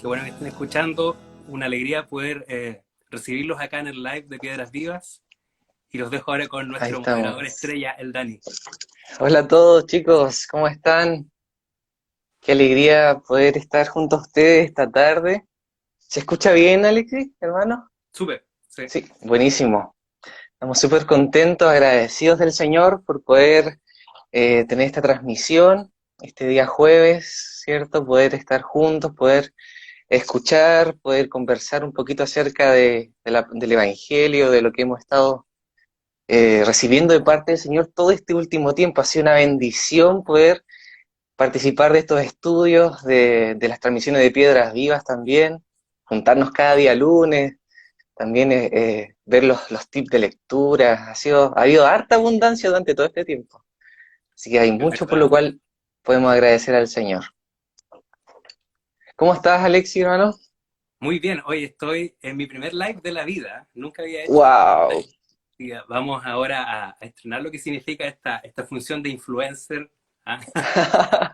Qué bueno que estén escuchando. Una alegría poder recibirlos acá en el live de Piedras Vivas. Y los dejo ahora con Ahí nuestro moderador estamos. estrella, el Dani. Hola a todos chicos, ¿cómo están? Qué alegría poder estar junto a ustedes esta tarde. ¿Se escucha bien, Alexis, hermano? Súper, sí. Sí, buenísimo. Estamos súper contentos, agradecidos del Señor por poder tener esta transmisión este día jueves, ¿cierto? Poder estar juntos, poder escuchar, poder conversar un poquito acerca del Evangelio, de lo que hemos estado recibiendo de parte del Señor todo este último tiempo. Ha sido una bendición poder participar de estos estudios, de las transmisiones de Piedras Vivas también, juntarnos cada día lunes, también ver los tips de lectura. Ha habido harta abundancia durante todo este tiempo. Así que hay Es mucho por lo verdad. cual podemos agradecer al Señor. ¿Cómo estás, Alexi, hermano? Muy bien, hoy estoy en mi primer live de la vida. Nunca había hecho un ¡Wow! live. Y vamos ahora a estrenar lo que significa esta función de influencer. ¿Ah? Aunque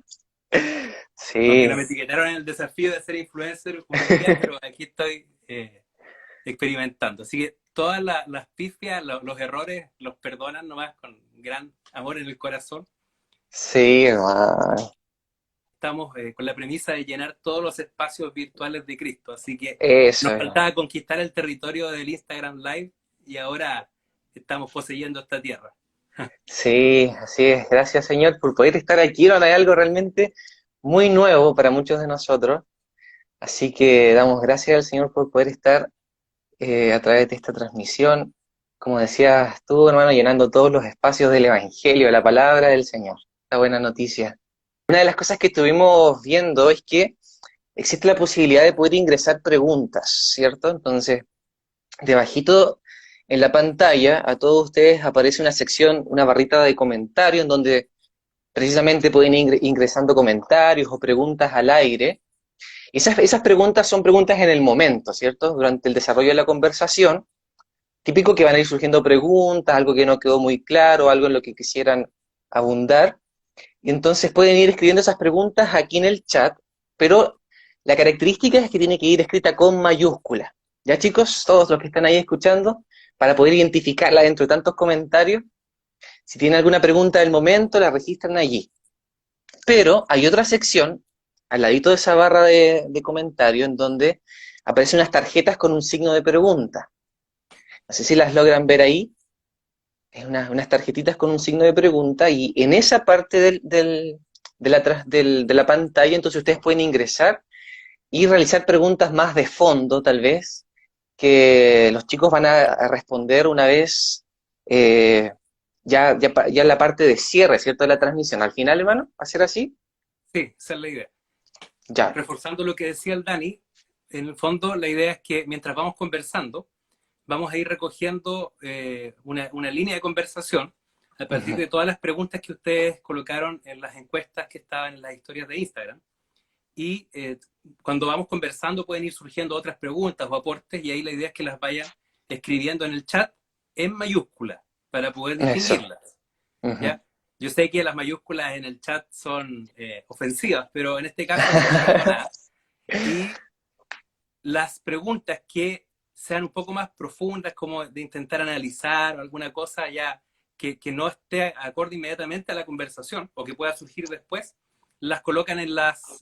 no Sí, me etiquetaron en el desafío de ser influencer un día, pero aquí estoy experimentando. Así que todas las pifias, los errores, los perdonan nomás con gran amor en el corazón. sí, hermano. Estamos con la premisa de llenar todos los espacios virtuales de Cristo. Así que Eso, nos hermano. faltaba conquistar el territorio del Instagram Live y ahora estamos poseyendo esta tierra. Sí, así es. Gracias, Señor, por poder estar aquí. Ahora hay algo realmente muy nuevo para muchos de nosotros. Así que damos gracias al Señor por poder estar a través de esta transmisión, como decías tú, hermano, llenando todos los espacios del Evangelio, de la palabra del Señor. Esta buena noticia. Una de las cosas que estuvimos viendo es que existe la posibilidad de poder ingresar preguntas, ¿cierto? Entonces, debajito en la pantalla, a todos ustedes aparece una sección, una barrita de comentarios, en donde precisamente pueden ir ingresando comentarios o preguntas al aire. Esas preguntas son preguntas en el momento, ¿cierto? Durante el desarrollo de la conversación, típico que van a ir surgiendo preguntas, algo que no quedó muy claro, algo en lo que quisieran abundar, y entonces pueden ir escribiendo esas preguntas aquí en el chat, pero la característica es que tiene que ir escrita con mayúscula. ¿Ya, chicos? Todos los que están ahí escuchando, para poder identificarla dentro de tantos comentarios, si tienen alguna pregunta del momento, la registran allí. Pero hay otra sección, al ladito de esa barra de comentarios, en donde aparecen unas tarjetas con un signo de pregunta. No sé si las logran ver ahí. Es unas tarjetitas con un signo de pregunta y en esa parte de la pantalla entonces ustedes pueden ingresar y realizar preguntas más de fondo tal vez que los chicos van a responder una vez eh, ya en la parte de cierre, ¿cierto? De la transmisión. Al final, hermano, ¿va a ser así? Sí, esa es la idea. Ya. Reforzando lo que decía el Dani, en el fondo la idea es que mientras vamos conversando, vamos a ir recogiendo una línea de conversación a partir Ujú. de todas las preguntas que ustedes colocaron en las encuestas que estaban en las historias de Instagram. Y cuando vamos conversando pueden ir surgiendo otras preguntas o aportes y ahí la idea es que las vayan escribiendo en el chat en mayúsculas para poder Eso. distinguirlas. Ujú. ¿Ya? Yo sé que las mayúsculas en el chat son ofensivas, pero en este caso son perdonadas. Y las preguntas que sean un poco más profundas, como de intentar analizar o alguna cosa ya que no esté acorde inmediatamente a la conversación o que pueda surgir después, las colocan en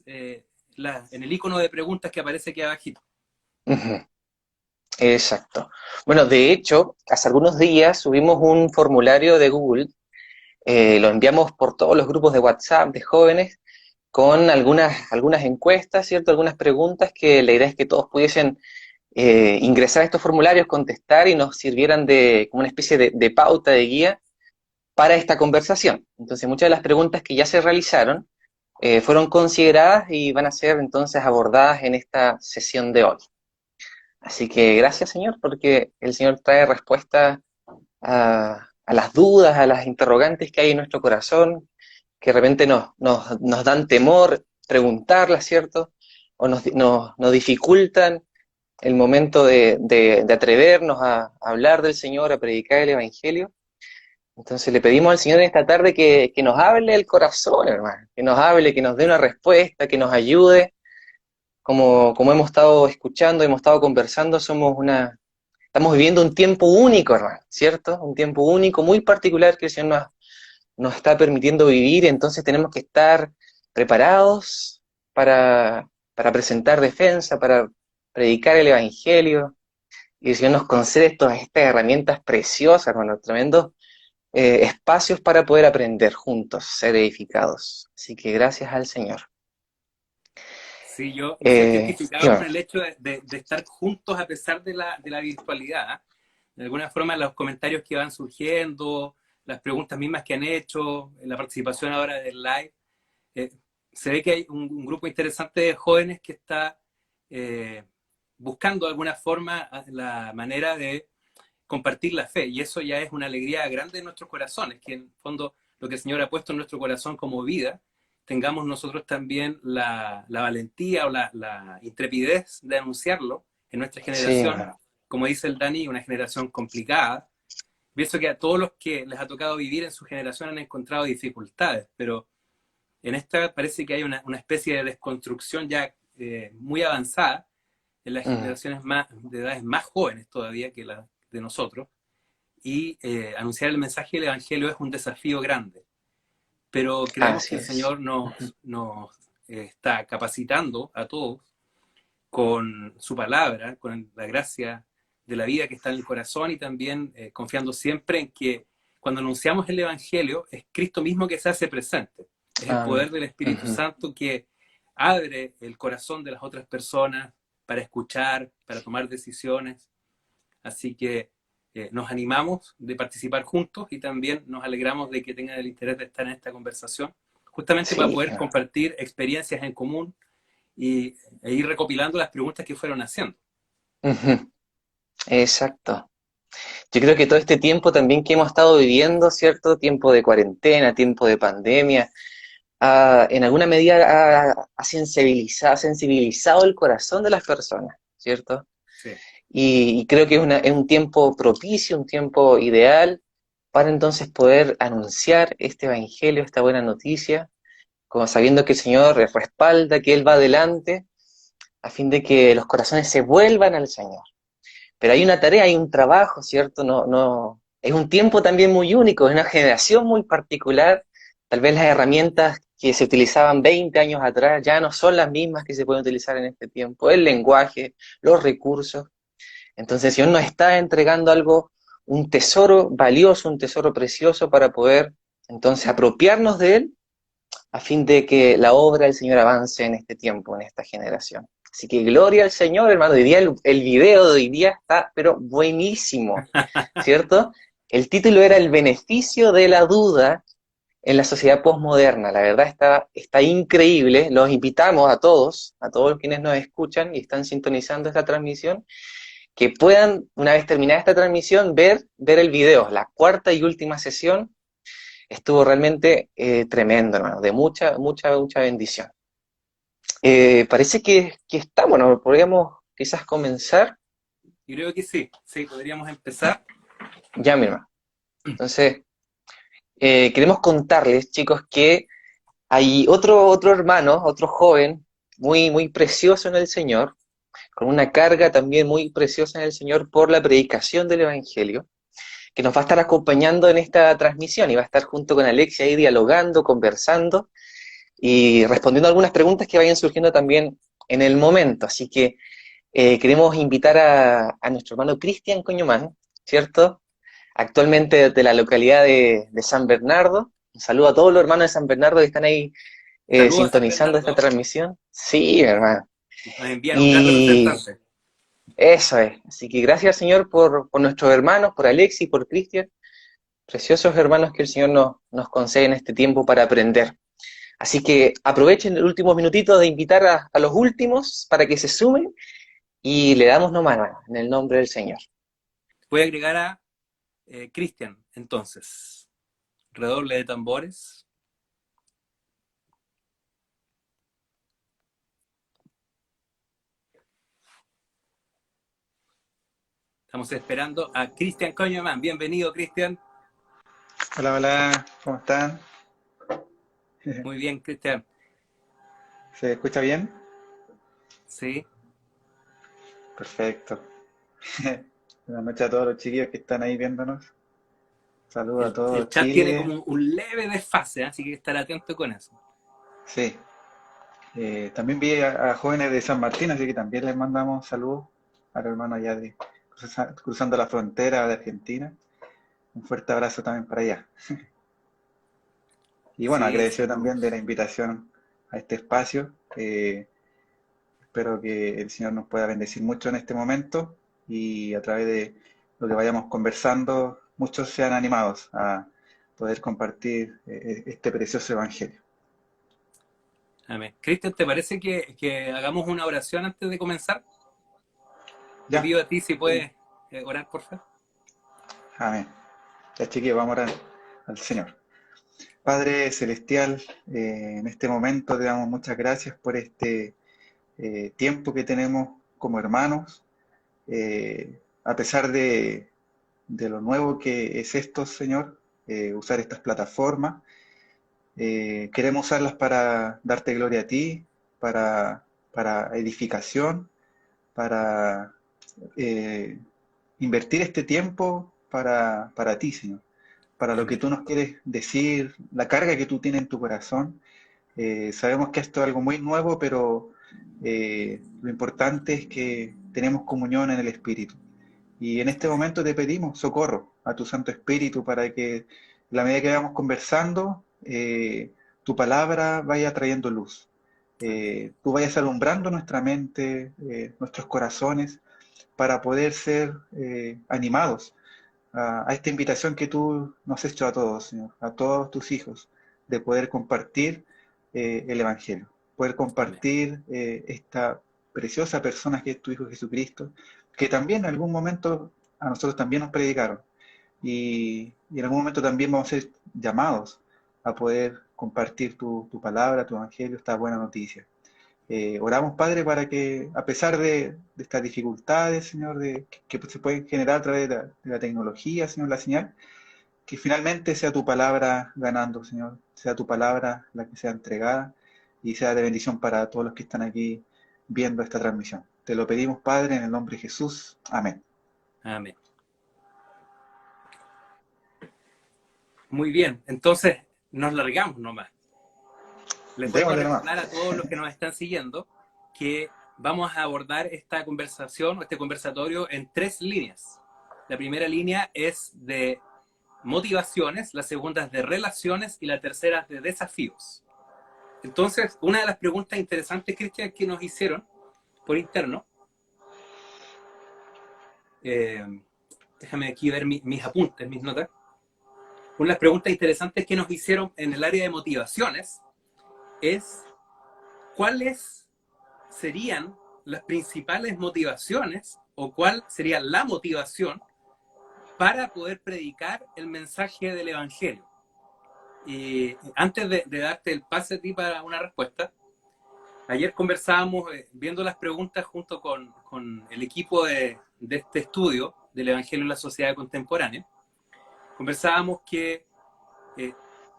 el icono de preguntas que aparece aquí abajito. Ujú. Exacto. Bueno, de hecho, hace algunos días subimos un formulario de Google, lo enviamos por todos los grupos de WhatsApp de jóvenes con algunas encuestas, ¿cierto? Algunas preguntas que la idea es que todos pudiesen ingresar a estos formularios, contestar y nos sirvieran de como una especie de pauta, de guía para esta conversación. Entonces, muchas de las preguntas que ya se realizaron fueron consideradas y van a ser entonces abordadas en esta sesión de hoy. Así que gracias, Señor, porque el Señor trae respuesta a las dudas, a las interrogantes que hay en nuestro corazón, que de repente nos dan temor preguntarlas, ¿cierto? O nos dificultan el momento de atrevernos a hablar del Señor, a predicar el Evangelio. Entonces le pedimos al Señor en esta tarde que nos hable el corazón, hermano, que nos hable, que nos dé una respuesta, que nos ayude como hemos estado escuchando, hemos estado conversando, estamos viviendo un tiempo único, hermano, ¿cierto? Un tiempo único, muy particular que el Señor nos está permitiendo vivir, entonces tenemos que estar preparados para presentar defensa, para predicar el Evangelio, y el Señor nos concede estas herramientas preciosas, hermano, tremendos espacios para poder aprender juntos, ser edificados. Así que gracias al Señor. Sí, yo me siento identificado Dígame. con el hecho de estar juntos a pesar de la virtualidad. ¿Ah? De alguna forma, los comentarios que van surgiendo, las preguntas mismas que han hecho, la participación ahora del live, eh, se ve que hay un grupo interesante de jóvenes que está eh, buscando de alguna forma la manera de compartir la fe, y eso ya es una alegría grande en nuestros corazones, que en el fondo lo que el Señor ha puesto en nuestro corazón como vida, tengamos nosotros también la valentía o la intrepidez de anunciarlo en nuestra Sí, generación, como dice el Dani, una generación complicada. Pienso que a todos los que les ha tocado vivir en su generación han encontrado dificultades, pero en esta parece que hay una especie de desconstrucción ya muy avanzada en las mm, generaciones de edades más jóvenes todavía que las de nosotros, y anunciar el mensaje del Evangelio es un desafío grande. Pero creemos que así el es. Señor Ujú. nos está capacitando a todos con su palabra, con la gracia de la vida que está en el corazón, y también confiando siempre en que cuando anunciamos el Evangelio es Cristo mismo que se hace presente. Es el Amén. poder del Espíritu Ujú. Santo que abre el corazón de las otras personas para escuchar, para tomar decisiones. Así que nos animamos de participar juntos y también nos alegramos de que tengan el interés de estar en esta conversación, justamente para Sí, poder compartir experiencias en común e ir recopilando las preguntas que fueron haciendo. ujú, exacto. Yo creo que todo este tiempo también que hemos estado viviendo, ¿cierto? Tiempo de cuarentena, tiempo de pandemia, en alguna medida ha sensibilizado el corazón de las personas, ¿cierto? Sí, Y creo que es un tiempo propicio, un tiempo ideal para entonces poder anunciar este evangelio, esta buena noticia, como sabiendo que el Señor respalda, que Él va adelante, a fin de que los corazones se vuelvan al Señor. Pero hay una tarea, hay un trabajo, ¿cierto? Es un tiempo también muy único, es una generación muy particular. Tal vez las herramientas que se utilizaban 20 años atrás ya no son las mismas que se pueden utilizar en este tiempo. El lenguaje, los recursos. Entonces, el Señor nos está entregando algo, un tesoro valioso, un tesoro precioso para poder entonces apropiarnos de él a fin de que la obra del Señor avance en este tiempo, en esta generación. Así que gloria al Señor, hermano. Hoy día el video de hoy día está, pero buenísimo, ¿cierto? El título era El beneficio de la duda en la sociedad posmoderna. La verdad está increíble. Los invitamos a todos quienes nos escuchan y están sintonizando esta transmisión, que puedan, una vez terminada esta transmisión, ver el video, la cuarta y última sesión. Estuvo realmente tremendo, hermano, de mucha bendición. Parece que estamos, ¿no? Podríamos quizás comenzar y creo que sí, sí, podríamos empezar. ya, mi hermano. Entonces, queremos contarles, chicos, que hay otro hermano, otro joven, muy precioso en el Señor, con una carga también muy preciosa en el Señor por la predicación del Evangelio, que nos va a estar acompañando en esta transmisión y va a estar junto con Alexia ahí dialogando, conversando y respondiendo algunas preguntas que vayan surgiendo también en el momento. Así que queremos invitar a nuestro hermano Cristian Coñomán, ¿cierto? Actualmente de la localidad de San Bernardo. Un saludo a todos los hermanos de San Bernardo que están ahí Saludos a San sintonizando esta Bernardo, transmisión. Sí, hermano. nos envían un gran Y representante. eso es. Así que gracias, Señor, por nuestros hermanos, por Alexis, por Cristian, preciosos hermanos que el Señor nos concede en este tiempo para aprender. Así que aprovechen el último minutito de invitar a los últimos para que se sumen y le damos nomás, hermano, en el nombre del Señor. Voy a agregar a Cristian, entonces. Redoble de tambores. Estamos esperando a Cristian Coñoman. Bienvenido, Cristian. Hola, hola, ¿cómo están? Muy bien, Cristian. ¿Se escucha bien? Sí. Perfecto. Buenas noches a todos los chiquillos que están ahí viéndonos. Saludos a El todo chat tiene Chile. como un leve desfase, ¿eh? Así que estar atento con eso. Sí. También vi a jóvenes de San Martín, así que también les mandamos saludos a los hermanos allá de cruzando la frontera de Argentina. Un fuerte abrazo también para allá. Y bueno, Sí, agradecido saludos. también de la invitación a este espacio. Espero que el Señor nos pueda bendecir mucho en este momento y a través de lo que vayamos conversando, muchos sean animados a poder compartir este precioso evangelio. Amén. Cristian, ¿te parece que hagamos una oración antes de comenzar? Te Ya, pido a ti si puedes orar, por favor. amén. Ya chiquillos, vamos a orar al Señor. Padre Celestial, en este momento te damos muchas gracias por este tiempo que tenemos como hermanos, a pesar de lo nuevo que es esto, Señor, usar estas plataformas. Queremos usarlas para darte gloria a ti, para edificación, para eh, invertir este tiempo para ti, Señor, para lo que Amén. tú nos quieres decir, la carga que tú tienes en tu corazón. Sabemos que esto es algo muy nuevo, pero lo importante es que tenemos comunión en el Espíritu. Y en este momento te pedimos socorro a tu Santo Espíritu para que, en la medida que vayamos conversando, tu palabra vaya trayendo luz. Amén. Tú vayas alumbrando nuestra mente, nuestros corazones, para poder ser animados a esta invitación que tú nos has hecho a todos, Señor, a todos tus hijos, de poder compartir el Evangelio, poder Amén. compartir esta preciosa persona que es tu Hijo Jesucristo, que también en algún momento a nosotros también nos predicaron y en algún momento también vamos a ser llamados a poder compartir tu palabra, tu Evangelio, esta buena noticia. Oramos, Padre, para que, a pesar de estas dificultades, Señor, que se pueden generar a través de la tecnología, Señor, la señal, que finalmente sea tu palabra ganando, Señor, sea tu palabra la que sea entregada y sea de bendición para todos los que están aquí viendo esta transmisión. Te lo pedimos, Padre, en el nombre de Jesús. Amén. Amén. Muy bien, entonces nos largamos nomás. Les vuelvo a Démosle nomás. recordar a todos los que nos están siguiendo que vamos a abordar esta conversación o este conversatorio en 3 líneas. La primera línea es de motivaciones, la segunda es de relaciones y la tercera es de desafíos. Entonces, una de las preguntas interesantes, Cristian, que nos hicieron por interno, déjame aquí ver mis apuntes, mis notas. Una de las preguntas interesantes que nos hicieron en el área de motivaciones es cuáles serían las principales motivaciones o cuál sería la motivación para poder predicar el mensaje del Evangelio. Y antes de darte el pase a ti para una respuesta, ayer conversábamos, viendo las preguntas junto con el equipo de este estudio del Evangelio en la sociedad contemporánea, conversábamos que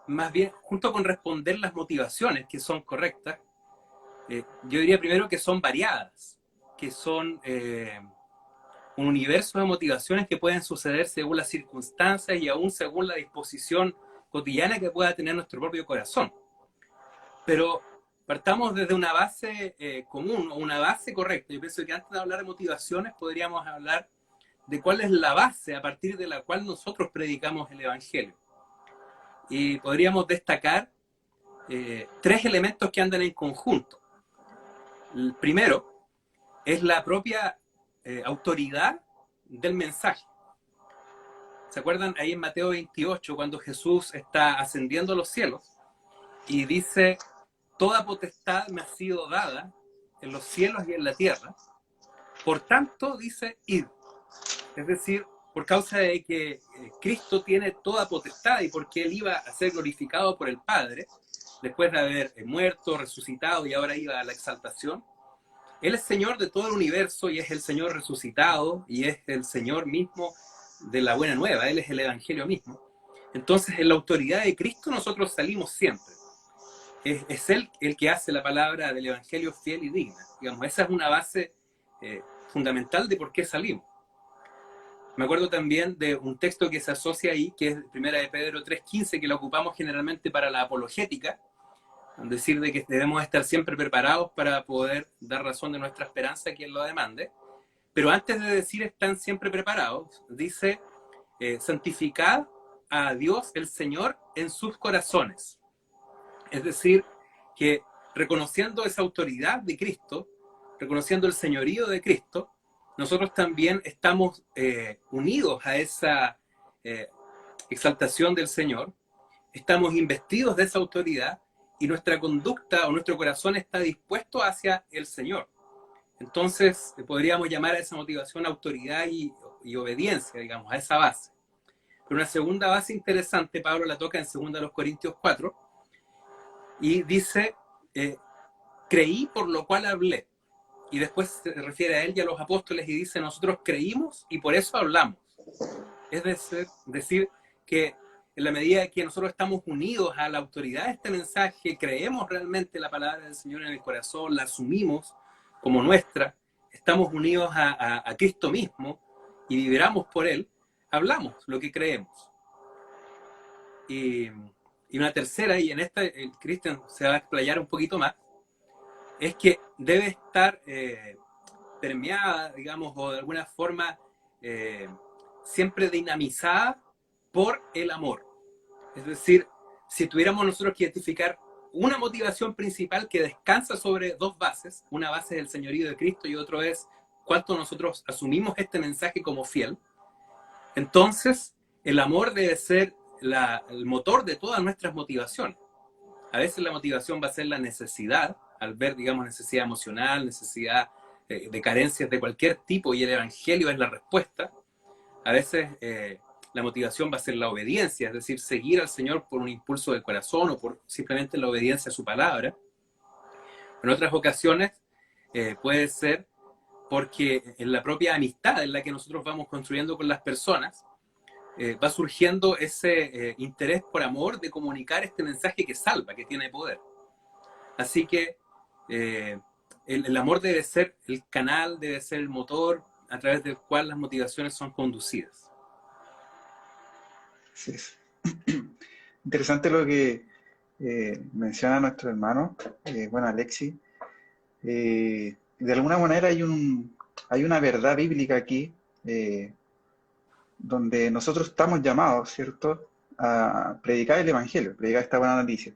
más bien, junto con responder las motivaciones que son correctas, yo diría primero que son variadas, que son un universo de motivaciones que pueden suceder según las circunstancias y aún según la disposición cotidiana que pueda tener nuestro propio corazón. Pero partamos desde una base común o una base correcta. Yo pienso que antes de hablar de motivaciones podríamos hablar de cuál es la base a partir de la cual nosotros predicamos el Evangelio. Y podríamos destacar 3 elementos que andan en conjunto. El primero es la propia autoridad del mensaje. ¿Se acuerdan ahí en Mateo 28 cuando Jesús está ascendiendo a los cielos y dice, toda potestad me ha sido dada en los cielos y en la tierra? Por tanto, dice, id. Es decir, por causa de que Cristo tiene toda potestad y porque Él iba a ser glorificado por el Padre, después de haber muerto, resucitado y ahora iba a la exaltación, Él es Señor de todo el universo y es el Señor resucitado y es el Señor mismo de la buena nueva, Él es el Evangelio mismo. Entonces, en la autoridad de Cristo nosotros salimos siempre. es Él el que hace la palabra del Evangelio fiel y digna. Digamos, esa es una base fundamental de por qué salimos. Me acuerdo también de un texto que se asocia ahí, que es Primera de Pedro 3:15, que lo ocupamos generalmente para la apologética, es decir, de que debemos estar siempre preparados para poder dar razón de nuestra esperanza a quien lo demande. Pero antes de decir están siempre preparados, dice, santificad a Dios el Señor en sus corazones. Es decir, que reconociendo esa autoridad de Cristo, reconociendo el señorío de Cristo, nosotros también estamos unidos a esa exaltación del Señor, estamos investidos de esa autoridad y nuestra conducta o nuestro corazón está dispuesto hacia el Señor. Entonces, podríamos llamar a esa motivación autoridad y obediencia, digamos, a esa base. Pero una segunda base interesante, Pablo la toca en 2 Corintios 4, y dice, creí por lo cual hablé. Y después se refiere a él y a los apóstoles y dice, nosotros creímos y por eso hablamos. Es decir, que en la medida que nosotros estamos unidos a la autoridad de este mensaje, creemos realmente la palabra del Señor en el corazón, la asumimos como nuestra, estamos unidos a Cristo mismo y vibramos por Él, hablamos lo que creemos. Y una tercera, y en esta el Cristian se va a explayar un poquito más, es que debe estar permeada, digamos, o de alguna forma siempre dinamizada por el amor. Es decir, si tuviéramos nosotros que identificar una motivación principal que descansa sobre dos bases, una base es el señorío de Cristo y otro es cuánto nosotros asumimos este mensaje como fiel, entonces el amor debe ser el motor de todas nuestras motivaciones. A veces la motivación va a ser la necesidad, al ver, digamos, necesidad emocional, necesidad de carencias de cualquier tipo, y el Evangelio es la respuesta. A veces la motivación va a ser la obediencia, es decir, seguir al Señor por un impulso del corazón o por simplemente la obediencia a su palabra. En otras ocasiones puede ser porque en la propia amistad en la que nosotros vamos construyendo con las personas, va surgiendo ese interés por amor de comunicar este mensaje que salva, que tiene poder. Así que el amor debe ser el canal, debe ser el motor a través del cual las motivaciones son conducidas. Así es. Interesante lo que menciona nuestro hermano, bueno, Alexi. De alguna manera hay una verdad bíblica aquí, donde nosotros estamos llamados, ¿cierto?, a predicar el Evangelio, predicar esta buena noticia.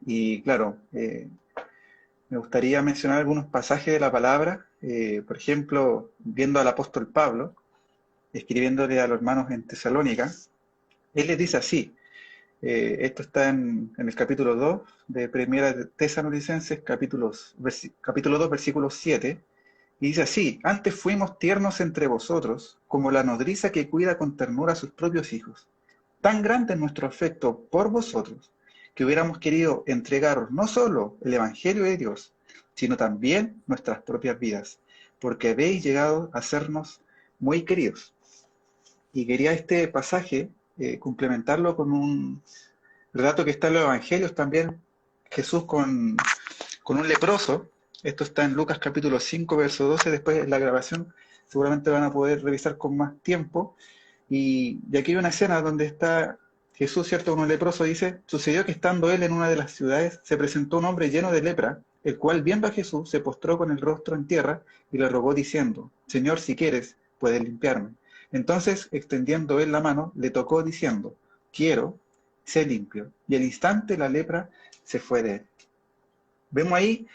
Y claro, me gustaría mencionar algunos pasajes de la palabra, por ejemplo, viendo al apóstol Pablo, escribiéndole a los hermanos en Tesalónica, él les dice así, esto está en el capítulo 2 de Primera de Tesalonicenses, capítulo 2, versículo 7, y dice así, antes fuimos tiernos entre vosotros, como la nodriza que cuida con ternura a sus propios hijos. Tan grande es nuestro afecto por vosotros, que hubiéramos querido entregaros no solo el Evangelio de Dios, sino también nuestras propias vidas, porque habéis llegado a sernos muy queridos. Y quería este pasaje complementarlo con un relato que está en los Evangelios también, Jesús con un leproso. Esto está en Lucas capítulo 5, verso 12, después en la grabación seguramente van a poder revisar con más tiempo. Y aquí hay una escena donde está Jesús, ¿cierto?, con un leproso, dice, sucedió que estando él en una de las ciudades, se presentó un hombre lleno de lepra, el cual viendo a Jesús se postró con el rostro en tierra y le rogó diciendo, Señor, si quieres, puedes limpiarme. Entonces, extendiendo él la mano, le tocó diciendo, quiero, sé limpio. Y al instante la lepra se fue de él. Vemos ahí,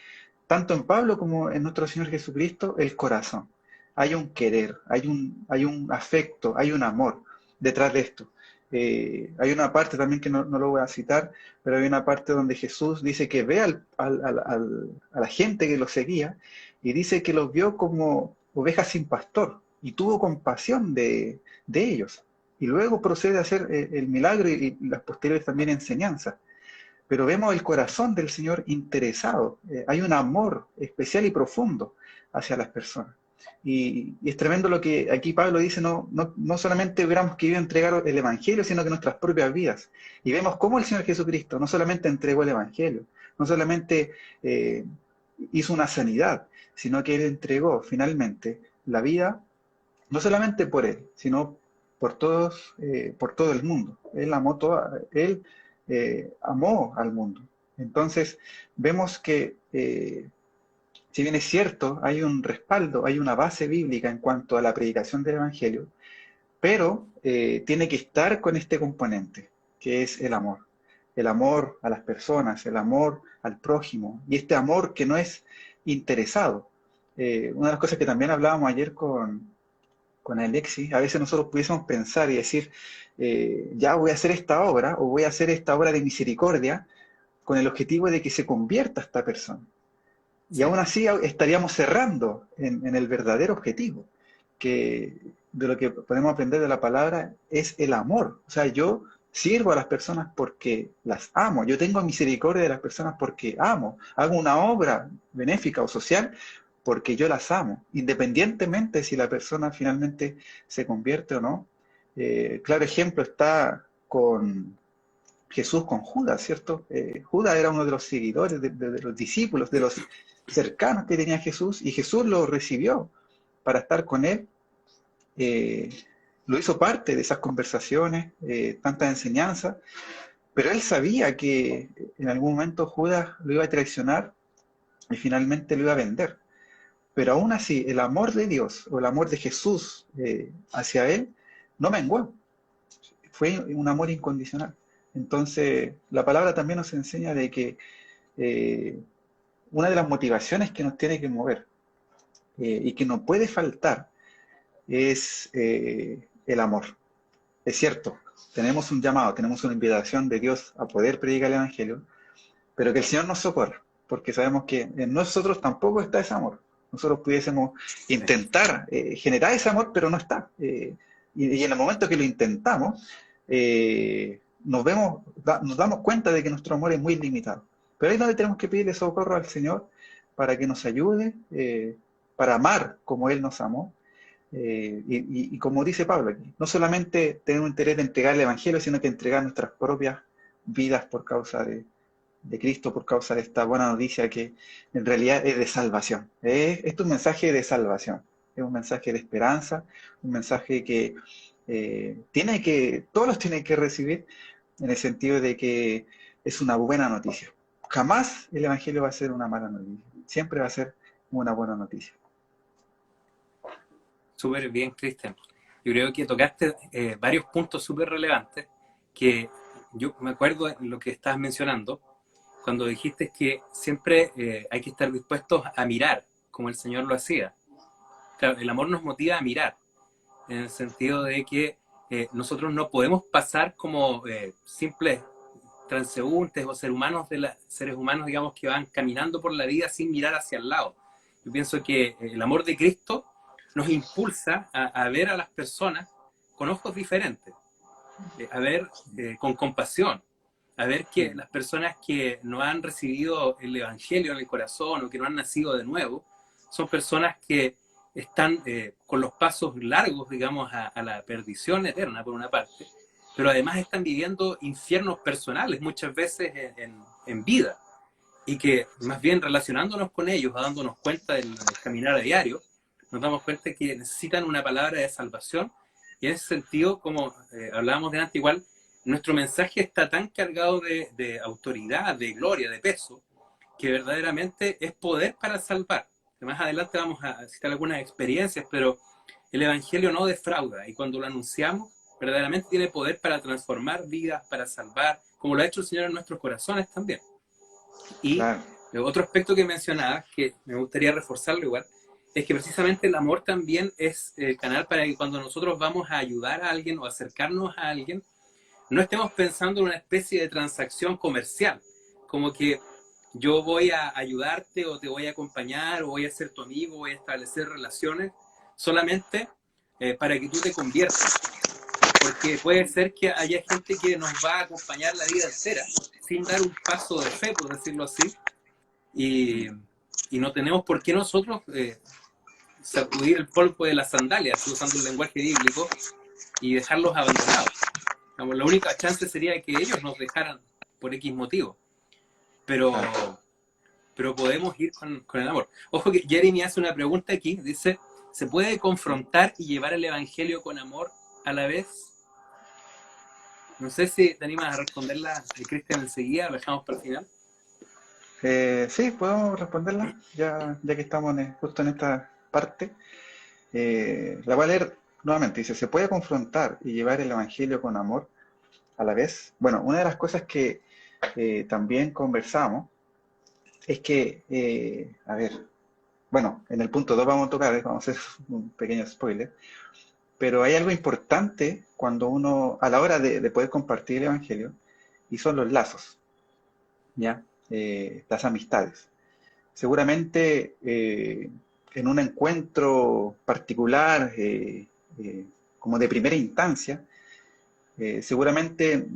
tanto en Pablo como en nuestro Señor Jesucristo, el corazón. Hay un querer, hay un afecto, hay un amor detrás de esto. Hay una parte también que no lo voy a citar, pero hay una parte donde Jesús dice que ve a la gente que lo seguía y dice que los vio como ovejas sin pastor y tuvo compasión de ellos. Y luego procede a hacer el milagro y las posteriores también enseñanzas. Pero vemos el corazón del Señor interesado. Hay un amor especial y profundo hacia las personas. Y es tremendo lo que aquí Pablo dice, no solamente hubiéramos querido entregar el Evangelio, sino que nuestras propias vidas. Y vemos cómo el Señor Jesucristo no solamente entregó el Evangelio, no solamente hizo una sanidad, sino que Él entregó finalmente la vida, no solamente por Él, sino por todos, por todo el mundo. Él amó al mundo. Entonces, vemos que, si bien es cierto, hay un respaldo, hay una base bíblica en cuanto a la predicación del Evangelio, pero tiene que estar con este componente, que es el amor. El amor a las personas, el amor al prójimo, y este amor que no es interesado. Una de las cosas que también hablábamos ayer con Alexis, a veces nosotros pudiésemos pensar y decir, ya voy a hacer esta obra, o voy a hacer esta obra de misericordia, con el objetivo de que se convierta esta persona. Y aún así estaríamos cerrando en el verdadero objetivo, que de lo que podemos aprender de la palabra es el amor. O sea, yo sirvo a las personas porque las amo, yo tengo misericordia de las personas porque amo, hago una obra benéfica o social porque yo las amo, independientemente si la persona finalmente se convierte o no. Claro ejemplo está con Jesús, con Judas, ¿cierto? Judas era uno de los seguidores, de los discípulos, de los cercanos que tenía Jesús, y Jesús lo recibió para estar con él. Lo hizo parte de esas conversaciones, tantas enseñanzas, pero él sabía que en algún momento Judas lo iba a traicionar y finalmente lo iba a vender. Pero aún así, el amor de Dios o el amor de Jesús hacia él no menguó. Fue un amor incondicional. Entonces, la palabra también nos enseña de que una de las motivaciones que nos tiene que mover y que no puede faltar es el amor. Es cierto, tenemos un llamado, tenemos una invitación de Dios a poder predicar el Evangelio, pero que el Señor nos socorra, porque sabemos que en nosotros tampoco está ese amor. Nosotros pudiésemos intentar generar ese amor, pero no está. Y en el momento que lo intentamos, nos damos cuenta de que nuestro amor es muy limitado. Pero ahí es donde tenemos que pedirle socorro al Señor para que nos ayude, para amar como Él nos amó. Y como dice Pablo aquí, no solamente tener un interés de entregar el Evangelio, sino que entregar nuestras propias vidas por causa de Cristo, por causa de esta buena noticia que en realidad es de salvación. Es un mensaje de salvación, es un mensaje de esperanza, un mensaje que todos los tienen que recibir, en el sentido de que es una buena noticia. Jamás el Evangelio va a ser una mala noticia, siempre va a ser una buena noticia. Súper bien, Cristian. Yo creo que tocaste varios puntos súper relevantes que yo me acuerdo en lo que estabas mencionando, cuando dijiste que siempre hay que estar dispuestos a mirar, como el Señor lo hacía. Claro, el amor nos motiva a mirar, en el sentido de que nosotros no podemos pasar como simples transeúntes o seres humanos, digamos, que van caminando por la vida sin mirar hacia el lado. Yo pienso que el amor de Cristo nos impulsa a ver a las personas con ojos diferentes, a ver con compasión, a ver que las personas que no han recibido el Evangelio en el corazón o que no han nacido de nuevo, son personas que están con los pasos largos, digamos, a la perdición eterna, por una parte, pero además están viviendo infiernos personales muchas veces en vida, y que más bien relacionándonos con ellos, dándonos cuenta del caminar a diario, nos damos cuenta que necesitan una palabra de salvación, y en ese sentido, como hablábamos de antes, igual, nuestro mensaje está tan cargado de autoridad, de gloria, de peso, que verdaderamente es poder para salvar. Más adelante vamos a citar algunas experiencias, pero el Evangelio no defrauda, y cuando lo anunciamos, verdaderamente tiene poder para transformar vidas, para salvar, como lo ha hecho el Señor en nuestros corazones también. Y Claro. otro aspecto que mencionabas, que me gustaría reforzarlo igual, es que precisamente el amor también es el canal para que cuando nosotros vamos a ayudar a alguien o acercarnos a alguien, no estemos pensando en una especie de transacción comercial, como que yo voy a ayudarte o te voy a acompañar o voy a ser tu amigo, voy a establecer relaciones solamente para que tú te conviertas. Porque puede ser que haya gente que nos va a acompañar la vida entera sin dar un paso de fe, por decirlo así, y no tenemos por qué nosotros sacudir el polvo de las sandalias, usando un lenguaje bíblico, y dejarlos abandonados. La única chance sería que ellos nos dejaran por X motivo. Claro. pero podemos ir con el amor. Ojo que Jeremy hace una pregunta aquí, dice, ¿se puede confrontar y llevar el evangelio con amor a la vez? No sé si te animas a responderla, Cristian, enseguida, lo dejamos para el final. Sí, podemos responderla, ya que estamos justo en esta parte. La voy a leer nuevamente. Dice, ¿se puede confrontar y llevar el Evangelio con amor a la vez? Bueno, una de las cosas que también conversamos es que, a ver, bueno, en el punto 2 vamos a tocar, vamos a hacer un pequeño spoiler, pero hay algo importante cuando uno, a la hora de poder compartir el Evangelio, y son los lazos, ¿ya? Las amistades. Seguramente en un encuentro particular, como de primera instancia, seguramente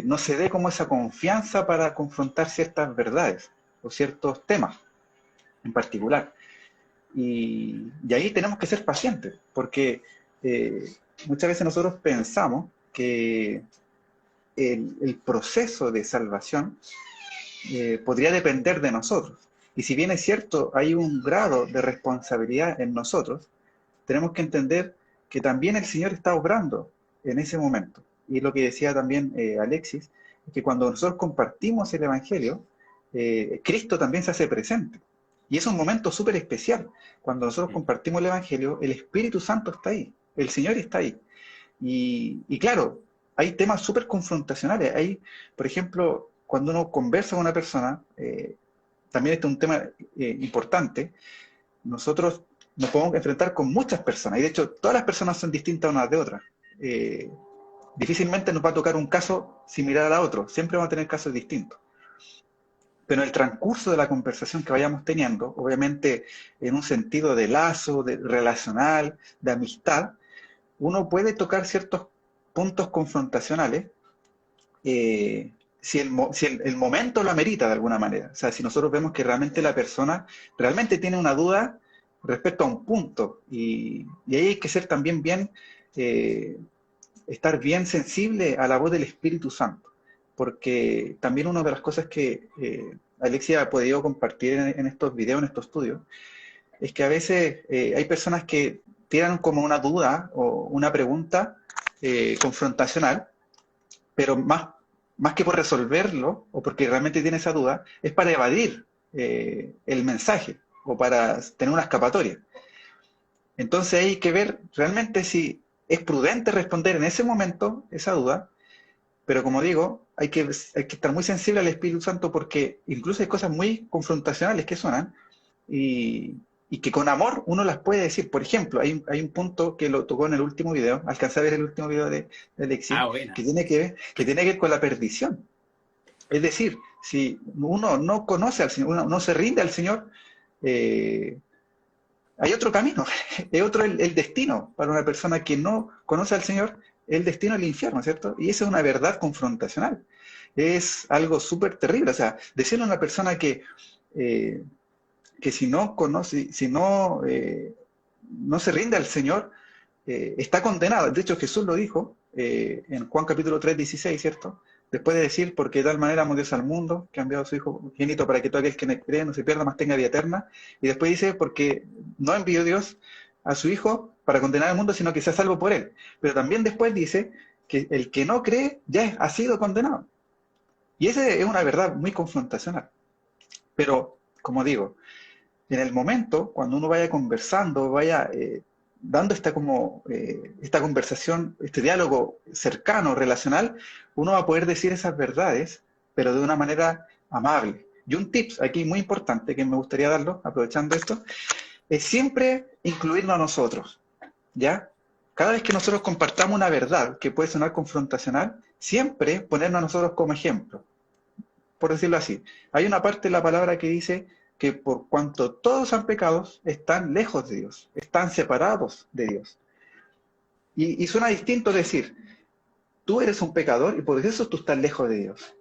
no se dé como esa confianza para confrontar ciertas verdades o ciertos temas en particular. Y ahí tenemos que ser pacientes, porque muchas veces nosotros pensamos que el proceso de salvación podría depender de nosotros. Y si bien es cierto, hay un grado de responsabilidad en nosotros, tenemos que entender que también el Señor está obrando en ese momento. Y lo que decía también Alexis, es que cuando nosotros compartimos el Evangelio, Cristo también se hace presente. Y es un momento súper especial. Cuando nosotros compartimos el Evangelio, el Espíritu Santo está ahí, el Señor está ahí. Y claro, hay temas súper confrontacionales. Hay, por ejemplo, cuando uno conversa con una persona, también este es un tema importante, nosotros nos podemos enfrentar con muchas personas, y de hecho todas las personas son distintas unas de otras. Difícilmente nos va a tocar un caso similar a otro, siempre vamos a tener casos distintos. Pero en el transcurso de la conversación que vayamos teniendo, obviamente en un sentido de lazo, de relacional, de amistad, uno puede tocar ciertos puntos confrontacionales si el momento lo amerita de alguna manera. O sea, si nosotros vemos que realmente la persona realmente tiene una duda respecto a un punto, y ahí hay que ser también bien, estar bien sensible a la voz del Espíritu Santo, porque también una de las cosas que Alexia ha podido compartir en estos videos, en estos estudios, es que a veces hay personas que tienen como una duda o una pregunta confrontacional, pero más que por resolverlo, o porque realmente tiene esa duda, es para evadir el mensaje, o para tener una escapatoria. Entonces hay que ver realmente si es prudente responder en ese momento esa duda, pero como digo, hay que estar muy sensible al Espíritu Santo, porque incluso hay cosas muy confrontacionales que suenan, y que con amor uno las puede decir. Por ejemplo, hay un punto que lo tocó en el último video, alcancé a ver el último video de Alexis, Buena. que tiene que ver con la perdición. Es decir, si uno no conoce al Señor, uno no se rinde al Señor, hay otro camino, es otro el destino para una persona que no conoce al Señor, el destino es el infierno, ¿cierto? Y esa es una verdad confrontacional. Es algo súper terrible. O sea, decirle a una persona que si no conoce, si no se rinde al Señor, está condenado. De hecho, Jesús lo dijo en Juan capítulo 3, 16, ¿cierto? Después de decir, porque de tal manera amó Dios al mundo, que ha enviado a su Hijo genito para que todo aquel que cree no se pierda, más tenga vida eterna. Y después dice, porque no envió Dios a su Hijo para condenar al mundo, sino que sea salvo por él. Pero también después dice que el que no cree ya ha sido condenado. Y esa es una verdad muy confrontacional. Pero, como digo, en el momento, cuando uno vaya conversando, vaya dando esta conversación, este diálogo cercano, relacional, uno va a poder decir esas verdades, pero de una manera amable. Y un tips aquí muy importante que me gustaría darlo, aprovechando esto, es siempre incluirnos a nosotros, ¿ya? Cada vez que nosotros compartamos una verdad que puede sonar confrontacional, siempre ponernos a nosotros como ejemplo, por decirlo así. Hay una parte de la palabra que dice que por cuanto todos han pecado, están lejos de Dios, están separados de Dios. Y suena distinto decir, tú eres un pecador y por eso tú estás lejos de Dios.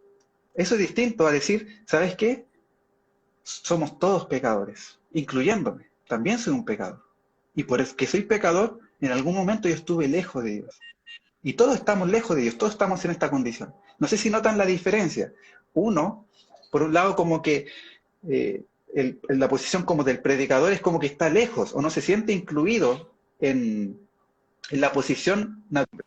Eso es distinto a decir, ¿sabes qué? Somos todos pecadores, incluyéndome. También soy un pecador. Y por eso que soy pecador, en algún momento yo estuve lejos de Dios. Y todos estamos lejos de Dios, todos estamos en esta condición. No sé si notan la diferencia. Uno por un lado como que la posición como del predicador es como que está lejos o no se siente incluido en la posición natural.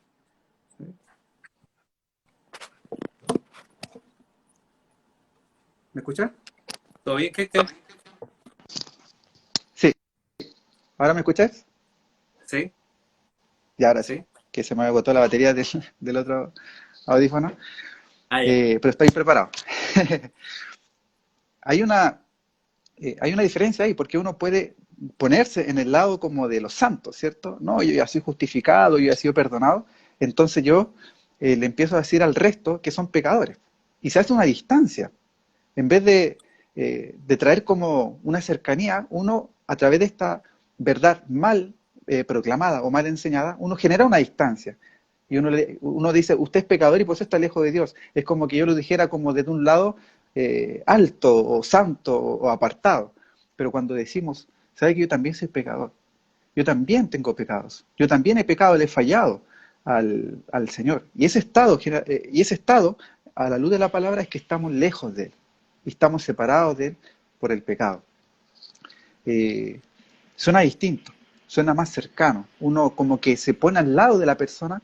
¿Me escuchan? ¿Todo bien, Cristian? Sí, ¿ahora me escuchas? Sí, Ya, ahora sí, sí. que se me agotó la batería del otro audífono, Ah, ya. pero estoy preparado. Hay hay una diferencia ahí, porque uno puede ponerse en el lado como de los santos, ¿cierto? No, yo ya soy justificado, yo ya he sido perdonado, entonces yo le empiezo a decir al resto que son pecadores. Y se hace una distancia. En vez de traer como una cercanía, uno a través de esta verdad mal proclamada o mal enseñada, uno genera una distancia. Y uno dice, usted es pecador y por eso está lejos de Dios. Es como que yo lo dijera como desde un lado alto o santo o apartado. Pero cuando decimos, ¿sabe que yo también soy pecador? Yo también tengo pecados. Yo también he pecado, le he fallado al Señor. Y ese estado, a la luz de la palabra, es que estamos lejos de Él. Y estamos separados de Él por el pecado. Eh, Suena distinto, suena más cercano. Uno como que se pone al lado de la persona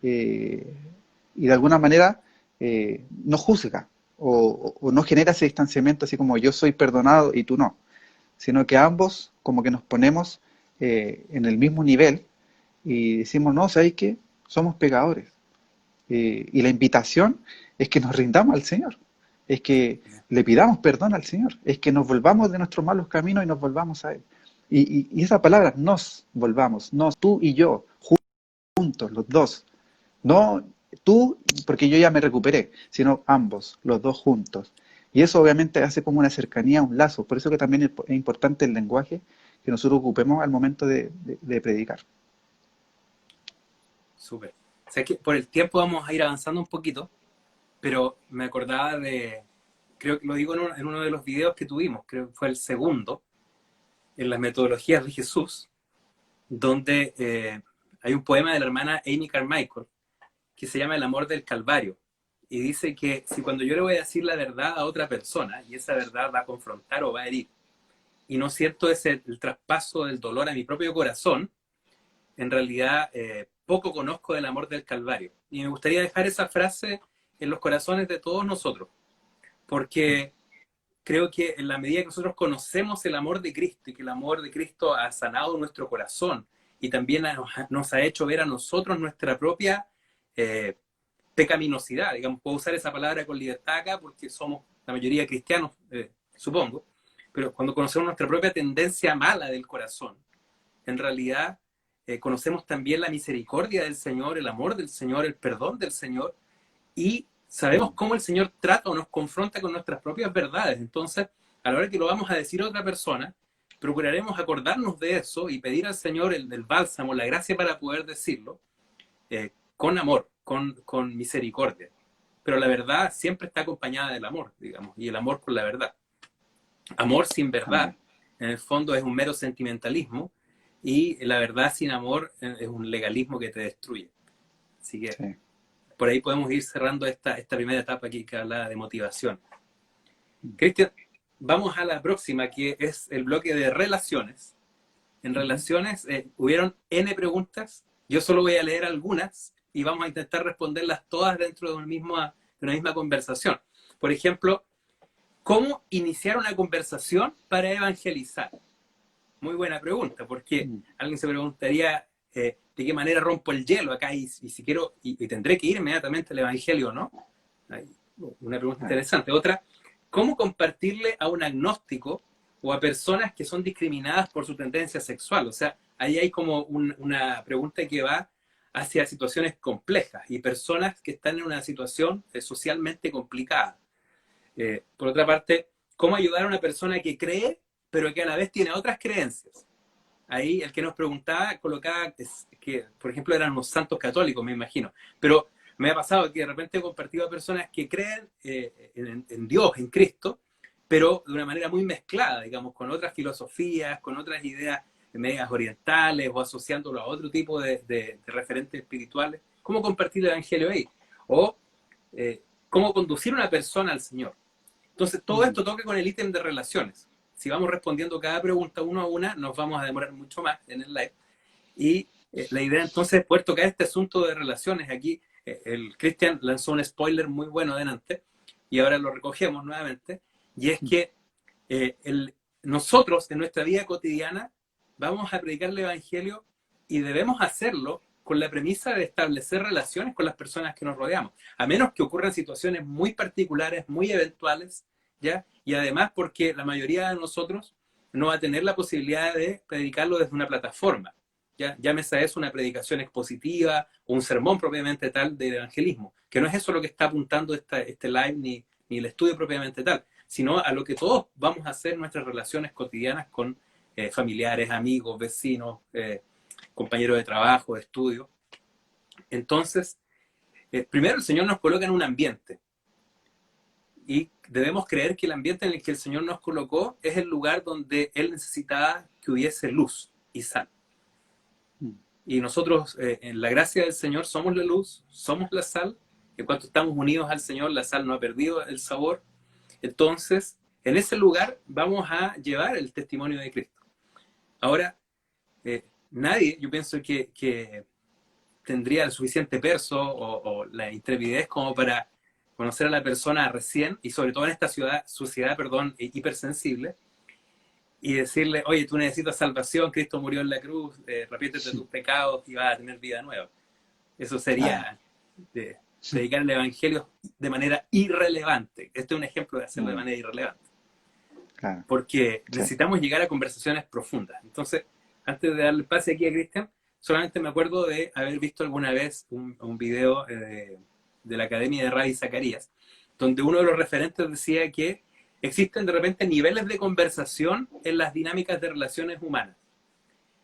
eh, y de alguna manera no juzga o no genera ese distanciamiento así como yo soy perdonado y tú no, sino que ambos como que nos ponemos en el mismo nivel y decimos, no, ¿sabes qué? Somos pecadores. Y la invitación es que nos rindamos al Señor, es que le pidamos perdón al Señor, es que nos volvamos de nuestros malos caminos y nos volvamos a Él. Y esa palabra, nos volvamos, nos, tú y yo, juntos, los dos. No tú, porque yo ya me recuperé, sino ambos, los dos juntos. Y eso obviamente hace como una cercanía, un lazo. Por eso que también es importante el lenguaje que nosotros ocupemos al momento de predicar. Súper. O sea que por el tiempo vamos a ir avanzando un poquito, pero me acordaba creo que lo digo en uno de los videos que tuvimos, creo que fue el segundo, en las metodologías de Jesús, donde hay un poema de la hermana Amy Carmichael que se llama El amor del Calvario. Y dice que si cuando yo le voy a decir la verdad a otra persona y esa verdad va a confrontar o va a herir, y no siento el traspaso del dolor a mi propio corazón, en realidad poco conozco del amor del Calvario. Y me gustaría dejar esa frase en los corazones de todos nosotros, porque creo que en la medida que nosotros conocemos el amor de Cristo y que el amor de Cristo ha sanado nuestro corazón y también nos ha hecho ver a nosotros nuestra propia eh, pecaminosidad, digamos, puedo usar esa palabra con libertad acá porque somos la mayoría cristianos, supongo, pero cuando conocemos nuestra propia tendencia mala del corazón, en realidad conocemos también la misericordia del Señor, el amor del Señor, el perdón del Señor, y sabemos cómo el Señor trata o nos confronta con nuestras propias verdades. Entonces, a la hora que lo vamos a decir a otra persona, procuraremos acordarnos de eso y pedir al Señor el bálsamo, la gracia para poder decirlo, con amor, con misericordia. Pero la verdad siempre está acompañada del amor, digamos, y el amor con la verdad. Amor sin verdad, Amén. en el fondo, es un mero sentimentalismo, y la verdad sin amor es un legalismo que te destruye. Así que Sí. por ahí podemos ir cerrando esta primera etapa aquí que habla de motivación. Cristian, vamos a la próxima, que es el bloque de relaciones. En Ujú. relaciones hubieron N preguntas, yo solo voy a leer algunas y vamos a intentar responderlas todas dentro de una misma conversación. Por ejemplo, ¿cómo iniciar una conversación para evangelizar? Muy buena pregunta, porque Mm. alguien se preguntaría de qué manera rompo el hielo acá y si quiero, y tendré que ir inmediatamente al evangelio, ¿no? Una pregunta Ah, interesante. Otra, ¿cómo compartirle a un agnóstico o a personas que son discriminadas por su tendencia sexual? O sea, ahí hay como una pregunta que va hacia situaciones complejas y personas que están en una situación socialmente complicada. Por otra parte, ¿cómo ayudar a una persona que cree, pero que a la vez tiene otras creencias? Ahí el que nos preguntaba colocaba que, por ejemplo, eran unos santos católicos, me imagino. Pero me ha pasado que de repente he compartido a personas que creen en Dios, en Cristo, pero de una manera muy mezclada, digamos, con otras filosofías, con otras ideas medias orientales o asociándolo a otro tipo de referentes espirituales. ¿Cómo compartir el Evangelio ahí? O cómo conducir a una persona al Señor. Entonces, todo esto toca con el ítem de relaciones. Si vamos respondiendo cada pregunta uno a una, nos vamos a demorar mucho más en el live. Y la idea entonces es poder tocar este asunto de relaciones. Aquí el Cristian lanzó un spoiler muy bueno delante y ahora lo recogemos nuevamente. Y es que nosotros en nuestra vida cotidiana vamos a predicar el Evangelio y debemos hacerlo con la premisa de establecer relaciones con las personas que nos rodeamos, a menos que ocurran situaciones muy particulares, muy eventuales, ¿ya? Y además porque la mayoría de nosotros no va a tener la posibilidad de predicarlo desde una plataforma, ¿ya? Llámese a eso una predicación expositiva o un sermón propiamente tal del evangelismo, que no es eso lo que está apuntando este live ni el estudio propiamente tal, sino a lo que todos vamos a hacer en nuestras relaciones cotidianas con familiares, amigos, vecinos, compañeros de trabajo, de estudio. Entonces, primero el Señor nos coloca en un ambiente y debemos creer que el ambiente en el que el Señor nos colocó es el lugar donde Él necesitaba que hubiese luz y sal. Y nosotros, en la gracia del Señor, somos la luz, somos la sal. En cuanto estamos unidos al Señor, la sal no ha perdido el sabor. Entonces, en ese lugar vamos a llevar el testimonio de Cristo. Ahora, nadie, yo pienso que tendría el suficiente peso o la intrepidez como para conocer a la persona recién, y sobre todo en esta sociedad, hipersensible, y decirle, oye, tú necesitas salvación, Cristo murió en la cruz, arrepiéntete de tus pecados y vas a tener vida nueva. Eso sería predicar el Evangelio de manera irrelevante. Este es un ejemplo de hacerlo de manera irrelevante. Porque necesitamos llegar a conversaciones profundas. Entonces, antes de darle pase aquí a Cristian, solamente me acuerdo de haber visto alguna vez un video de la Academia de Ravi Zacarías, donde uno de los referentes decía que existen de repente niveles de conversación en las dinámicas de relaciones humanas.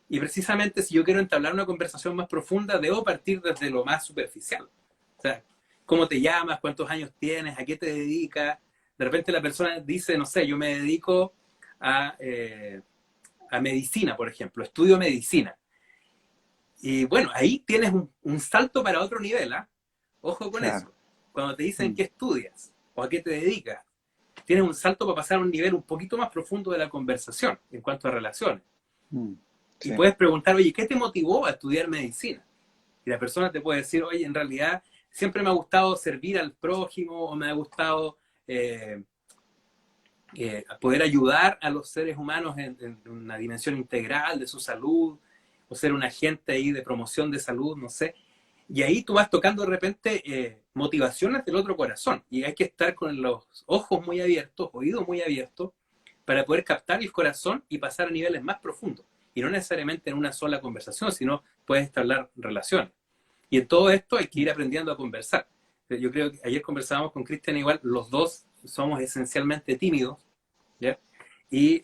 Y precisamente si yo quiero entablar una conversación más profunda, debo partir desde lo más superficial. O sea, ¿cómo te llamas? ¿Cuántos años tienes? ¿A qué te dedicas? De repente la persona dice, no sé, yo me dedico a medicina, por ejemplo, estudio medicina. Y bueno, ahí tienes un salto para otro nivel, ¿eh? Ojo con eso. Cuando te dicen qué estudias o a qué te dedicas, tienes un salto para pasar a un nivel un poquito más profundo de la conversación en cuanto a relaciones. Y puedes preguntar, oye, ¿qué te motivó a estudiar medicina? Y la persona te puede decir, oye, en realidad siempre me ha gustado servir al prójimo o me ha gustado poder ayudar a los seres humanos en una dimensión integral de su salud, o ser un agente ahí de promoción de salud, no sé. Y ahí tú vas tocando de repente motivaciones del otro corazón. Y hay que estar con los ojos muy abiertos, oídos muy abiertos, para poder captar el corazón y pasar a niveles más profundos. Y no necesariamente en una sola conversación, sino puedes establecer relaciones. Y en todo esto hay que ir aprendiendo a conversar. Yo creo que ayer conversábamos con Cristian igual, los dos somos esencialmente tímidos, ¿ya? Y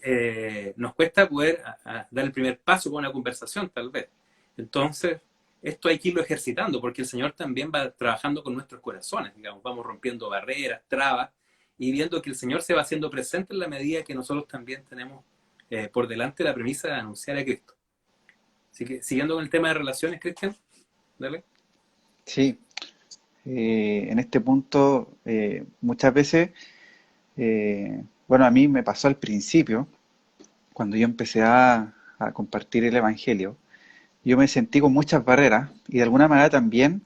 nos cuesta poder dar el primer paso con una conversación, tal vez. Entonces, esto hay que irlo ejercitando, porque el Señor también va trabajando con nuestros corazones, digamos, vamos rompiendo barreras, trabas, y viendo que el Señor se va haciendo presente en la medida que nosotros también tenemos por delante la premisa de anunciar a Cristo. Así que, siguiendo con el tema de relaciones, Cristian, dale. Sí, en este punto muchas veces, bueno, a mí me pasó al principio, cuando yo empecé a compartir el Evangelio, yo me sentí con muchas barreras y de alguna manera también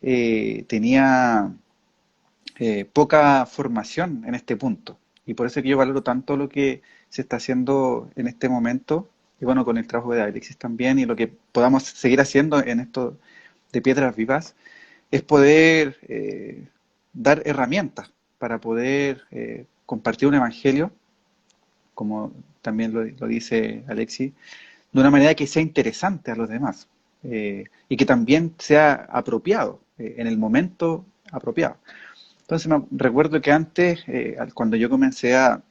tenía poca formación en este punto. Y por eso es que yo valoro tanto lo que se está haciendo en este momento, y bueno, con el trabajo de Alexis también, y lo que podamos seguir haciendo en esto de Piedras Vivas, es poder dar herramientas para poder compartir un evangelio, como también lo dice Alexis, de una manera que sea interesante a los demás y que también sea apropiado, en el momento apropiado. Entonces me recuerdo que antes, cuando yo comencé a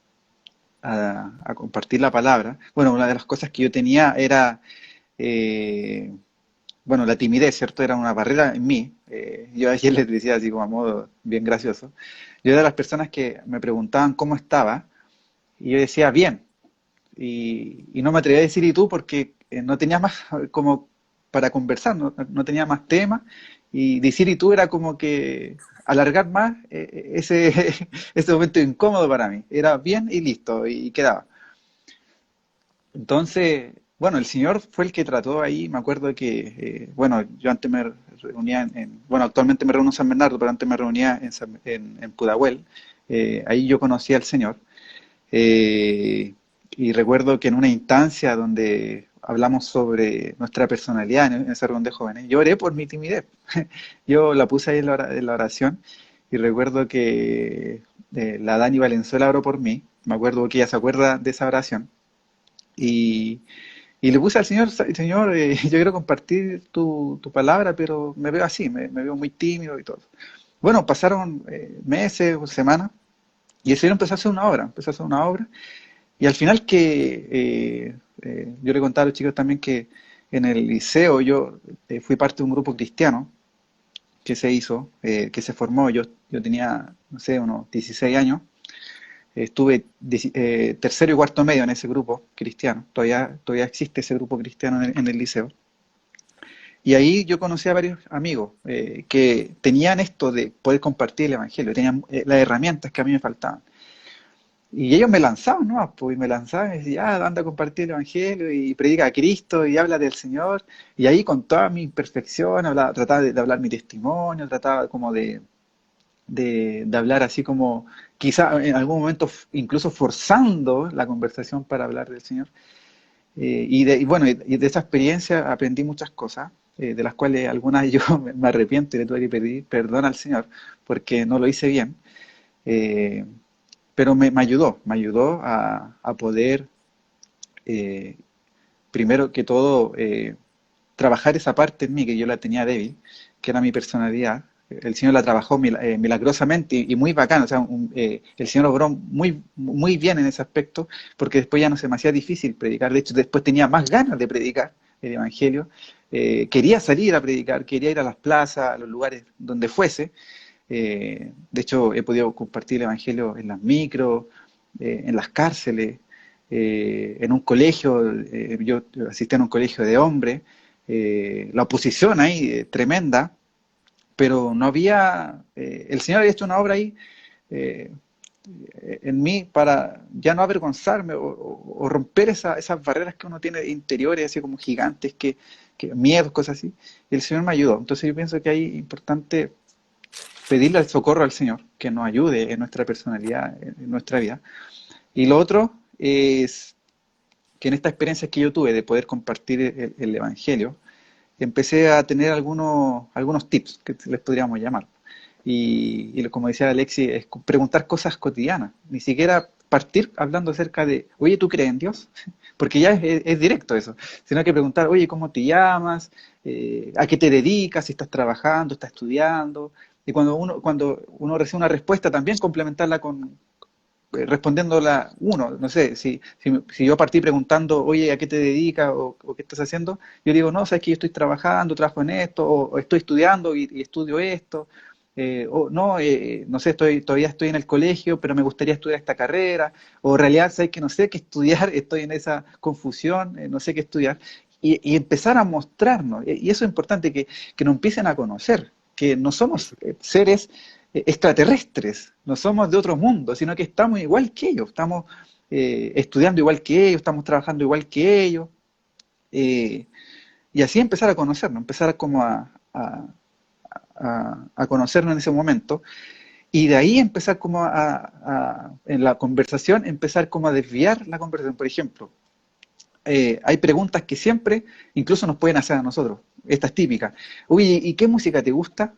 compartir la palabra, bueno, una de las cosas que yo tenía era, bueno, la timidez, ¿cierto? Era una barrera en mí. Yo ayer les decía así como a modo bien gracioso. Yo era de las personas que me preguntaban cómo estaba y yo decía bien. Y no me atrevía a decir y tú porque no tenía más como para conversar, no tenía más tema, y decir y tú era como que alargar más ese momento incómodo para mí. Era bien y listo, y quedaba. Entonces, bueno, el señor fue el que trató ahí, me acuerdo que, bueno, yo antes me reunía bueno, actualmente me reúno en San Bernardo, pero antes me reunía en Pudahuel. Ahí yo conocí al señor. eh, y recuerdo que en una instancia donde hablamos sobre nuestra personalidad en esa reunión de jóvenes, yo oré por mi timidez. Yo la puse ahí en la oración, y recuerdo que la Dani Valenzuela oró por mí. Me acuerdo que ella se acuerda de esa oración. Y, y le puse al Señor, Señor, yo quiero compartir tu palabra, pero me veo así, me veo muy tímido y todo. Bueno, pasaron meses o semanas, y el Señor empezó a hacer una obra, y al final que yo le contaba a los chicos también que en el liceo yo fui parte de un grupo cristiano que se hizo, que se formó. Yo tenía, no sé, unos 16 años. Estuve tercero y cuarto medio en ese grupo cristiano. Todavía existe ese grupo cristiano en el liceo. Y ahí yo conocí a varios amigos que tenían esto de poder compartir el evangelio, tenían las herramientas que a mí me faltaban. Y ellos me lanzaban, ¿no? Pues, y me lanzaban y decían, anda a compartir el evangelio y predica a Cristo y habla del Señor. Y ahí con toda mi imperfección trataba de hablar mi testimonio, trataba como de hablar así como, quizá en algún momento incluso forzando la conversación para hablar del Señor. Y bueno, y de esa experiencia aprendí muchas cosas, de las cuales algunas yo me arrepiento y le tuve que pedir perdón al Señor porque no lo hice bien. Eh, pero me ayudó a poder, eh, primero que todo, trabajar esa parte en mí que yo la tenía débil, que era mi personalidad. El Señor la trabajó milagrosamente y muy bacán. O sea, el Señor obró muy bien en ese aspecto, porque después ya no se me hacía difícil predicar. De hecho, después tenía más ganas de predicar el Evangelio. Quería salir a predicar, quería ir a las plazas, a los lugares donde fuese. De hecho, he podido compartir el Evangelio en las micros, en las cárceles, en un colegio. Yo asistí a un colegio de hombres. La oposición ahí, tremenda, pero no había, el Señor había hecho una obra ahí eh, en mí para ya no avergonzarme o romper esas barreras que uno tiene interiores, así como gigantes, miedos, cosas así. Y el Señor me ayudó. Entonces yo pienso que hay importante pedirle el socorro al Señor, que nos ayude en nuestra personalidad, en nuestra vida. Y lo otro es que en esta experiencia que yo tuve de poder compartir el Evangelio, empecé a tener algunos tips que les podríamos llamar. Y como decía Alexi, es preguntar cosas cotidianas, ni siquiera partir hablando acerca de, oye, ¿tú crees en Dios? Porque ya es directo eso, sino que preguntar, oye, ¿cómo te llamas? ¿A qué te dedicas? Si estás trabajando, estás estudiando. Y cuando uno recibe una respuesta, también complementarla con respondiéndola uno. No sé, si yo partí preguntando, oye, ¿a qué te dedicas o qué estás haciendo? Yo digo, no, sabes que yo estoy trabajando, trabajo en esto, o estoy estudiando y estudio esto. O no, no sé, todavía estoy en el colegio, pero me gustaría estudiar esta carrera. O en realidad, sabes que no sé qué estudiar, estoy en esa confusión, no sé qué estudiar. Y empezar a mostrarnos. Y eso es importante, que nos empiecen a conocer, que no somos seres extraterrestres, no somos de otro mundo, sino que estamos igual que ellos, estamos estudiando igual que ellos, estamos trabajando igual que ellos, eh, y así empezar a conocernos, empezar como a conocernos en ese momento, y de ahí empezar como en la conversación, empezar como a desviar la conversación. Por ejemplo, hay preguntas que siempre incluso nos pueden hacer a nosotros, esta es típica, oye, ¿y qué música te gusta?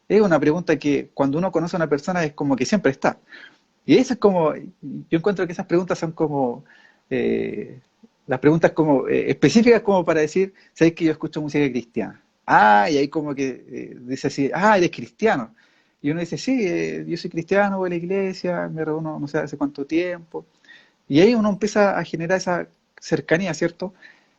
Es una pregunta que cuando uno conoce a una persona es como que siempre está. Y eso es como, yo encuentro que esas preguntas son como, eh, las preguntas como específicas como para decir, ¿sabes que yo escucho música cristiana? Y ahí como que dice así, eres cristiano. Y uno dice, sí, yo soy cristiano, voy a la iglesia, me reúno no sé hace cuánto tiempo. Y ahí uno empieza a generar esa cercanía, ¿cierto?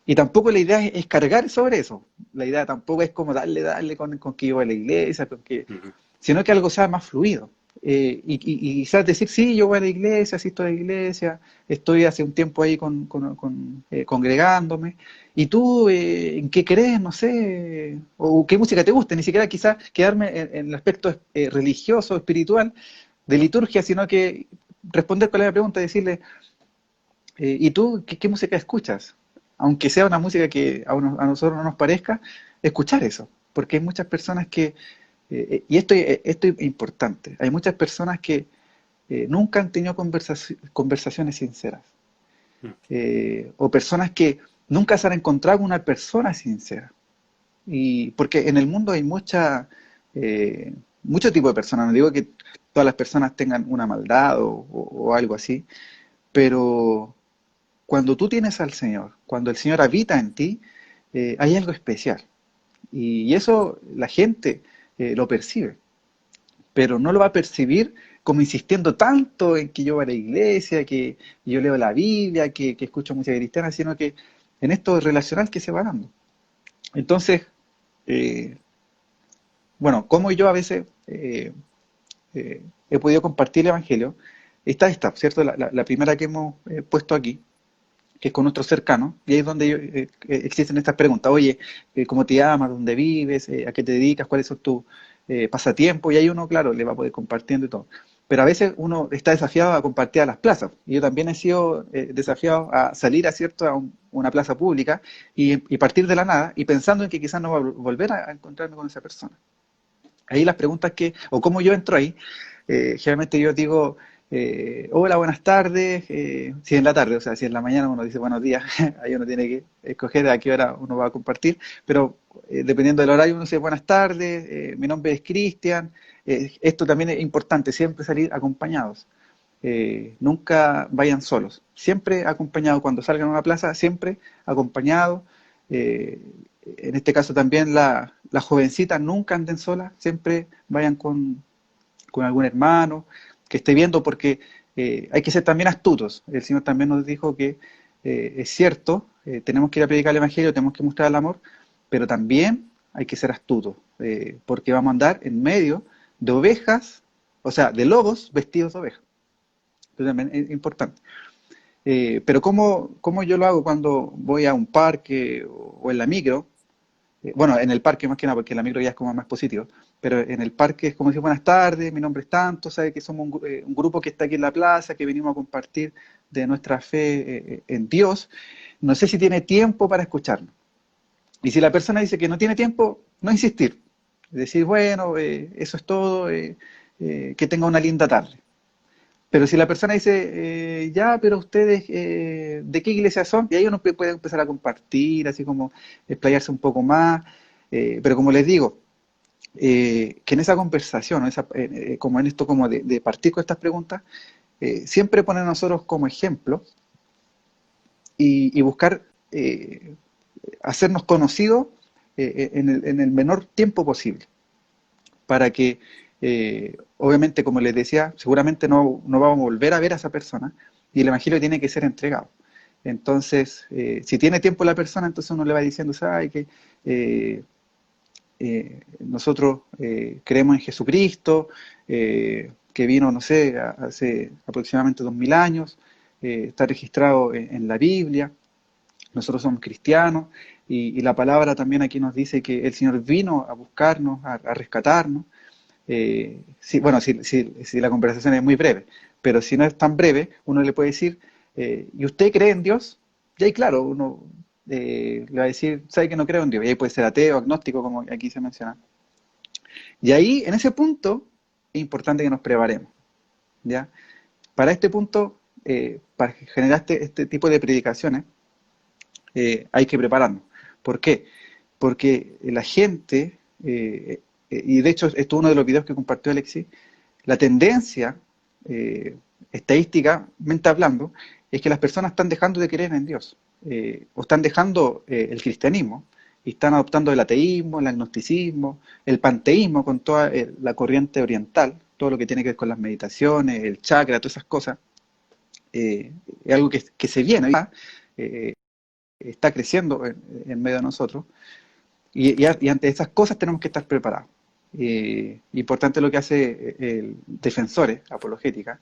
Y tampoco la idea es cargar sobre eso. La idea tampoco es como darle con que yo voy a la iglesia, Ujú. sino que algo sea más fluido. y quizás decir, sí, yo voy a la iglesia, asisto a la iglesia, estoy hace un tiempo ahí congregándome, y tú, ¿en qué crees? No sé, o qué música te gusta, ni siquiera quizás quedarme en el aspecto religioso, espiritual, de liturgia, sino que responder con la pregunta y decirle, ¿y tú qué música escuchas? Aunque sea una música que a nosotros no nos parezca, escuchar eso, porque hay muchas personas que y esto es importante. Hay muchas personas que nunca han tenido conversaciones sinceras. Mm. O personas que nunca se han encontrado con una persona sincera. Y porque en el mundo hay mucho tipo de personas. No digo que todas las personas tengan una maldad o algo así, pero cuando tú tienes al Señor, cuando el Señor habita en ti, hay algo especial. Y eso la gente lo percibe, pero no lo va a percibir como insistiendo tanto en que yo voy a la iglesia, que yo leo la Biblia, que escucho música cristiana, sino que en esto relacional que se va dando. Entonces, eh, bueno, como yo a veces he podido compartir el Evangelio, está esta, ¿cierto? La primera que hemos puesto aquí, que es con nuestros cercanos, y ahí es donde existen estas preguntas, oye, ¿cómo te llamas? ¿Dónde vives? ¿A qué te dedicas? ¿Cuáles son tus pasatiempos? Y ahí uno, claro, le va a poder compartiendo y todo. Pero a veces uno está desafiado a compartir a las plazas. Y yo también he sido desafiado a salir a una plaza pública y partir de la nada y pensando en que quizás no va a volver a encontrarme con esa persona. Ahí las preguntas o cómo yo entro ahí, generalmente yo digo, hola, buenas tardes, si en la tarde, o sea, si en la mañana uno dice buenos días, ahí uno tiene que escoger a qué hora uno va a compartir, pero dependiendo del horario uno dice buenas tardes, mi nombre es Cristian, esto también es importante, siempre salir acompañados. Nunca vayan solos, siempre acompañados, cuando salgan a una plaza, siempre acompañados. eh, en este caso también las jovencitas nunca anden solas, siempre vayan con algún hermano que esté viendo, porque hay que ser también astutos. El Señor también nos dijo que es cierto, tenemos que ir a predicar el Evangelio, tenemos que mostrar el amor, pero también hay que ser astutos, porque vamos a andar en medio de ovejas, o sea, de lobos vestidos de ovejas. Eso también es importante. Pero ¿cómo yo lo hago cuando voy a un parque o en la micro? Bueno, en el parque más que nada, porque en la micro ya es como más positivo, pero en el parque es como decir, buenas tardes, mi nombre es tanto, sabe que somos un grupo que está aquí en la plaza, que venimos a compartir de nuestra fe en Dios. No sé si tiene tiempo para escucharnos. Y si la persona dice que no tiene tiempo, no insistir. Decir, bueno, eso es todo, que tenga una linda tarde. Pero si la persona dice, ya, pero ustedes, ¿de qué iglesia son? Y ahí uno puede empezar a compartir, así como explayarse un poco más. Pero como les digo, que en esa conversación, como en esto como de partir con estas preguntas, siempre poner a nosotros como ejemplo y buscar hacernos conocidos en el menor tiempo posible para que, obviamente, como les decía, seguramente no vamos a volver a ver a esa persona y el Evangelio tiene que ser entregado. Entonces, si tiene tiempo la persona, entonces uno le va diciendo, ¿sabe que nosotros creemos en Jesucristo, que vino, no sé, hace aproximadamente 2000 años, está registrado en la Biblia, nosotros somos cristianos y la palabra también aquí nos dice que el Señor vino a buscarnos, a rescatarnos. Sí, bueno, si la conversación es muy breve, pero si no es tan breve, uno le puede decir, ¿y usted cree en Dios? Y ahí, claro, uno le va a decir, ¿sabe que no creo en Dios? Y ahí puede ser ateo, agnóstico, como aquí se menciona. Y ahí, en ese punto, es importante que nos preparemos, ¿ya? Para este punto, para generar este tipo de predicaciones, hay que prepararnos. ¿Por qué? Porque la gente, y de hecho esto es uno de los videos que compartió Alexis, la tendencia, estadísticamente hablando, es que las personas están dejando de creer en Dios, o están dejando el cristianismo, y están adoptando el ateísmo, el agnosticismo, el panteísmo con toda la corriente oriental, todo lo que tiene que ver con las meditaciones, el chakra, todas esas cosas, es algo que se viene, eh, está creciendo en medio de nosotros, y ante esas cosas tenemos que estar preparados. Importante lo que hace el Defensores, Apologética,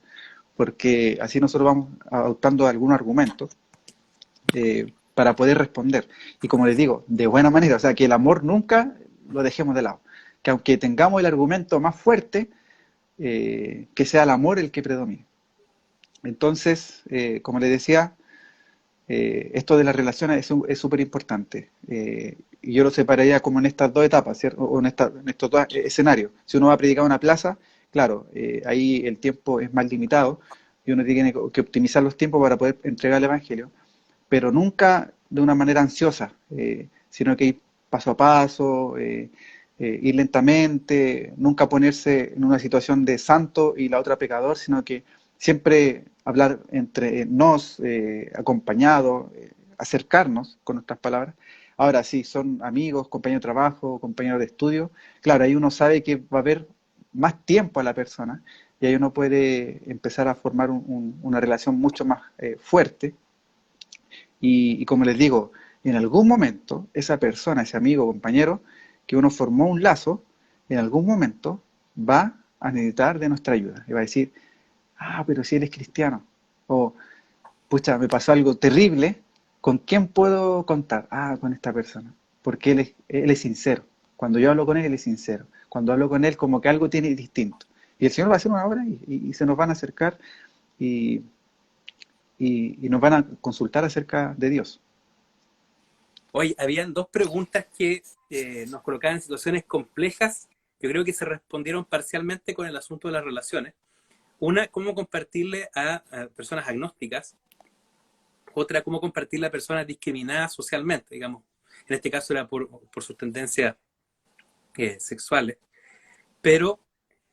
porque así nosotros vamos adoptando algunos argumentos para poder responder. Y como les digo, de buena manera, o sea, que el amor nunca lo dejemos de lado. Que aunque tengamos el argumento más fuerte, que sea el amor el que predomine. Entonces, como les decía, esto de las relaciones es súper importante. Y yo lo separaría como en estas dos etapas, ¿cierto? O en estos dos escenarios. Si uno va a predicar en una plaza, claro, ahí el tiempo es más limitado y uno tiene que optimizar los tiempos para poder entregar el Evangelio, pero nunca de una manera ansiosa, sino que ir paso a paso, ir lentamente, nunca ponerse en una situación de santo y la otra pecador, sino que siempre hablar entre nos, acompañados, acercarnos con nuestras palabras. Ahora, si son amigos, compañeros de trabajo, compañeros de estudio, claro, ahí uno sabe que va a haber más tiempo a la persona y ahí uno puede empezar a formar una relación mucho más fuerte. Y como les digo, en algún momento esa persona, ese amigo, compañero, que uno formó un lazo, en algún momento va a necesitar de nuestra ayuda. Y va a decir, ah, pero si él es cristiano. O, pucha, me pasó algo terrible, ¿con quién puedo contar? Ah, con esta persona, porque él es sincero. Cuando yo hablo con él es sincero. Cuando hablo con él, como que algo tiene distinto. Y el Señor va a hacer una obra y se nos van a acercar y, y nos van a consultar acerca de Dios. Hoy habían dos preguntas que nos colocaban en situaciones complejas. Yo creo que se respondieron parcialmente con el asunto de las relaciones. Una, cómo compartirle a personas agnósticas. Otra, cómo compartirle a personas discriminadas socialmente, digamos. En este caso era por sus tendencias sexuales. Pero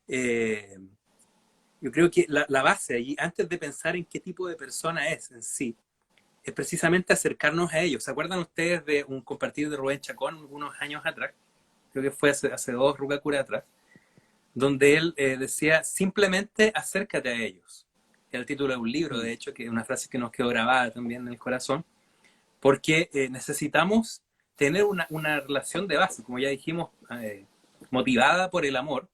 yo creo que la base allí, antes de pensar en qué tipo de persona es en sí, es precisamente acercarnos a ellos. ¿Se acuerdan ustedes de un compartir de Rubén Chacón unos años atrás? Creo que fue hace dos Rucacura atrás, donde él decía, simplemente acércate a ellos. Era el título de un libro, de hecho, que es una frase que nos quedó grabada también en el corazón, porque necesitamos tener una relación de base, como ya dijimos, motivada por el amor,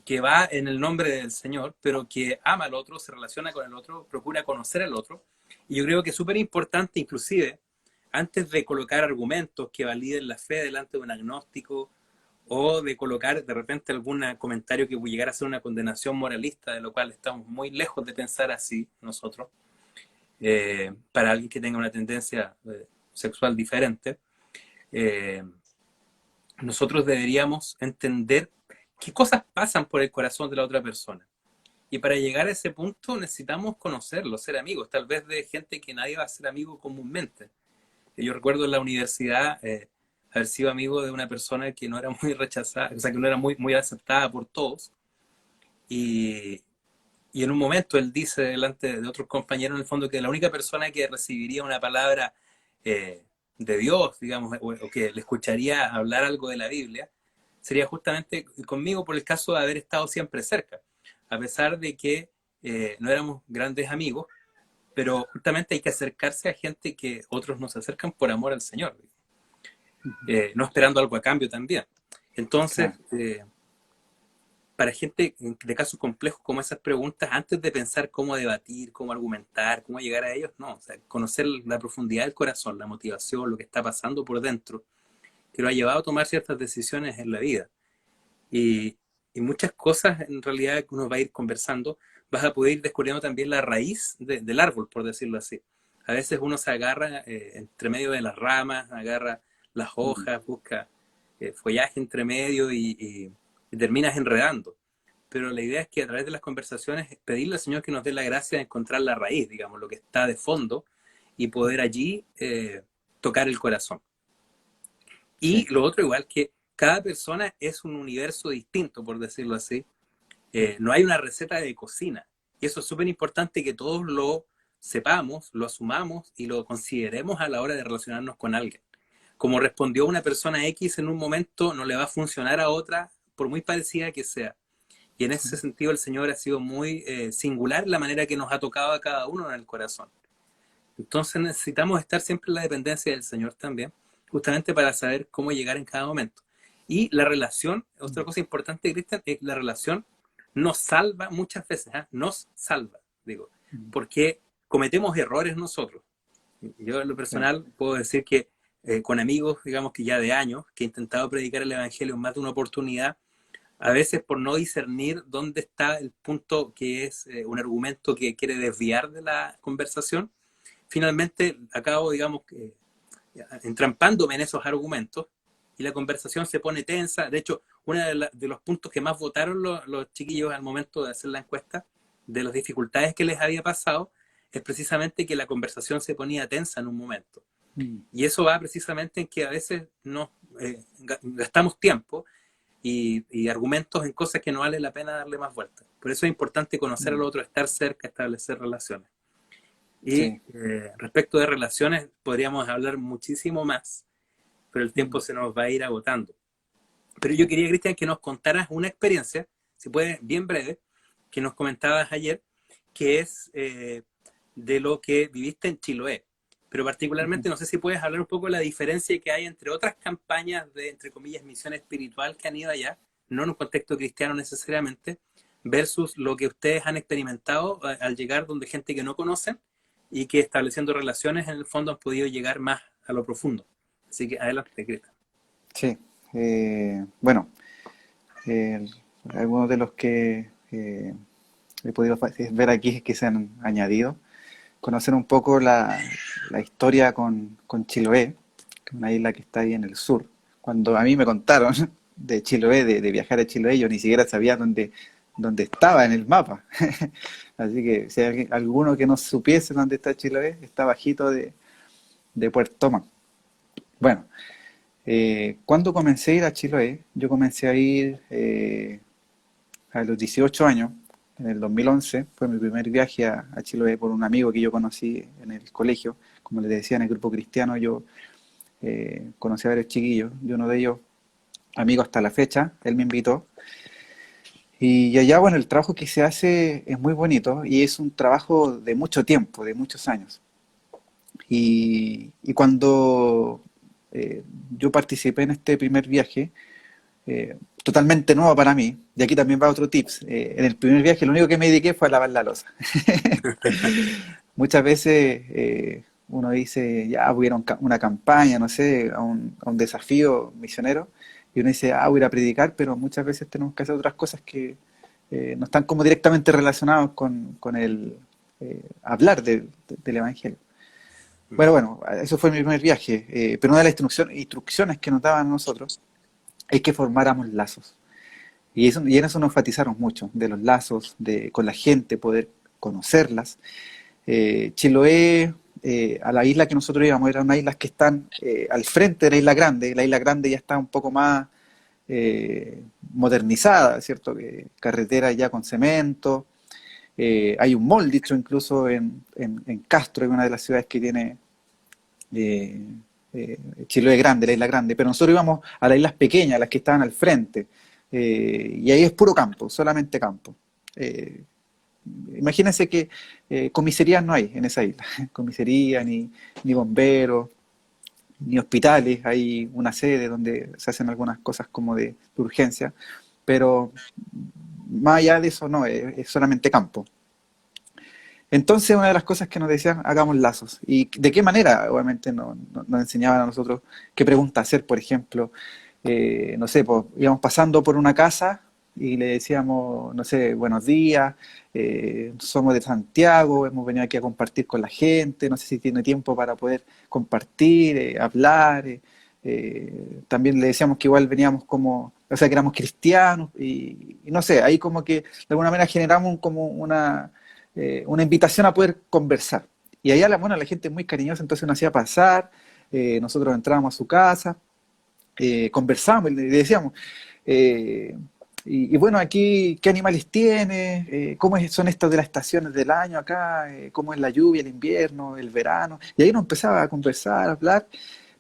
que va en el nombre del Señor, pero que ama al otro, se relaciona con el otro, procura conocer al otro. Y yo creo que es súper importante, inclusive, antes de colocar argumentos que validen la fe delante de un agnóstico o de colocar de repente algún comentario que puede llegar a ser una condenación moralista, de lo cual estamos muy lejos de pensar así nosotros, para alguien que tenga una tendencia sexual diferente, eh, nosotros deberíamos entender qué cosas pasan por el corazón de la otra persona. Y para llegar a ese punto necesitamos conocerlo, ser amigos, tal vez de gente que nadie va a ser amigo comúnmente. Yo recuerdo en la universidad haber sido amigo de una persona que no era muy rechazada, o sea, que no era muy aceptada por todos. Y, y en un momento él dice delante de otros compañeros, en el fondo, que la única persona que recibiría una palabra de Dios, digamos, o que le escucharía hablar algo de la Biblia, sería justamente conmigo por el caso de haber estado siempre cerca. A pesar de que no éramos grandes amigos, pero justamente hay que acercarse a gente que otros nos acercan por amor al Señor, no esperando algo a cambio también. Entonces, Claro. para gente de casos complejos como esas preguntas, antes de pensar cómo debatir, cómo argumentar, cómo llegar a ellos, no, o sea, conocer la profundidad del corazón, la motivación, lo que está pasando por dentro, que lo ha llevado a tomar ciertas decisiones en la vida. Y, y muchas cosas en realidad que uno va a ir conversando, vas a poder ir descubriendo también la raíz del árbol, por decirlo así. A veces uno se agarra entre medio de las ramas, agarra las hojas, busca follaje entre medio y terminas enredando. Pero la idea es que a través de las conversaciones pedirle al Señor que nos dé la gracia de encontrar la raíz, digamos, lo que está de fondo, y poder allí tocar el corazón. Sí. Y lo otro, igual que cada persona es un universo distinto, por decirlo así. No hay una receta de cocina. Y eso es súper importante que todos lo sepamos, lo asumamos y lo consideremos a la hora de relacionarnos con alguien. Como respondió una persona X en un momento, no le va a funcionar a otra, por muy parecida que sea. Y en ese sentido el Señor ha sido muy singular la manera que nos ha tocado a cada uno en el corazón. Entonces necesitamos estar siempre en la dependencia del Señor también, justamente para saber cómo llegar en cada momento. Y la relación, otra cosa importante, Cristian, es la relación nos salva muchas veces, ¿eh? Nos salva, digo, porque cometemos errores nosotros. Yo en lo personal puedo decir que con amigos, digamos que ya de años, que he intentado predicar el Evangelio en más de una oportunidad, a veces por no discernir dónde está el punto que es un argumento que quiere desviar de la conversación, finalmente acabo, digamos, entrampándome en esos argumentos y la conversación se pone tensa. De hecho, uno de los puntos que más votaron los chiquillos al momento de hacer la encuesta, de las dificultades que les había pasado, es precisamente que la conversación se ponía tensa en un momento. Y eso va precisamente en que a veces nos gastamos tiempo y argumentos en cosas que no vale la pena darle más vueltas. Por eso es importante conocer al otro, estar cerca, establecer relaciones. Y respecto de relaciones, podríamos hablar muchísimo más, pero el tiempo se nos va a ir agotando. Pero yo quería, Cristian, que nos contaras una experiencia, si puedes, bien breve, que nos comentabas ayer, que es de lo que viviste en Chiloé. Pero particularmente, no sé si puedes hablar un poco de la diferencia que hay entre otras campañas de, entre comillas, misión espiritual que han ido allá, no en un contexto cristiano necesariamente, versus lo que ustedes han experimentado al llegar donde gente que no conocen y que estableciendo relaciones en el fondo han podido llegar más a lo profundo. Así que adelante, Cristian. Sí, bueno, algunos de los que he podido ver aquí que se han añadido, conocer un poco la historia con Chiloé, que es una isla que está ahí en el sur. Cuando a mí me contaron de Chiloé, de viajar a Chiloé, yo ni siquiera sabía dónde estaba en el mapa. Así que si hay alguno que no supiese dónde está Chiloé, está bajito de Puerto Montt. Bueno, cuando comencé a ir a Chiloé, yo comencé a ir a los 18 años, en el 2011, fue mi primer viaje a Chiloé por un amigo que yo conocí en el colegio. Como les decía, en el grupo cristiano yo conocí a varios chiquillos, y uno de ellos, amigo hasta la fecha, él me invitó. Y allá, bueno, el trabajo que se hace es muy bonito y es un trabajo de mucho tiempo, de muchos años. Y cuando yo participé en este primer viaje, totalmente nuevo para mí, y aquí también va otro tips. En el primer viaje lo único que me dediqué fue a lavar la loza. Muchas veces uno dice, ya voy a ir a una campaña, no sé, a un desafío misionero, y uno dice, voy a ir a predicar, pero muchas veces tenemos que hacer otras cosas que no están como directamente relacionados con el hablar del Evangelio. Bueno, eso fue mi primer viaje, pero una de las instrucciones que nos daban a nosotros es que formáramos lazos. Y en eso nos enfatizamos mucho, de los lazos, con la gente, poder conocerlas. Chiloé, a la isla que nosotros íbamos, eran unas islas que están al frente de la Isla Grande ya está un poco más modernizada, ¿cierto? Carretera ya con cemento, hay un mall, dicho incluso en Castro, es una de las ciudades que tiene Chiloé Grande, la Isla Grande, pero nosotros íbamos a las islas pequeñas, las que estaban al frente, y ahí es puro campo, solamente campo. Imagínense que comisarías no hay en esa isla, comisaría, ni bomberos, ni hospitales, hay una sede donde se hacen algunas cosas como de urgencia, pero más allá de eso no, es solamente campo. Entonces una de las cosas que nos decían, hagamos lazos. ¿Y de qué manera? Obviamente nos enseñaban a nosotros qué pregunta hacer, por ejemplo, no sé, pues, íbamos pasando por una casa y le decíamos, no sé, buenos días, somos de Santiago, hemos venido aquí a compartir con la gente, no sé si tiene tiempo para poder compartir, hablar. También le decíamos que igual veníamos como, o sea, que éramos cristianos y no sé, ahí como que de alguna manera generamos como una invitación a poder conversar. Y allá, bueno, la gente es muy cariñosa, entonces nos hacía pasar, nosotros entrábamos a su casa, conversábamos y le decíamos, y bueno, aquí, ¿qué animales tiene? ¿Cómo son estas de las estaciones del año acá? ¿Cómo es la lluvia, el invierno, el verano? Y ahí nos empezaba a conversar, a hablar,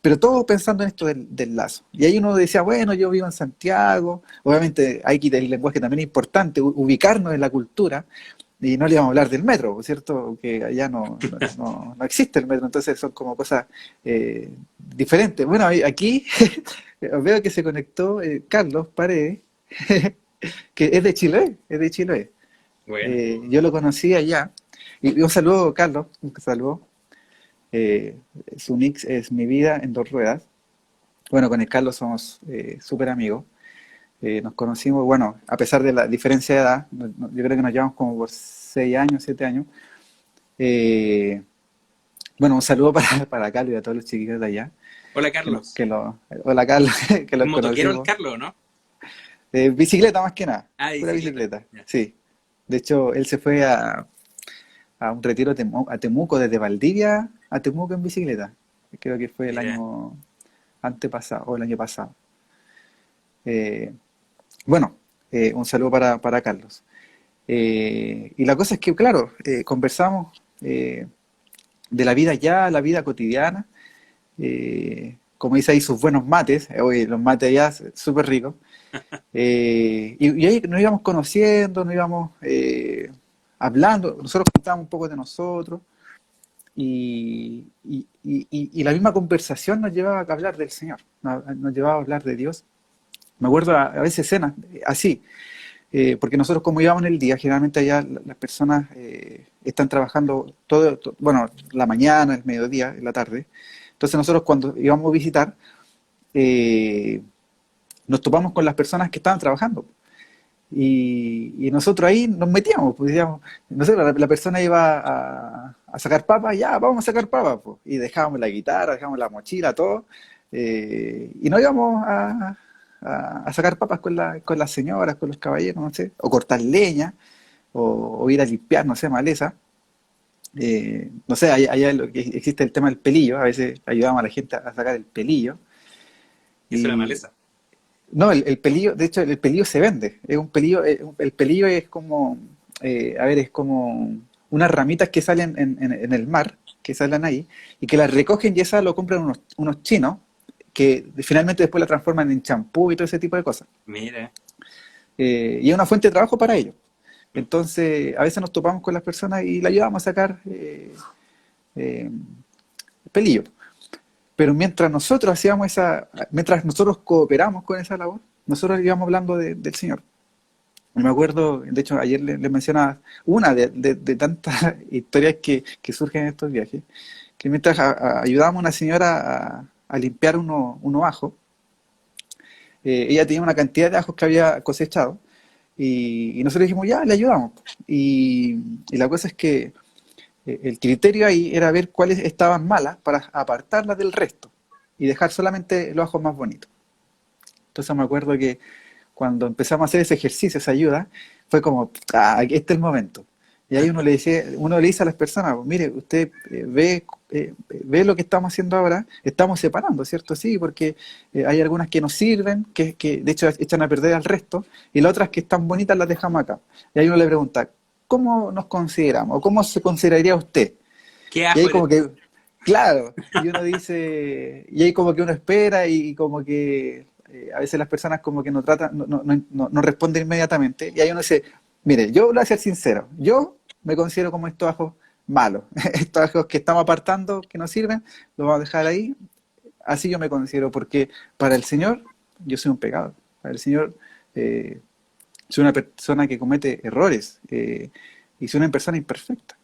pero todo pensando en esto del lazo. Y ahí uno decía, bueno, yo vivo en Santiago, obviamente hay que el lenguaje también es importante, ubicarnos en la cultura, y no le íbamos a hablar del metro, ¿cierto? Que allá no existe el metro, entonces son como cosas diferentes. Bueno, aquí veo que se conectó Carlos Paredes, que es de Chile, es de Chile. Bueno, Yo lo conocí allá, y un saludo, Carlos, un saludo. Eh, Su nick es Mi Vida en Dos Ruedas. Bueno, con el Carlos somos súper amigos. Nos conocimos, bueno, a pesar de la diferencia de edad, yo creo que nos llevamos como por 6 años, 7 años. Eh, bueno, un saludo para Carlos y a todos los chiquillos de allá. hola Que lo, Carlos. que lo, hola Carlos, que ¿Un los motoquero el conocimos. Carlos, no? Bicicleta más que nada, Ah, pura bicicleta. bicicleta, Ya. sí. De hecho, él se fue a un retiro a Temuco, desde Valdivia a Temuco en bicicleta. Creo que fue el Mira, año antepasado o el año pasado. Eh, bueno, un saludo para Carlos. Y la cosa es que, claro, conversamos de la vida ya, la vida cotidiana, como dice ahí, sus buenos mates, oye, los mates allá súper ricos. Y ahí nos íbamos conociendo, nos íbamos hablando, nosotros contábamos un poco de nosotros, y la misma conversación nos llevaba a hablar del Señor, nos llevaba a hablar de Dios. Me acuerdo a veces escenas así, porque nosotros como íbamos en el día, generalmente allá las personas están trabajando bueno, la mañana, el mediodía, en la tarde. Entonces nosotros cuando íbamos a visitar, eh, nos topamos con las personas que estaban trabajando. Y nosotros ahí nos metíamos, pues decíamos, no sé, la persona iba a sacar papas, ya, vamos a sacar papas, pues. Y dejábamos la guitarra, dejábamos la mochila, todo, y nos íbamos a sacar papas con las señoras, con los caballeros, no sé, o cortar leña, o ir a limpiar, no sé, maleza. No sé, allá lo que existe el tema del pelillo, a veces ayudamos a la gente a sacar el pelillo. ¿qué es una Y, maleza? no, el pelillo, de hecho, el pelillo se vende. Es un pelillo, el pelillo es como, a ver, es como unas ramitas que salen en el mar, que salen ahí, y que las recogen y esas lo compran unos chinos, que finalmente después la transforman en champú y todo ese tipo de cosas. Mira. Y es una fuente de trabajo para ellos. Entonces, a veces nos topamos con las personas y le ayudamos a sacar eh, pelillo. Pero mientras nosotros cooperamos con esa labor, nosotros íbamos hablando del Señor. Me acuerdo, de hecho, ayer le mencionaba una de tantas historias que surgen en estos viajes, que mientras ayudábamos a una señora a limpiar unos ajos, ella tenía una cantidad de ajos que había cosechado, y nosotros dijimos, ya, le ayudamos. Y la cosa es que el criterio ahí era ver cuáles estaban malas para apartarlas del resto y dejar solamente los ajos más bonitos. Entonces me acuerdo que cuando empezamos a hacer ese ejercicio, esa ayuda, fue como, este es el momento. Y ahí uno le dice a las personas, pues, mire, usted ve lo que estamos haciendo ahora, estamos separando, ¿cierto? Sí, porque hay algunas que nos sirven, que de hecho echan a perder al resto, y las otras que están bonitas las dejamos acá. Y ahí uno le pregunta, ¿cómo nos consideramos? ¿O cómo se consideraría usted? ¿Qué Y ahí ajo eres como tú? que, claro, y uno dice, y ahí como que uno espera y como que a veces las personas como que no tratan, no responden inmediatamente, y ahí uno dice, mire, yo voy a ser sincero, yo me considero como estos ajos malos, estos ajos que estamos apartando, que no sirven, los vamos a dejar ahí, así yo me considero, porque para el Señor yo soy un pecador, para el Señor eh, soy una persona que comete errores, y soy una persona imperfecta.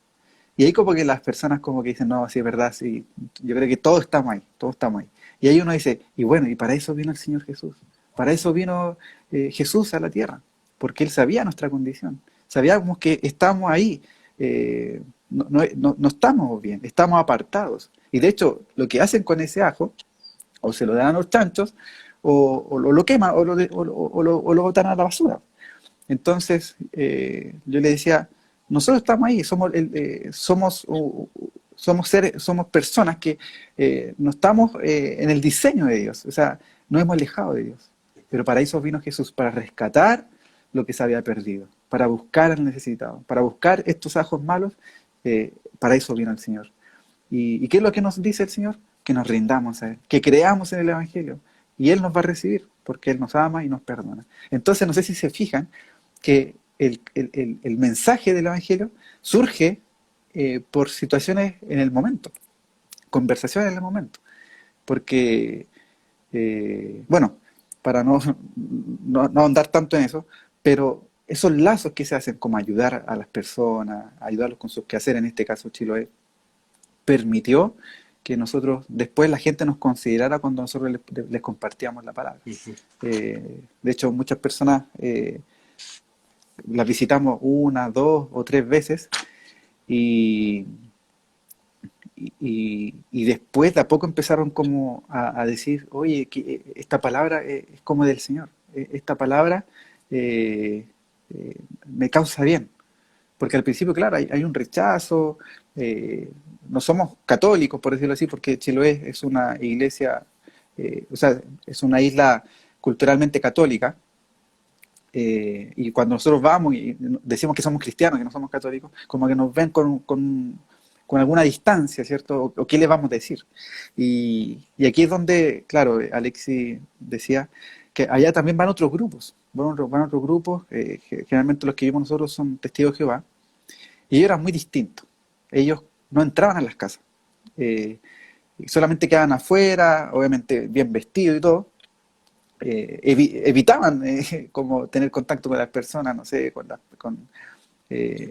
Y ahí como que las personas como que dicen, no, sí es verdad, sí, yo creo que todos estamos ahí, todos estamos ahí. Y ahí uno dice, y bueno, y para eso vino el Señor Jesús, para eso vino Jesús a la tierra, porque Él sabía nuestra condición, sabíamos que estamos ahí, no estamos bien, estamos apartados. Y de hecho, lo que hacen con ese ajo, o se lo dan a los chanchos, o lo queman, o lo botan a la basura. Entonces, yo le decía, nosotros estamos ahí, somos personas que no estamos en el diseño de Dios, o sea, no hemos alejado de Dios. Pero para eso vino Jesús, para rescatar lo que se había perdido, para buscar al necesitado, para buscar estos ajos malos, para eso vino el Señor. ¿Y qué es lo que nos dice el Señor? Que nos rindamos a Él, que creamos en el Evangelio, y Él nos va a recibir, porque Él nos ama y nos perdona. Entonces, no sé si se fijan, que el mensaje del Evangelio surge por situaciones en el momento, conversaciones en el momento. Porque, bueno, para no ahondar tanto en eso, pero esos lazos que se hacen como ayudar a las personas, ayudarlos con sus quehaceres, en este caso Chiloé, permitió que nosotros, después la gente nos considerara cuando nosotros les compartíamos la palabra. Ujú. De hecho, muchas personas las visitamos una, dos o tres veces y, y después de a poco empezaron como a decir, oye, que esta palabra es como del Señor, esta palabra eh, me causa bien. Porque al principio, claro, hay un rechazo, eh, no somos católicos, por decirlo así, porque Chiloé es una iglesia, o sea, es una isla culturalmente católica, y cuando nosotros vamos y decimos que somos cristianos, que no somos católicos, como que nos ven con alguna distancia, ¿cierto? O qué le vamos a decir. Y aquí es donde, claro, Alexis decía que allá también van otros grupos, van otros grupos, generalmente los que vimos nosotros son testigos de Jehová, y ellos eran muy distintos. Ellos no entraban a las casas, eh, solamente quedaban afuera, obviamente bien vestidos y todo, evitaban como tener contacto con las personas, no sé, El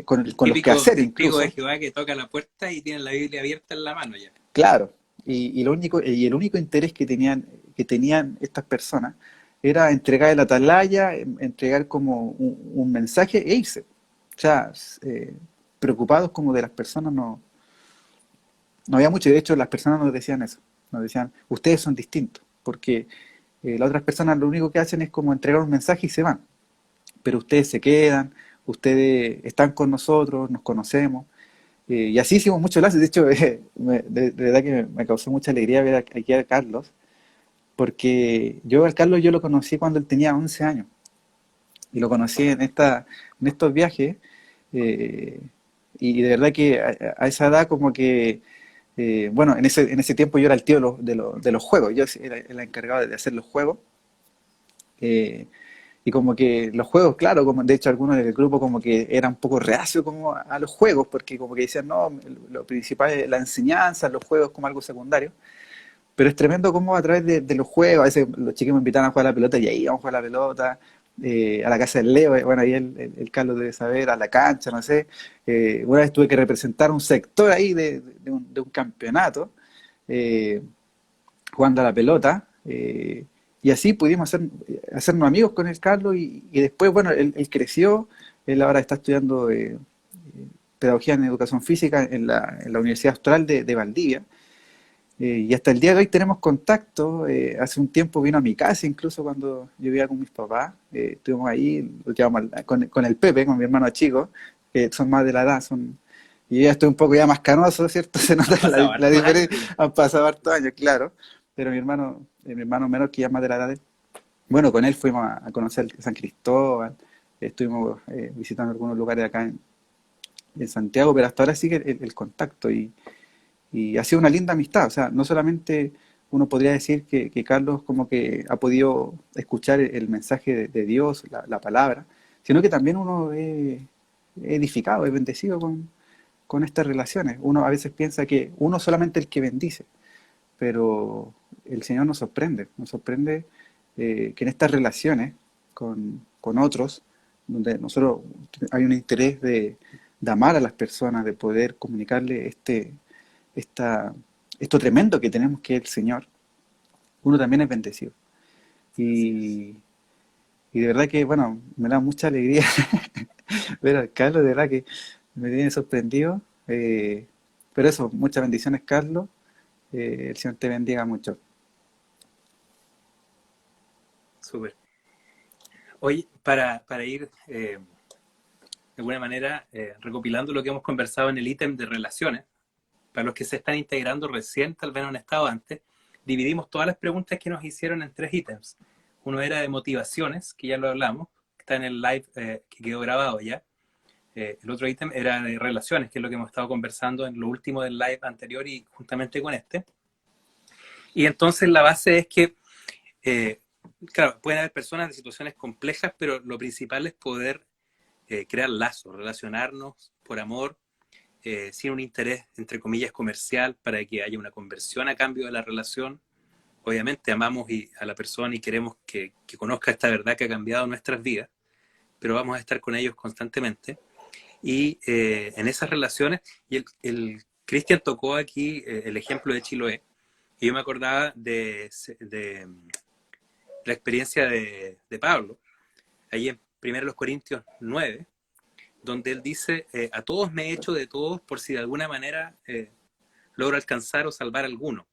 con los típico quehaceres testigo de incluso, Jehová que toca la puerta y tiene la Biblia abierta en la mano ya. claro. Y el único interés que tenían estas personas era entregar el atalaya, entregar como un mensaje e irse. O sea, preocupados como de las personas no había mucho. Y de hecho las personas nos decían eso, nos decían, ustedes son distintos, porque las otras personas lo único que hacen es como entregar un mensaje y se van. Pero ustedes se quedan, ustedes están con nosotros, nos conocemos. Y así hicimos muchos lazos. De hecho, de verdad que me causó mucha alegría ver aquí a Carlos, porque yo al Carlos yo lo conocí cuando él tenía 11 años. Y lo conocí en estos viajes. eh, y de verdad que a esa edad como que, bueno, en ese tiempo yo era el tío de los juegos. Yo era el encargado de hacer los juegos. eh, Y como que los juegos, claro, como de hecho algunos del grupo como que eran un poco reacios como a los juegos, porque como que decían, no, lo principal es la enseñanza, los juegos como algo secundario. Pero es tremendo como a través de los juegos, a veces los chicos me invitaban a jugar a la pelota y ahí íbamos a jugar a la pelota, a la casa del Leo, bueno, ahí el Carlos debe saber, a la cancha, no sé. Una vez tuve que representar un sector ahí de un campeonato, eh, jugando a la pelota. Y así pudimos hacernos amigos con el Carlos y después, bueno, él creció, él ahora está estudiando pedagogía en educación física en la Universidad Austral de Valdivia. Y hasta el día de hoy tenemos contacto. Hace un tiempo vino a mi casa, incluso cuando yo vivía con mis papás. Estuvimos ahí, lo llevamos con el Pepe, con mi hermano chico, que son más de la edad, y yo ya estoy un poco ya más canoso, ¿cierto? Se Han nota pasado la hartos años diferencia, ya. han pasado hartos años, claro. Pero mi hermano menor, que ya es más de la edad de él, bueno, con él fuimos a conocer San Cristóbal, estuvimos visitando algunos lugares acá en Santiago, pero hasta ahora sigue el contacto y ha sido una linda amistad. O sea, no solamente uno podría decir que Carlos como que ha podido escuchar el mensaje de Dios, la palabra, sino que también uno es edificado, es bendecido con estas relaciones. Uno a veces piensa que uno solamente el que bendice, pero el Señor nos sorprende que en estas relaciones con otros, donde nosotros hay un interés de amar a las personas, de poder comunicarle esta, esto tremendo que tenemos que es el Señor, uno también es bendecido. Así es. Y, y de verdad que, bueno, me da mucha alegría ver a Carlos, de verdad que me tiene sorprendido. Pero eso, muchas bendiciones, Carlos. El Señor te bendiga mucho. Súper. Hoy, para ir de alguna manera recopilando lo que hemos conversado en el ítem de relaciones, para los que se están integrando recién, tal vez no han estado antes, dividimos todas las preguntas que nos hicieron en tres ítems. Uno era de motivaciones, que ya lo hablamos, que está en el live que quedó grabado ya. El otro ítem era de relaciones, que es lo que hemos estado conversando en lo último del live anterior y juntamente con este. Y entonces la base es que, claro, pueden haber personas de situaciones complejas, pero lo principal es poder crear lazos, relacionarnos por amor, sin un interés, entre comillas, comercial, para que haya una conversión a cambio de la relación. Obviamente amamos a la persona y queremos que conozca esta verdad que ha cambiado nuestras vidas, pero vamos a estar con ellos constantemente. Y en esas relaciones, y el Cristian tocó aquí el ejemplo de Chiloé, y yo me acordaba de la experiencia de Pablo, ahí en 1 Corintios 9, donde él dice, a todos me he hecho de todos por si de alguna manera logro alcanzar o salvar a alguno.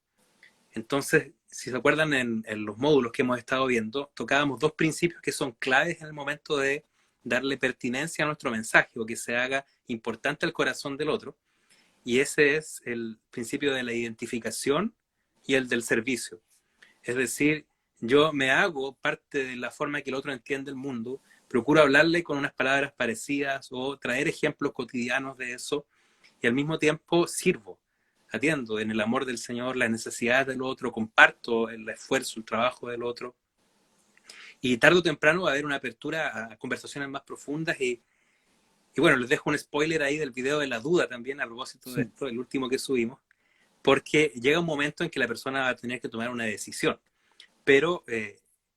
Entonces, si se acuerdan en los módulos que hemos estado viendo, tocábamos dos principios que son claves en el momento de darle pertinencia a nuestro mensaje o que se haga importante al corazón del otro. Y ese es el principio de la identificación y el del servicio. Es decir, yo me hago parte de la forma que el otro entiende el mundo, procuro hablarle con unas palabras parecidas o traer ejemplos cotidianos de eso y al mismo tiempo sirvo, atiendo en el amor del Señor las necesidades del otro, comparto el esfuerzo, el trabajo del otro. Y tarde o temprano va a haber una apertura a conversaciones más profundas y bueno, les dejo un spoiler ahí del video de la duda también a propósito de esto, el último que subimos, porque llega un momento en que la persona va a tener que tomar una decisión, pero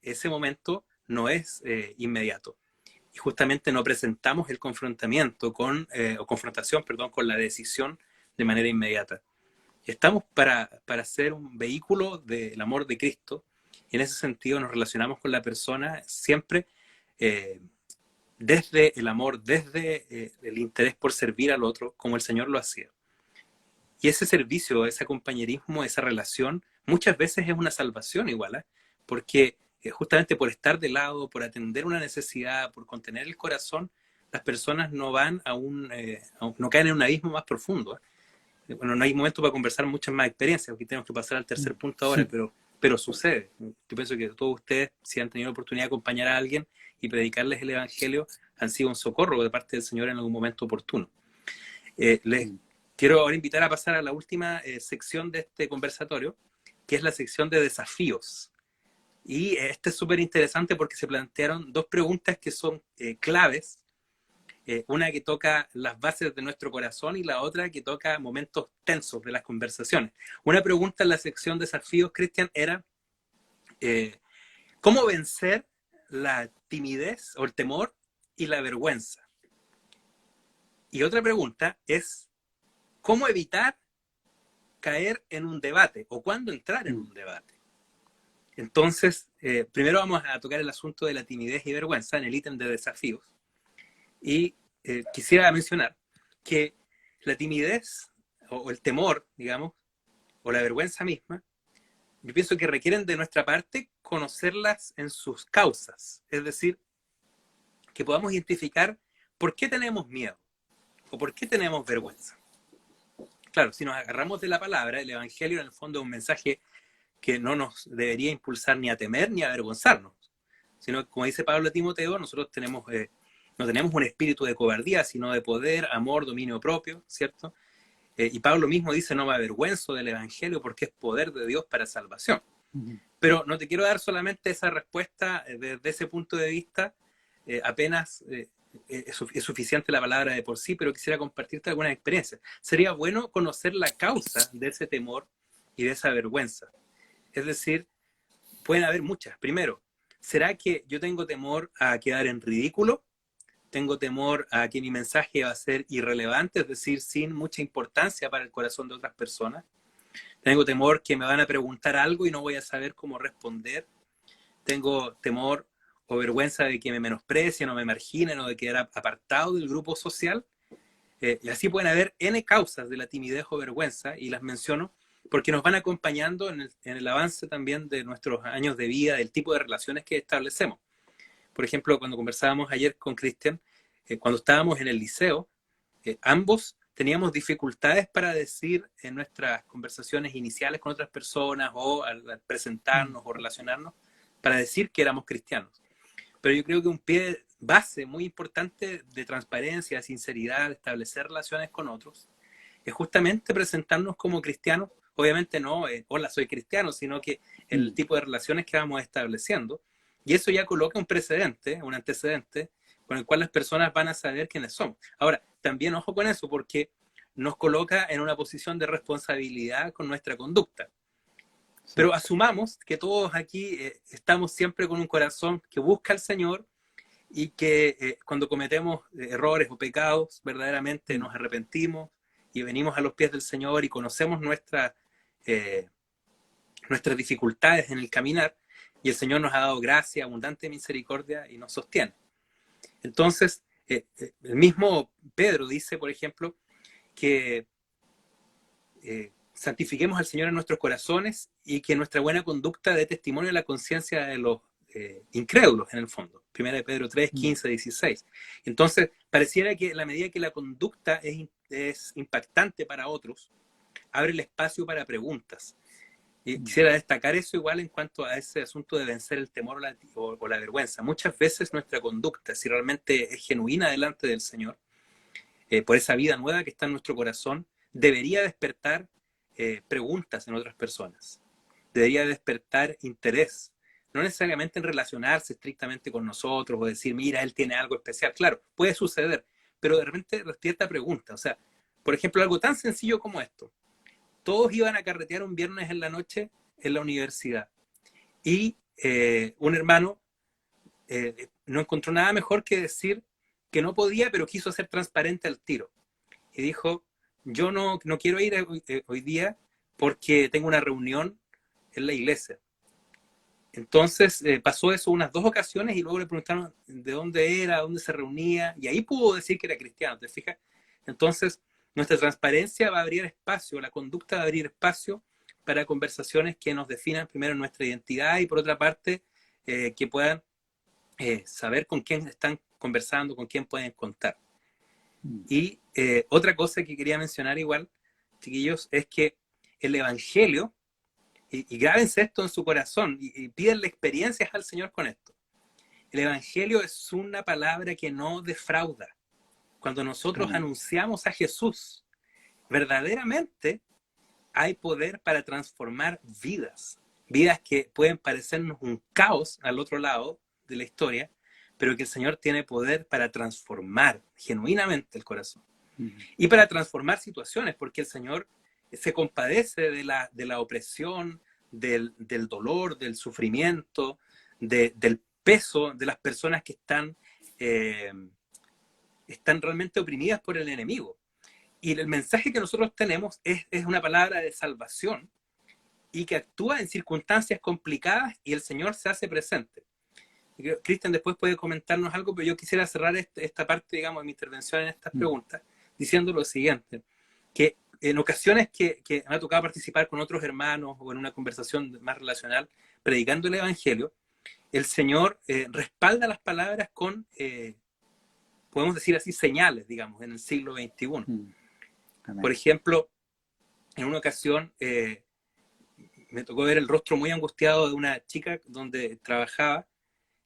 ese momento no es inmediato. Y justamente no presentamos el confrontamiento o confrontación, perdón, con la decisión de manera inmediata. Estamos para ser un vehículo del amor de Cristo y en ese sentido nos relacionamos con la persona siempre desde el amor, desde el interés por servir al otro como el Señor lo hacía. Y ese servicio, ese compañerismo, esa relación, muchas veces es una salvación igual, ¿eh? Porque justamente por estar de lado, por atender una necesidad, por contener el corazón, las personas no van no caen en un abismo más profundo, ¿eh? Bueno, no hay momento para conversar muchas más experiencias, aquí tenemos que pasar al tercer punto ahora, pero sucede. Yo pienso que todos ustedes, si han tenido la oportunidad de acompañar a alguien y predicarles el Evangelio, han sido un socorro de parte del Señor en algún momento oportuno. Les quiero ahora invitar a pasar a la última sección de este conversatorio, que es la sección de desafíos. Y este es súper interesante porque se plantearon dos preguntas que son claves. Una que toca las bases de nuestro corazón y la otra que toca momentos tensos de las conversaciones. Una pregunta en la sección desafíos, Cristian, era ¿cómo vencer la timidez o el temor y la vergüenza? Y otra pregunta es ¿cómo evitar caer en un debate o cuándo entrar en un debate? Entonces, primero vamos a tocar el asunto de la timidez y vergüenza en el ítem de desafíos. Y quisiera mencionar que la timidez o el temor, digamos, o la vergüenza misma, yo pienso que requieren de nuestra parte conocerlas en sus causas. Es decir, que podamos identificar por qué tenemos miedo o por qué tenemos vergüenza. Claro, si nos agarramos de la palabra, el Evangelio en el fondo es un mensaje que no nos debería impulsar ni a temer ni a avergonzarnos, sino que, como dice Pablo a Timoteo, nosotros no tenemos un espíritu de cobardía, sino de poder, amor, dominio propio, ¿cierto? Y Pablo mismo dice, no me avergüenzo del Evangelio porque es poder de Dios para salvación. Pero no te quiero dar solamente esa respuesta desde ese punto de vista, apenas es suficiente la palabra de por sí, pero quisiera compartirte algunas experiencias. Sería bueno conocer la causa de ese temor y de esa vergüenza. Es decir, pueden haber muchas. Primero, ¿será que yo tengo temor a quedar en ridículo? Tengo temor a que mi mensaje va a ser irrelevante, es decir, sin mucha importancia para el corazón de otras personas. Tengo temor que me van a preguntar algo y no voy a saber cómo responder. Tengo temor o vergüenza de que me menosprecien o me marginen o de quedar apartado del grupo social. Y así pueden haber N causas de la timidez o vergüenza, y las menciono porque nos van acompañando en el avance también de nuestros años de vida, del tipo de relaciones que establecemos. Por ejemplo, cuando conversábamos ayer con Cristian, cuando estábamos en el liceo, ambos teníamos dificultades para decir en nuestras conversaciones iniciales con otras personas o al presentarnos o relacionarnos, para decir que éramos cristianos. Pero yo creo que un pie base muy importante de transparencia, de sinceridad, de establecer relaciones con otros, es justamente presentarnos como cristianos. Obviamente no, hola, soy cristiano, sino que el tipo de relaciones que vamos estableciendo. Y eso ya coloca un precedente, un antecedente, con el cual las personas van a saber quiénes son. Ahora, también ojo con eso, porque nos coloca en una posición de responsabilidad con nuestra conducta. Pero asumamos que todos aquí estamos siempre con un corazón que busca al Señor y que cuando cometemos errores o pecados, verdaderamente nos arrepentimos y venimos a los pies del Señor y conocemos nuestras dificultades en el caminar, y el Señor nos ha dado gracia, abundante misericordia y nos sostiene. Entonces, el mismo Pedro dice, por ejemplo, que santifiquemos al Señor en nuestros corazones y que nuestra buena conducta dé testimonio de la conciencia de los incrédulos, en el fondo. 1 Pedro 3, 15, 16. Entonces, pareciera que a la medida que la conducta es impactante para otros, abre el espacio para preguntas. Y quisiera destacar eso igual en cuanto a ese asunto de vencer el temor o la vergüenza. Muchas veces nuestra conducta, si realmente es genuina delante del Señor, por esa vida nueva que está en nuestro corazón, debería despertar preguntas en otras personas. Debería despertar interés. No necesariamente en relacionarse estrictamente con nosotros o decir, mira, él tiene algo especial. Claro, puede suceder, pero de repente despierta preguntas. O sea, por ejemplo, algo tan sencillo como esto. Todos iban a carretear un viernes en la noche en la universidad. Y un hermano no encontró nada mejor que decir que no podía, pero quiso ser transparente al tiro. Y dijo, yo no quiero ir hoy día porque tengo una reunión en la iglesia. Entonces pasó eso unas 2 ocasiones y luego le preguntaron de dónde era, dónde se reunía, y ahí pudo decir que era cristiano, ¿te fijas? Entonces, nuestra transparencia va a abrir espacio, la conducta va a abrir espacio para conversaciones que nos definan primero nuestra identidad y por otra parte que puedan saber con quién están conversando, con quién pueden contar. Y otra cosa que quería mencionar igual, chiquillos, es que el Evangelio, y grábense esto en su corazón y pídanle experiencias al Señor con esto. El Evangelio es una palabra que no defrauda. Cuando nosotros anunciamos a Jesús, verdaderamente hay poder para transformar vidas. Vidas que pueden parecernos un caos al otro lado de la historia, pero que el Señor tiene poder para transformar genuinamente el corazón. Y para transformar situaciones, porque el Señor se compadece de la opresión, del dolor, del sufrimiento, del peso de las personas que están realmente oprimidas por el enemigo. Y el mensaje que nosotros tenemos es una palabra de salvación y que actúa en circunstancias complicadas y el Señor se hace presente. Cristian después puede comentarnos algo, pero yo quisiera cerrar esta parte, digamos, de mi intervención en estas preguntas, diciendo lo siguiente, que en ocasiones que me ha tocado participar con otros hermanos o en una conversación más relacional, predicando el Evangelio, el Señor respalda las palabras con, podemos decir así, señales, digamos, en el siglo XXI. Por ejemplo, en una ocasión me tocó ver el rostro muy angustiado de una chica donde trabajaba,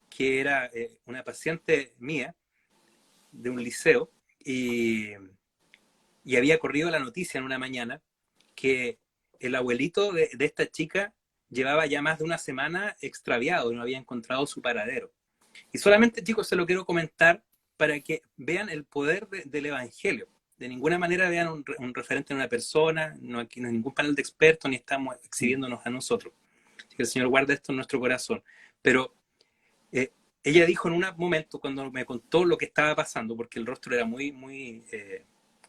que era una paciente mía de un liceo, y había corrido la noticia en una mañana que el abuelito de esta chica llevaba ya más de una semana extraviado y no había encontrado su paradero. Y solamente, chicos, se lo quiero comentar para que vean el poder del Evangelio. De ninguna manera vean un referente en una persona, no aquí no hay ningún panel de expertos, ni estamos exhibiéndonos a nosotros. Así que el Señor guarde esto en nuestro corazón. Pero ella dijo en un momento, cuando me contó lo que estaba pasando, porque el rostro era muy, muy,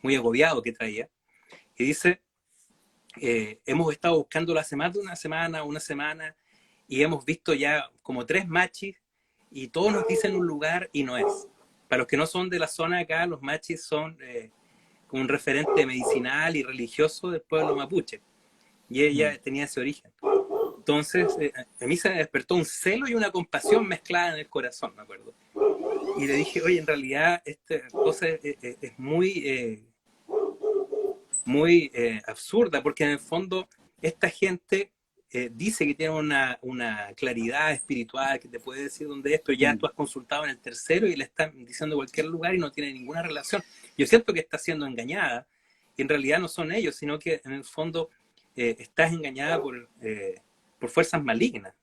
muy agobiado que traía, y dice, hemos estado buscándola hace más de una semana, y hemos visto ya como 3 machis, y todos nos dicen un lugar y no es. Para los que no son de la zona de acá, los machis son como un referente medicinal y religioso del pueblo mapuche, y ella tenía ese origen. Entonces, a mí se me despertó un celo y una compasión mezclada en el corazón, me acuerdo. Y le dije, oye, en realidad esta cosa es muy, muy absurda, porque en el fondo esta gente dice que tiene una claridad espiritual, que te puede decir dónde es, pero ya tú has consultado en el tercero y le están diciendo cualquier lugar y no tiene ninguna relación. Yo siento que está siendo engañada, y en realidad no son ellos, sino que en el fondo estás engañada por fuerzas malignas.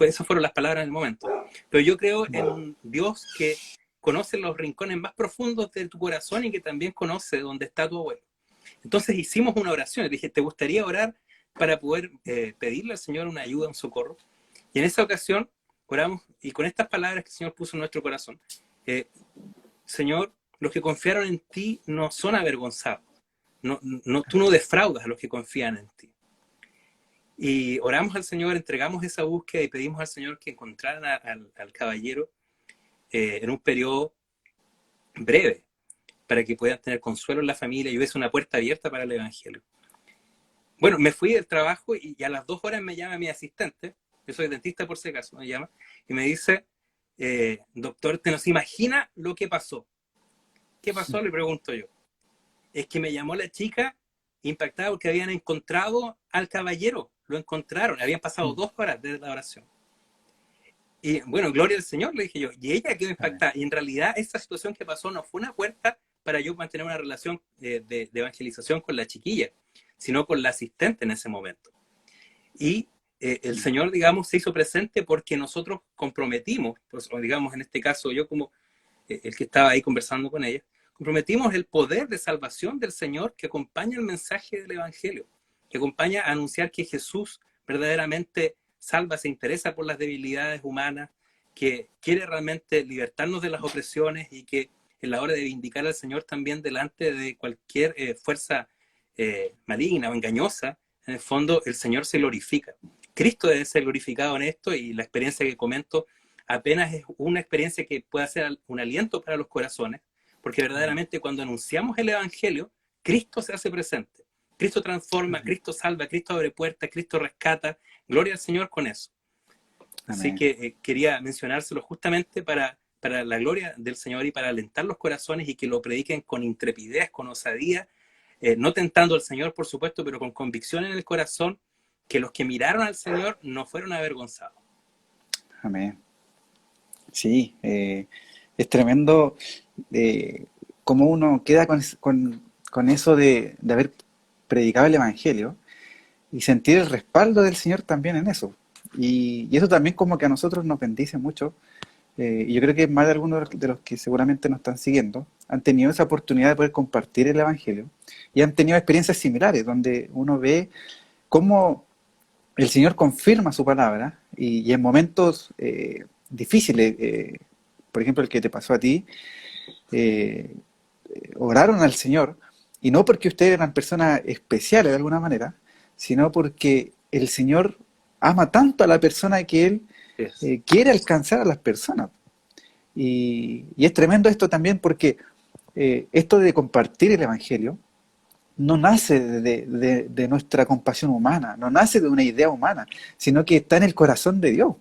Esas fueron las palabras en el momento. Pero yo creo en un Dios que conoce los rincones más profundos de tu corazón y que también conoce dónde está tu abuelo. Entonces hicimos una oración. Le dije, ¿te gustaría orar para poder pedirle al Señor una ayuda, un socorro? Y en esa ocasión oramos, y con estas palabras que el Señor puso en nuestro corazón, Señor, los que confiaron en ti no son avergonzados. Tú no defraudas a los que confían en ti. Y oramos al Señor, entregamos esa búsqueda y pedimos al Señor que encontraran al caballero en un periodo breve, para que puedan tener consuelo en la familia y hubiese una puerta abierta para el Evangelio. Bueno, me fui del trabajo y a las 2 horas me llama mi asistente, yo soy dentista por si acaso, me llama y me dice, doctor, ¿te no se imagina lo que pasó? ¿Qué pasó? Le pregunto yo. Es que me llamó la chica impactada porque habían encontrado al caballero, lo encontraron, habían pasado 2 horas desde la oración. Y bueno, gloria al Señor, le dije yo, y ella quedó impactada. Y en realidad esa situación que pasó no fue una puerta para yo mantener una relación de evangelización con la chiquilla, sino con la asistente en ese momento. Y el Señor, digamos, se hizo presente porque nosotros comprometimos, pues, o digamos en este caso yo como el que estaba ahí conversando con ella, comprometimos el poder de salvación del Señor que acompaña el mensaje del Evangelio, que acompaña a anunciar que Jesús verdaderamente salva, se interesa por las debilidades humanas, que quiere realmente libertarnos de las opresiones y que en la hora de vindicar al Señor también delante de cualquier fuerza maligna o engañosa, en el fondo el Señor se glorifica. Cristo debe ser glorificado en esto y la experiencia que comento apenas es una experiencia que puede ser un aliento para los corazones, porque verdaderamente cuando anunciamos el Evangelio, Cristo se hace presente. Cristo transforma, Cristo salva, Cristo abre puertas, Cristo rescata. Gloria al Señor con eso. Así Amén. que quería mencionárselo justamente para la gloria del Señor y para alentar los corazones y que lo prediquen con intrepidez, con osadía, no tentando al Señor, por supuesto, pero con convicción en el corazón, que los que miraron al Señor no fueron avergonzados. Amén. Sí, es tremendo cómo uno queda con eso de haber predicado el Evangelio y sentir el respaldo del Señor también en eso. Y eso también como que a nosotros nos bendice mucho. Y yo creo que más de algunos de los que seguramente nos están siguiendo han tenido esa oportunidad de poder compartir el Evangelio y han tenido experiencias similares donde uno ve cómo el Señor confirma su palabra y en momentos difíciles, por ejemplo el que te pasó a ti, oraron al Señor y no porque ustedes eran personas especiales de alguna manera, sino porque el Señor ama tanto a la persona que Él quiere alcanzar a las personas. Y es tremendo esto también porque esto de compartir el Evangelio no nace de nuestra compasión humana, no nace de una idea humana, sino que está en el corazón de Dios.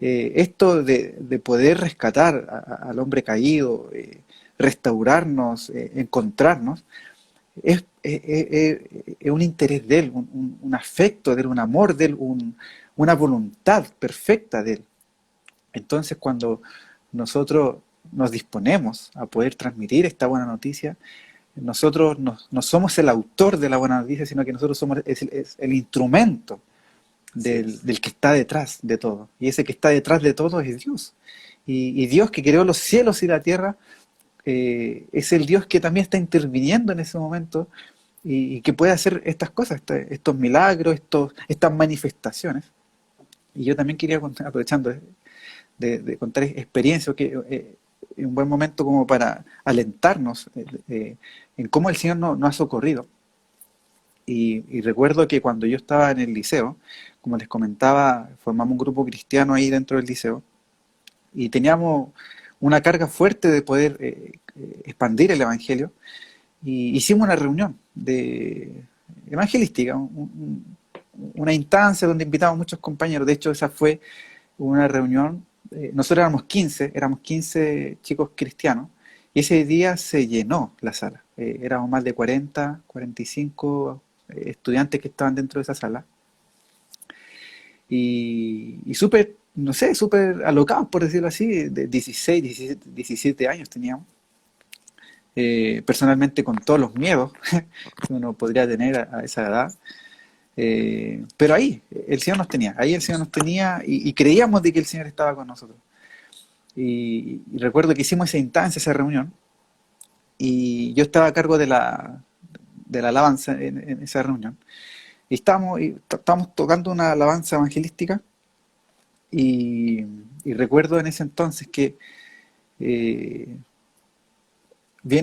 Esto de poder rescatar al hombre caído, restaurarnos, encontrarnos, es un interés de Él, un afecto de Él, un amor de Él, una voluntad perfecta de Él. Entonces, cuando nosotros nos disponemos a poder transmitir esta buena noticia, nosotros no somos el autor de la buena noticia, sino que nosotros somos el instrumento del que está detrás de todo. Y ese que está detrás de todo es Dios. Y Dios que creó los cielos y la tierra, es el Dios que también está interviniendo en ese momento y que puede hacer estas cosas, estos milagros, estas manifestaciones. Y yo también quería, aprovechando de contar experiencias, que un buen momento como para alentarnos en cómo el Señor nos ha socorrido. Y recuerdo que cuando yo estaba en el liceo, como les comentaba, formamos un grupo cristiano ahí dentro del liceo y teníamos una carga fuerte de poder expandir el Evangelio y hicimos una reunión evangelística, una instancia donde invitamos muchos compañeros. De hecho, esa fue una reunión. Nosotros éramos 15 chicos cristianos, y ese día se llenó la sala. Éramos más de 40, 45 estudiantes que estaban dentro de esa sala. Y súper, no sé, súper alocados, por decirlo así, de 16, 17 años teníamos. Personalmente con todos los miedos que uno podría tener a esa edad. Pero ahí el Señor nos tenía y creíamos de que el Señor estaba con nosotros. y recuerdo que hicimos esa instancia, esa reunión, y yo estaba a cargo de la alabanza en esa reunión. Y estábamos tocando una alabanza evangelística y, y recuerdo en ese entonces que eh,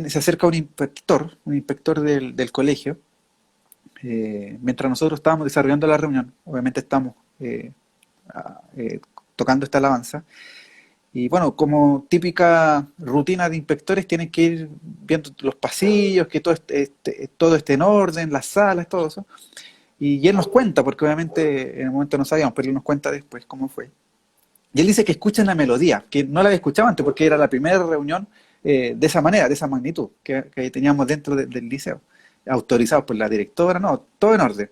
se acerca un inspector del colegio, mientras nosotros estábamos desarrollando la reunión. Obviamente estamos a- eh, tocando esta alabanza. Y bueno, como típica rutina de inspectores, tienen que ir viendo los pasillos, que todo esté en orden, las salas, todo eso. Y él nos cuenta, porque obviamente en el momento no sabíamos, pero él nos cuenta después cómo fue. Y él dice que escuchan la melodía, que no la había escuchado antes porque era la primera reunión de esa manera, de esa magnitud que teníamos dentro del liceo, autorizados por la directora, no, todo en orden.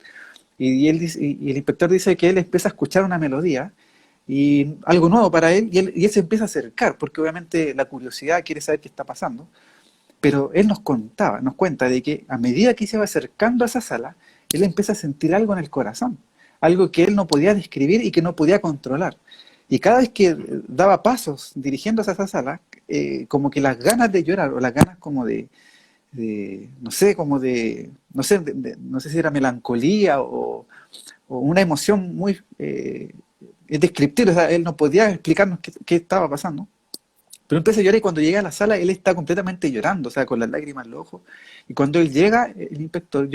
Y el inspector dice que él empieza a escuchar una melodía y algo nuevo para él, y él se empieza a acercar, porque obviamente la curiosidad quiere saber qué está pasando. Pero él nos cuenta de que a medida que se va acercando a esa sala, él empieza a sentir algo en el corazón, algo que él no podía describir y que no podía controlar. Y cada vez que daba pasos dirigiéndose a esa sala, como que las ganas de llorar o las ganas como no sé, no sé, no sé si era melancolía o una emoción muy descriptible, o sea, él no podía explicarnos qué estaba pasando. Pero empieza a llorar y cuando llega a la sala él está completamente llorando, o sea, con las lágrimas en los ojos. Y cuando él llega, el inspector,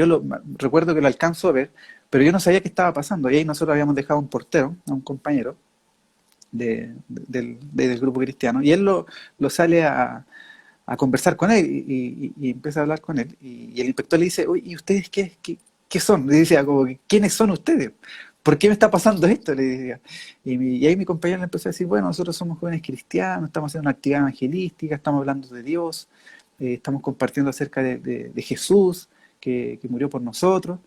recuerdo que lo alcanzo a ver, pero yo no sabía qué estaba pasando. Y ahí nosotros habíamos dejado un portero, a un compañero del grupo cristiano, y él lo sale a conversar con él y empieza a hablar con él. Y el inspector le dice, oye, ¿y ustedes qué son? Le decía, como, ¿quiénes son ustedes? ¿Por qué me está pasando esto? Le decía. Y ahí mi compañero le empezó a decir, bueno, nosotros somos jóvenes cristianos, estamos haciendo una actividad evangelística, estamos hablando de Dios, estamos compartiendo acerca de Jesús, que murió por nosotros.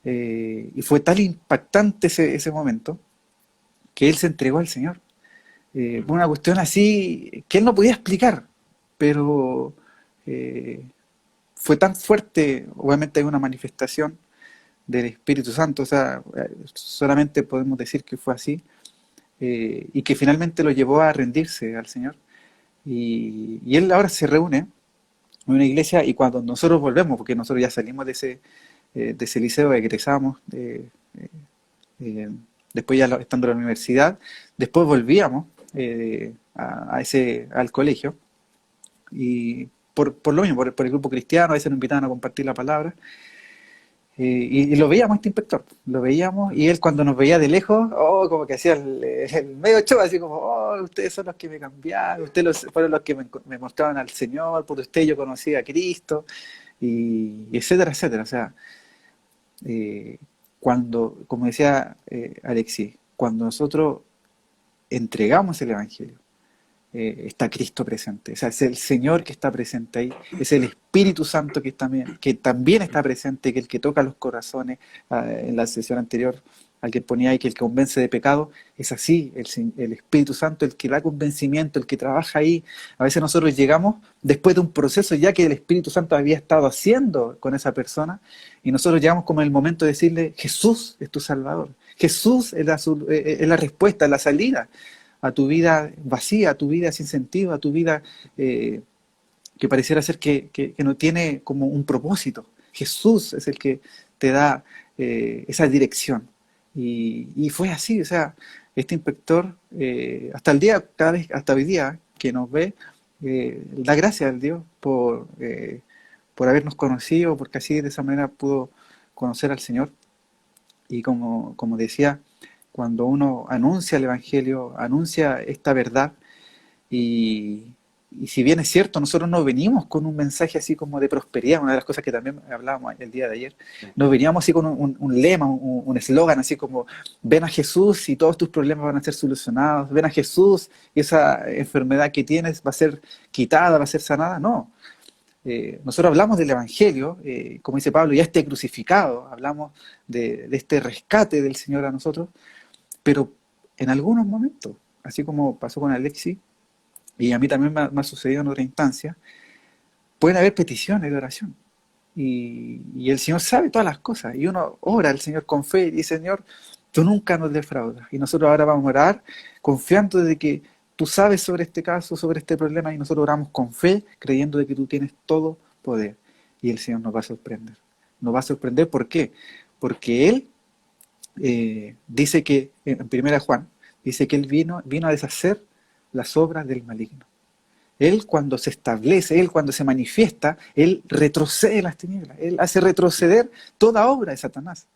Y fue tan impactante ese momento que él se entregó al Señor. Fue una cuestión así que él no podía explicar, pero eh, fue tan fuerte. Obviamente hay una manifestación del Espíritu Santo, o sea, solamente podemos decir que fue así, y que finalmente lo llevó a rendirse al Señor. Y él ahora se reúne en una iglesia, y cuando nosotros volvemos, porque nosotros ya salimos de ese liceo, egresamos, eh, después ya estando en la universidad, después volvíamos al colegio, y por lo mismo, por el grupo cristiano, a veces nos invitaban a compartir la palabra. Y lo veíamos este inspector, lo veíamos, y él cuando nos veía de lejos, oh, como que hacía el medio show, así como, oh, ustedes son los que me cambiaron, fueron los que me mostraban al Señor, por ustedes yo conocí a Cristo, y etcétera, etcétera. O sea, eh, como decía Alexis, cuando nosotros entregamos el Evangelio, está Cristo presente. O sea, es el Señor que está presente ahí, es el Espíritu Santo que también está presente, que el que toca los corazones. En la sesión anterior, al que ponía ahí que el que convence de pecado, es así, el Espíritu Santo, el que da convencimiento, el que trabaja ahí. A veces nosotros llegamos después de un proceso ya que el Espíritu Santo había estado haciendo con esa persona, y nosotros llegamos como en el momento de decirle, Jesús es tu Salvador, Jesús es la respuesta, es la salida a tu vida vacía, a tu vida sin sentido, a tu vida que pareciera ser que no tiene como un propósito. Jesús es el que te da esa dirección. Y fue así, o sea, este inspector, hasta el día, cada vez, hasta hoy día que nos ve, da gracias al Dios por habernos conocido, porque así de esa manera pudo conocer al Señor. Y como decía, cuando uno anuncia el Evangelio, anuncia esta verdad, y, y si bien es cierto, nosotros no venimos con un mensaje así como de prosperidad, una de las cosas que también hablábamos el día de ayer, no veníamos así con un lema, un eslogan así como, ven a Jesús y todos tus problemas van a ser solucionados, ven a Jesús y esa enfermedad que tienes va a ser quitada, va a ser sanada. No, nosotros hablamos del Evangelio, como dice Pablo, ya esté crucificado, hablamos de este rescate del Señor a nosotros, pero en algunos momentos, así como pasó con Alexis, y a mí también me ha sucedido en otra instancia, pueden haber peticiones de oración. Y el Señor sabe todas las cosas. Y uno ora al Señor con fe y dice, Señor, tú nunca nos defraudas. Y nosotros ahora vamos a orar confiando de que tú sabes sobre este caso, sobre este problema, y nosotros oramos con fe, creyendo de que tú tienes todo poder. Y el Señor nos va a sorprender. Nos va a sorprender, ¿por qué? Porque Él dice que, en primera Juan, dice que Él vino a deshacer las obras del maligno. Él cuando se establece, Él cuando se manifiesta, Él retrocede las tinieblas, Él hace retroceder toda obra de Satanás.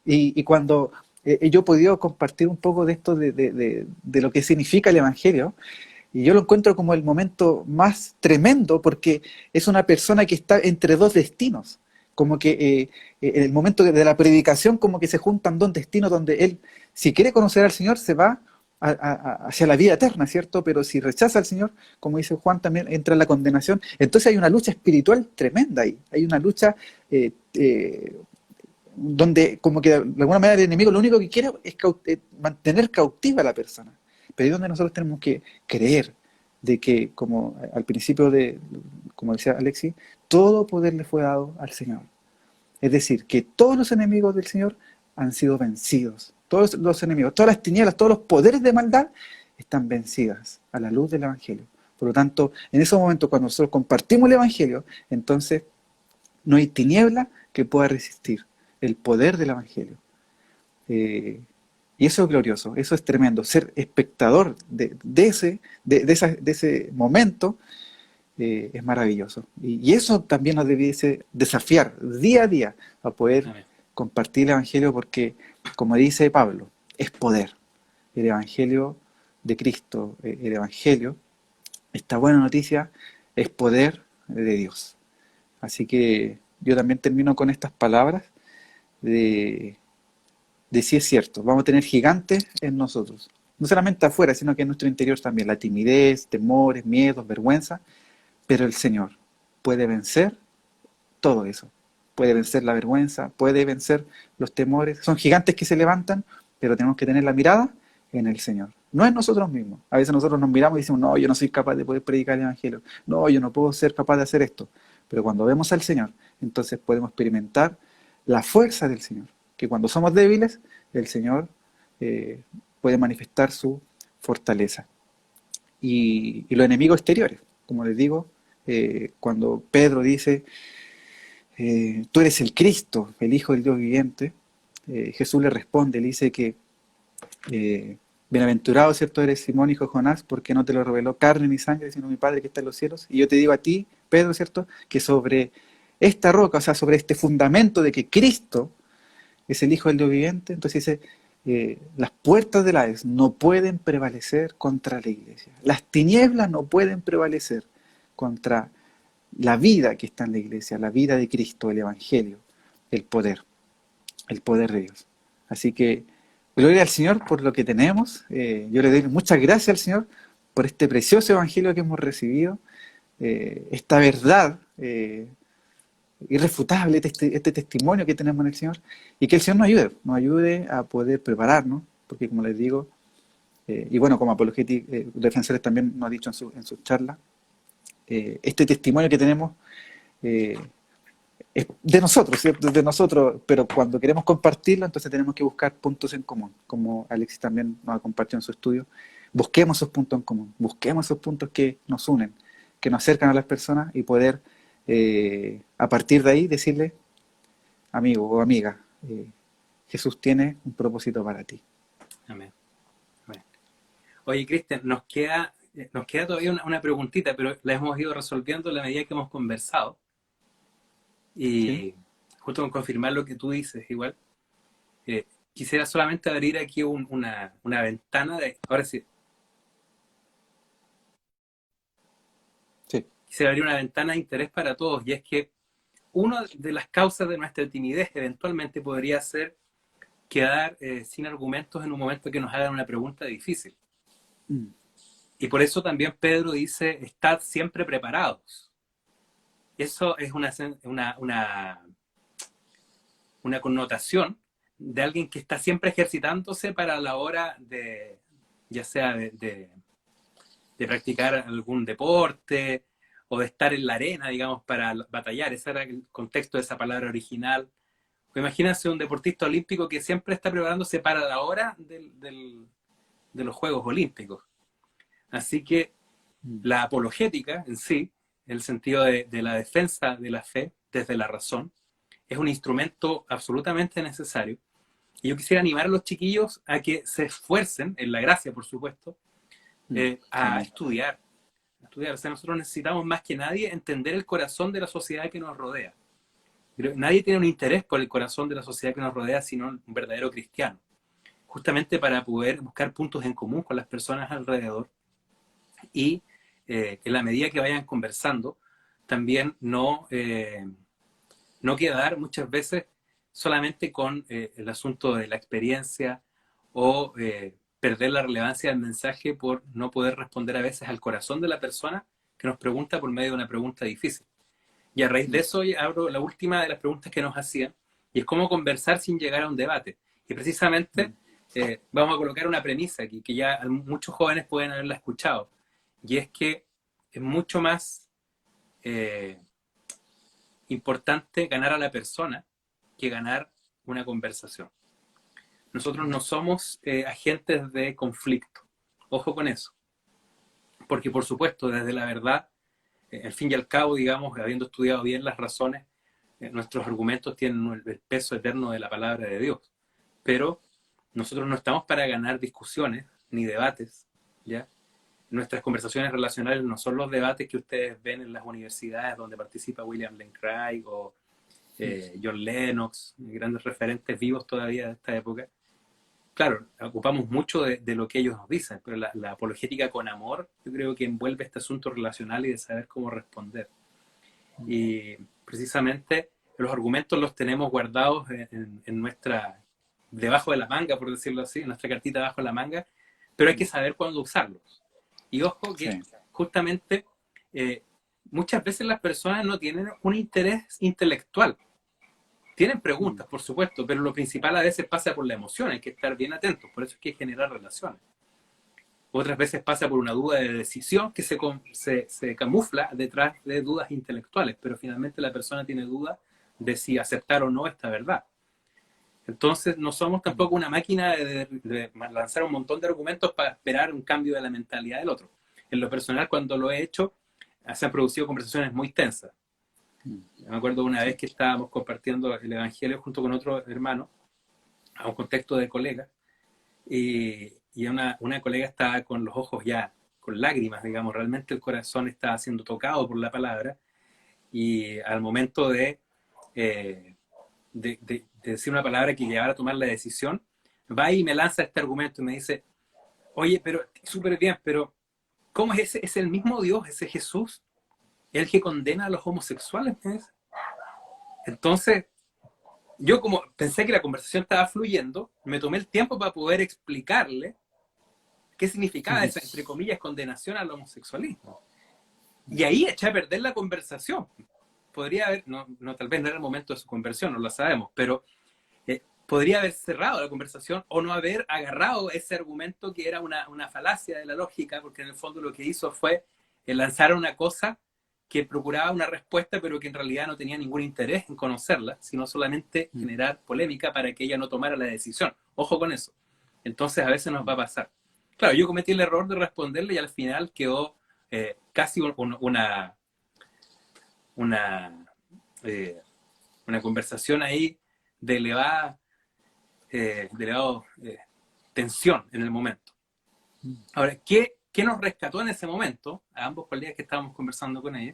Y cuando yo he podido compartir un poco de esto, de lo que significa el Evangelio, y yo lo encuentro como el momento más tremendo, porque es una persona que está entre dos destinos, como que en el momento de la predicación, como que se juntan dos destinos donde él, si quiere conocer al Señor, se va hacia la vida eterna, ¿cierto? Pero si rechaza al Señor, como dice Juan, también entra en la condenación. Entonces hay una lucha espiritual tremenda ahí, hay una lucha donde como que de alguna manera el enemigo lo único que quiere es mantener cautiva a la persona. Pero ahí es donde nosotros tenemos que creer de que, como al principio como decía Alexis, todo poder le fue dado al Señor. Es decir, que todos los enemigos del Señor han sido vencidos. Todos los enemigos, todas las tinieblas, todos los poderes de maldad están vencidas a la luz del Evangelio. Por lo tanto, en esos momentos cuando nosotros compartimos el Evangelio, entonces no hay tiniebla que pueda resistir el poder del Evangelio. Y eso es glorioso, eso es tremendo. Ser espectador de ese momento es maravilloso. Y eso también nos debiese desafiar día a día a poder Amén. compartir el Evangelio, porque, como dice Pablo, es poder. El Evangelio de Cristo, el Evangelio, esta buena noticia, es poder de Dios. Así que yo también termino con estas palabras de si es cierto, vamos a tener gigantes en nosotros. No solamente afuera, sino que en nuestro interior también. La timidez, temores, miedos, vergüenza. Pero el Señor puede vencer todo eso. Puede vencer la vergüenza, puede vencer los temores. Son gigantes que se levantan, pero tenemos que tener la mirada en el Señor. No en nosotros mismos. A veces nosotros nos miramos y decimos, no, yo no soy capaz de poder predicar el Evangelio. No, yo no puedo ser capaz de hacer esto. Pero cuando vemos al Señor, entonces podemos experimentar la fuerza del Señor. Que cuando somos débiles, el Señor puede manifestar su fortaleza. Y los enemigos exteriores, como les digo, cuando Pedro dice, tú eres el Cristo, el Hijo del Dios viviente, Jesús le responde, le dice que bienaventurado, ¿cierto? Eres Simón, hijo de Jonás, porque no te lo reveló carne ni sangre, sino mi Padre que está en los cielos. Y yo te digo a ti, Pedro, ¿cierto? Que sobre esta roca, o sea, sobre este fundamento de que Cristo es el Hijo del Dios viviente, entonces dice, las puertas del Hades no pueden prevalecer contra la iglesia. Las tinieblas no pueden prevalecer contra la vida que está en la iglesia, la vida de Cristo, el Evangelio, el poder de Dios. Así que gloria al Señor por lo que tenemos. Yo le doy muchas gracias al Señor por este precioso Evangelio que hemos recibido, esta verdad irrefutable, este testimonio que tenemos en el Señor, y que el Señor nos ayude a poder prepararnos, porque como les digo, y bueno, como Apologéticos Defensores también nos ha dicho en su charla, este testimonio que tenemos es de nosotros, ¿cierto? De nosotros, pero cuando queremos compartirlo, entonces tenemos que buscar puntos en común, como Alexis también nos ha compartido en su estudio. Busquemos esos puntos en común, busquemos esos puntos que nos unen, que nos acercan a las personas y poder a partir de ahí decirle, amigo o amiga, Jesús tiene un propósito para ti. Amén. Amén. Oye, Cristian, nos queda todavía una preguntita, pero la hemos ido resolviendo en la medida que hemos conversado. Y ¿Sí? justo con confirmar lo que tú dices, igual, quisiera solamente abrir aquí una ventana de... Ahora sí. Sí. Quisiera abrir una ventana de interés para todos, y es que una de las causas de nuestra timidez eventualmente podría ser quedar sin argumentos en un momento que nos hagan una pregunta difícil. Mm. Y por eso también Pedro dice, estad siempre preparados. Eso es una connotación de alguien que está siempre ejercitándose para la hora de, ya sea de practicar algún deporte o de estar en la arena, digamos, para batallar. Ese era el contexto de esa palabra original. Imagínense un deportista olímpico que siempre está preparándose para la hora de los Juegos Olímpicos. Así que la apologética en sí, en el sentido de la defensa de la fe desde la razón, es un instrumento absolutamente necesario. Y yo quisiera animar a los chiquillos a que se esfuercen, en la gracia, por supuesto, a estudiar. O sea, nosotros necesitamos más que nadie entender el corazón de la sociedad que nos rodea. Nadie tiene un interés por el corazón de la sociedad que nos rodea, sino un verdadero cristiano. Justamente para poder buscar puntos en común con las personas alrededor y en la medida que vayan conversando, también no quedar muchas veces solamente con el asunto de la experiencia o perder la relevancia del mensaje por no poder responder a veces al corazón de la persona que nos pregunta por medio de una pregunta difícil. Y a raíz de eso abro la última de las preguntas que nos hacían, y es cómo conversar sin llegar a un debate. Y precisamente vamos a colocar una premisa aquí, que ya muchos jóvenes pueden haberla escuchado, y es que es mucho más importante ganar a la persona que ganar una conversación. Nosotros no somos agentes de conflicto. Ojo con eso. Porque, por supuesto, desde la verdad, al fin y al cabo, digamos, habiendo estudiado bien las razones, nuestros argumentos tienen el peso eterno de la palabra de Dios. Pero nosotros no estamos para ganar discusiones ni debates, ¿ya? Nuestras conversaciones relacionales no son los debates que ustedes ven en las universidades donde participa William Lane Craig o John Lennox, grandes referentes vivos todavía de esta época. Claro, ocupamos mucho de lo que ellos nos dicen, pero la apologética con amor yo creo que envuelve este asunto relacional y de saber cómo responder. Y precisamente los argumentos los tenemos guardados en nuestra, debajo de la manga, por decirlo así, en nuestra cartita debajo de la manga, pero hay que saber cuándo usarlos. Y ojo que justamente muchas veces las personas no tienen un interés intelectual. Tienen preguntas, por supuesto, pero lo principal a veces pasa por la emoción, hay que estar bien atentos, por eso hay que generar relaciones. Otras veces pasa por una duda de decisión que se camufla detrás de dudas intelectuales, pero finalmente la persona tiene duda de si aceptar o no esta verdad. Entonces no somos tampoco una máquina de lanzar un montón de argumentos para esperar un cambio de la mentalidad del otro. En lo personal, cuando lo he hecho, se han producido conversaciones muy tensas. Me acuerdo una vez que estábamos compartiendo el Evangelio junto con otro hermano, a un contexto de colegas, y una colega estaba con los ojos ya, con lágrimas, digamos, realmente el corazón estaba siendo tocado por la palabra, y al momento de decir una palabra que llevara a tomar la decisión, va y me lanza este argumento y me dice, oye, pero súper bien, pero ¿cómo es ese? ¿Es el mismo Dios, ese Jesús, el que condena a los homosexuales? Entonces, yo como pensé que la conversación estaba fluyendo, me tomé el tiempo para poder explicarle qué significaba esa, entre comillas, condenación al homosexualismo. Y ahí eché a perder la conversación. Podría haber, tal vez no era el momento de su conversión, no lo sabemos, pero podría haber cerrado la conversación o no haber agarrado ese argumento que era una falacia de la lógica, porque en el fondo lo que hizo fue lanzar una cosa que procuraba una respuesta, pero que en realidad no tenía ningún interés en conocerla, sino solamente generar polémica para que ella no tomara la decisión. Ojo con eso. Entonces a veces nos va a pasar. Claro, yo cometí el error de responderle y al final quedó casi una conversación ahí de elevada tensión en el momento. Ahora, ¿qué nos rescató en ese momento, a ambos colegas que estábamos conversando con ella?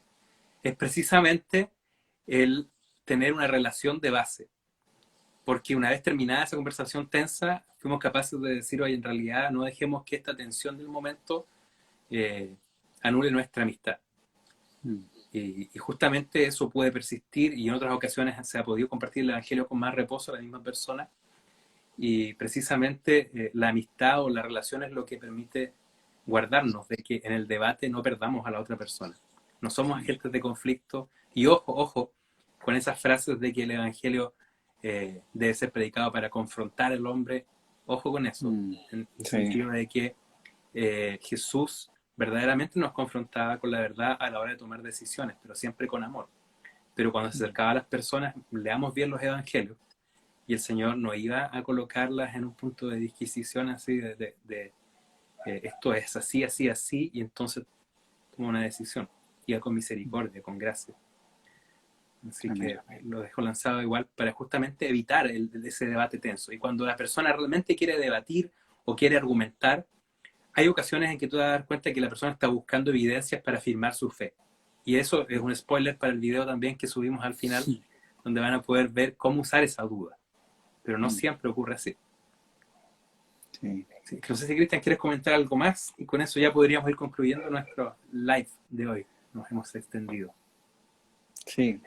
Es precisamente el tener una relación de base. Porque una vez terminada esa conversación tensa, fuimos capaces de decir, oye, en realidad no dejemos que esta tensión del momento anule nuestra amistad. Y justamente eso puede persistir, y en otras ocasiones se ha podido compartir el Evangelio con más reposo a la misma persona, y precisamente la amistad o la relación es lo que permite guardarnos de que en el debate no perdamos a la otra persona. No somos agentes de conflicto, y ojo con esas frases de que el Evangelio debe ser predicado para confrontar al hombre. Ojo con eso, en el sentido de que Jesús verdaderamente nos confrontaba con la verdad a la hora de tomar decisiones, pero siempre con amor. Pero cuando se acercaba a las personas, leamos bien los evangelios, y el Señor no iba a colocarlas en un punto de disquisición así, de esto es así, así, así, y entonces toma una decisión, y con misericordia, con gracia. Así Amén. que lo dejo lanzado igual para justamente evitar ese debate tenso. Y cuando la persona realmente quiere debatir o quiere argumentar, hay ocasiones en que tú te vas a dar cuenta que la persona está buscando evidencias para afirmar su fe. Y eso es un spoiler para el video también que subimos al final, donde van a poder ver cómo usar esa duda. Pero no siempre ocurre así. Sí. Sí, no sé si Cristian quieres comentar algo más y con eso ya podríamos ir concluyendo nuestro live de hoy. Nos hemos extendido. Sí,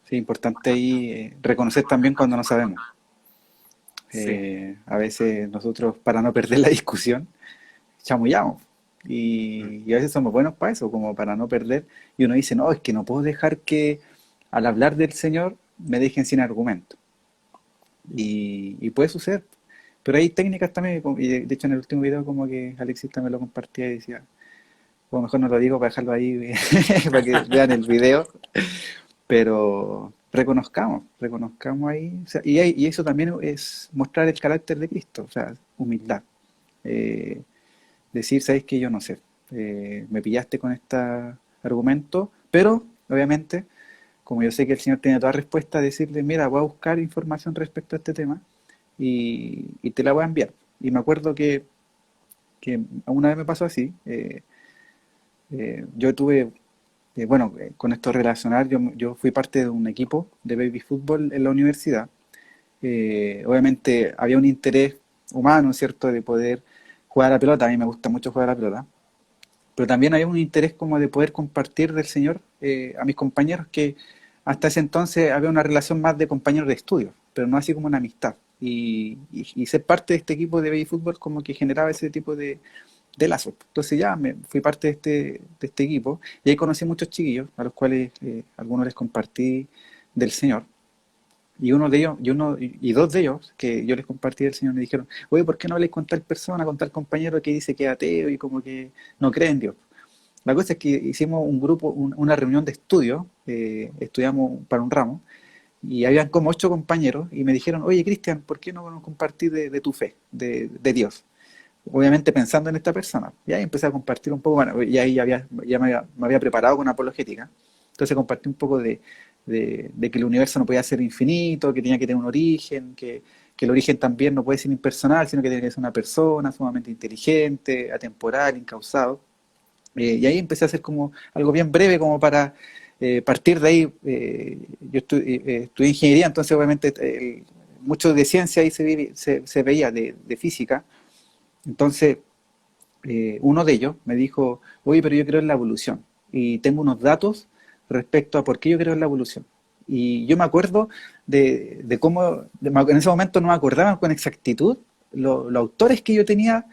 sí, importante ahí reconocer también cuando no sabemos. Sí. A veces nosotros, para no perder la discusión, chamullamos. Y a veces somos buenos para eso, como para no perder. Y uno dice, no, es que no puedo dejar que al hablar del Señor me dejen sin argumento. Y puede suceder. Pero hay técnicas también, y de hecho en el último video como que Alexis también lo compartía y decía, o mejor no lo digo para dejarlo ahí, para que vean el video, pero reconozcamos ahí, o sea, y eso también es mostrar el carácter de Cristo, o sea, humildad. Eh, Decir, sabes que yo no sé, me pillaste con este argumento, pero obviamente, como yo sé que el Señor tiene toda respuesta, decirle, mira, voy a buscar información respecto a este tema y te la voy a enviar. Y me acuerdo que una vez me pasó así, yo tuve, bueno, con esto relacionar, yo fui parte de un equipo de baby fútbol en la universidad. Obviamente había un interés humano, ¿cierto?, de poder jugar a la pelota, a mí me gusta mucho jugar a la pelota, pero también había un interés como de poder compartir del Señor a mis compañeros que hasta ese entonces había una relación más de compañeros de estudio, pero no así como una amistad. Y ser parte de este equipo de baby fútbol como que generaba ese tipo de lazo. Entonces ya me fui parte de este equipo y ahí conocí muchos chiquillos a los cuales algunos les compartí del Señor. Y uno de ellos, y dos de ellos que yo les compartí del Señor me dijeron, oye, ¿por qué no habléis con tal persona, con tal compañero que dice que es ateo y como que no cree en Dios? La cosa es que hicimos un grupo, una reunión de estudio, estudiamos para un ramo, y habían como 8 compañeros y me dijeron, oye, Cristian, ¿por qué no nos compartís de tu fe, de Dios? Obviamente pensando en esta persona. Y ahí empecé a compartir un poco, bueno, y ahí ya me había preparado con apologética. Entonces compartí un poco de que el universo no podía ser infinito, que tenía que tener un origen, que el origen también no puede ser impersonal, sino que tiene que ser una persona sumamente inteligente, atemporal, incausado. Y ahí empecé a hacer como algo bien breve como para partir de ahí. Yo estudié ingeniería, entonces obviamente mucho de ciencia ahí se veía de física. Entonces, uno de ellos me dijo, oye, pero yo creo en la evolución y tengo unos datos respecto a por qué yo creo en la evolución. Y yo me acuerdo de cómo, en ese momento no me acordaba con exactitud los autores que yo tenía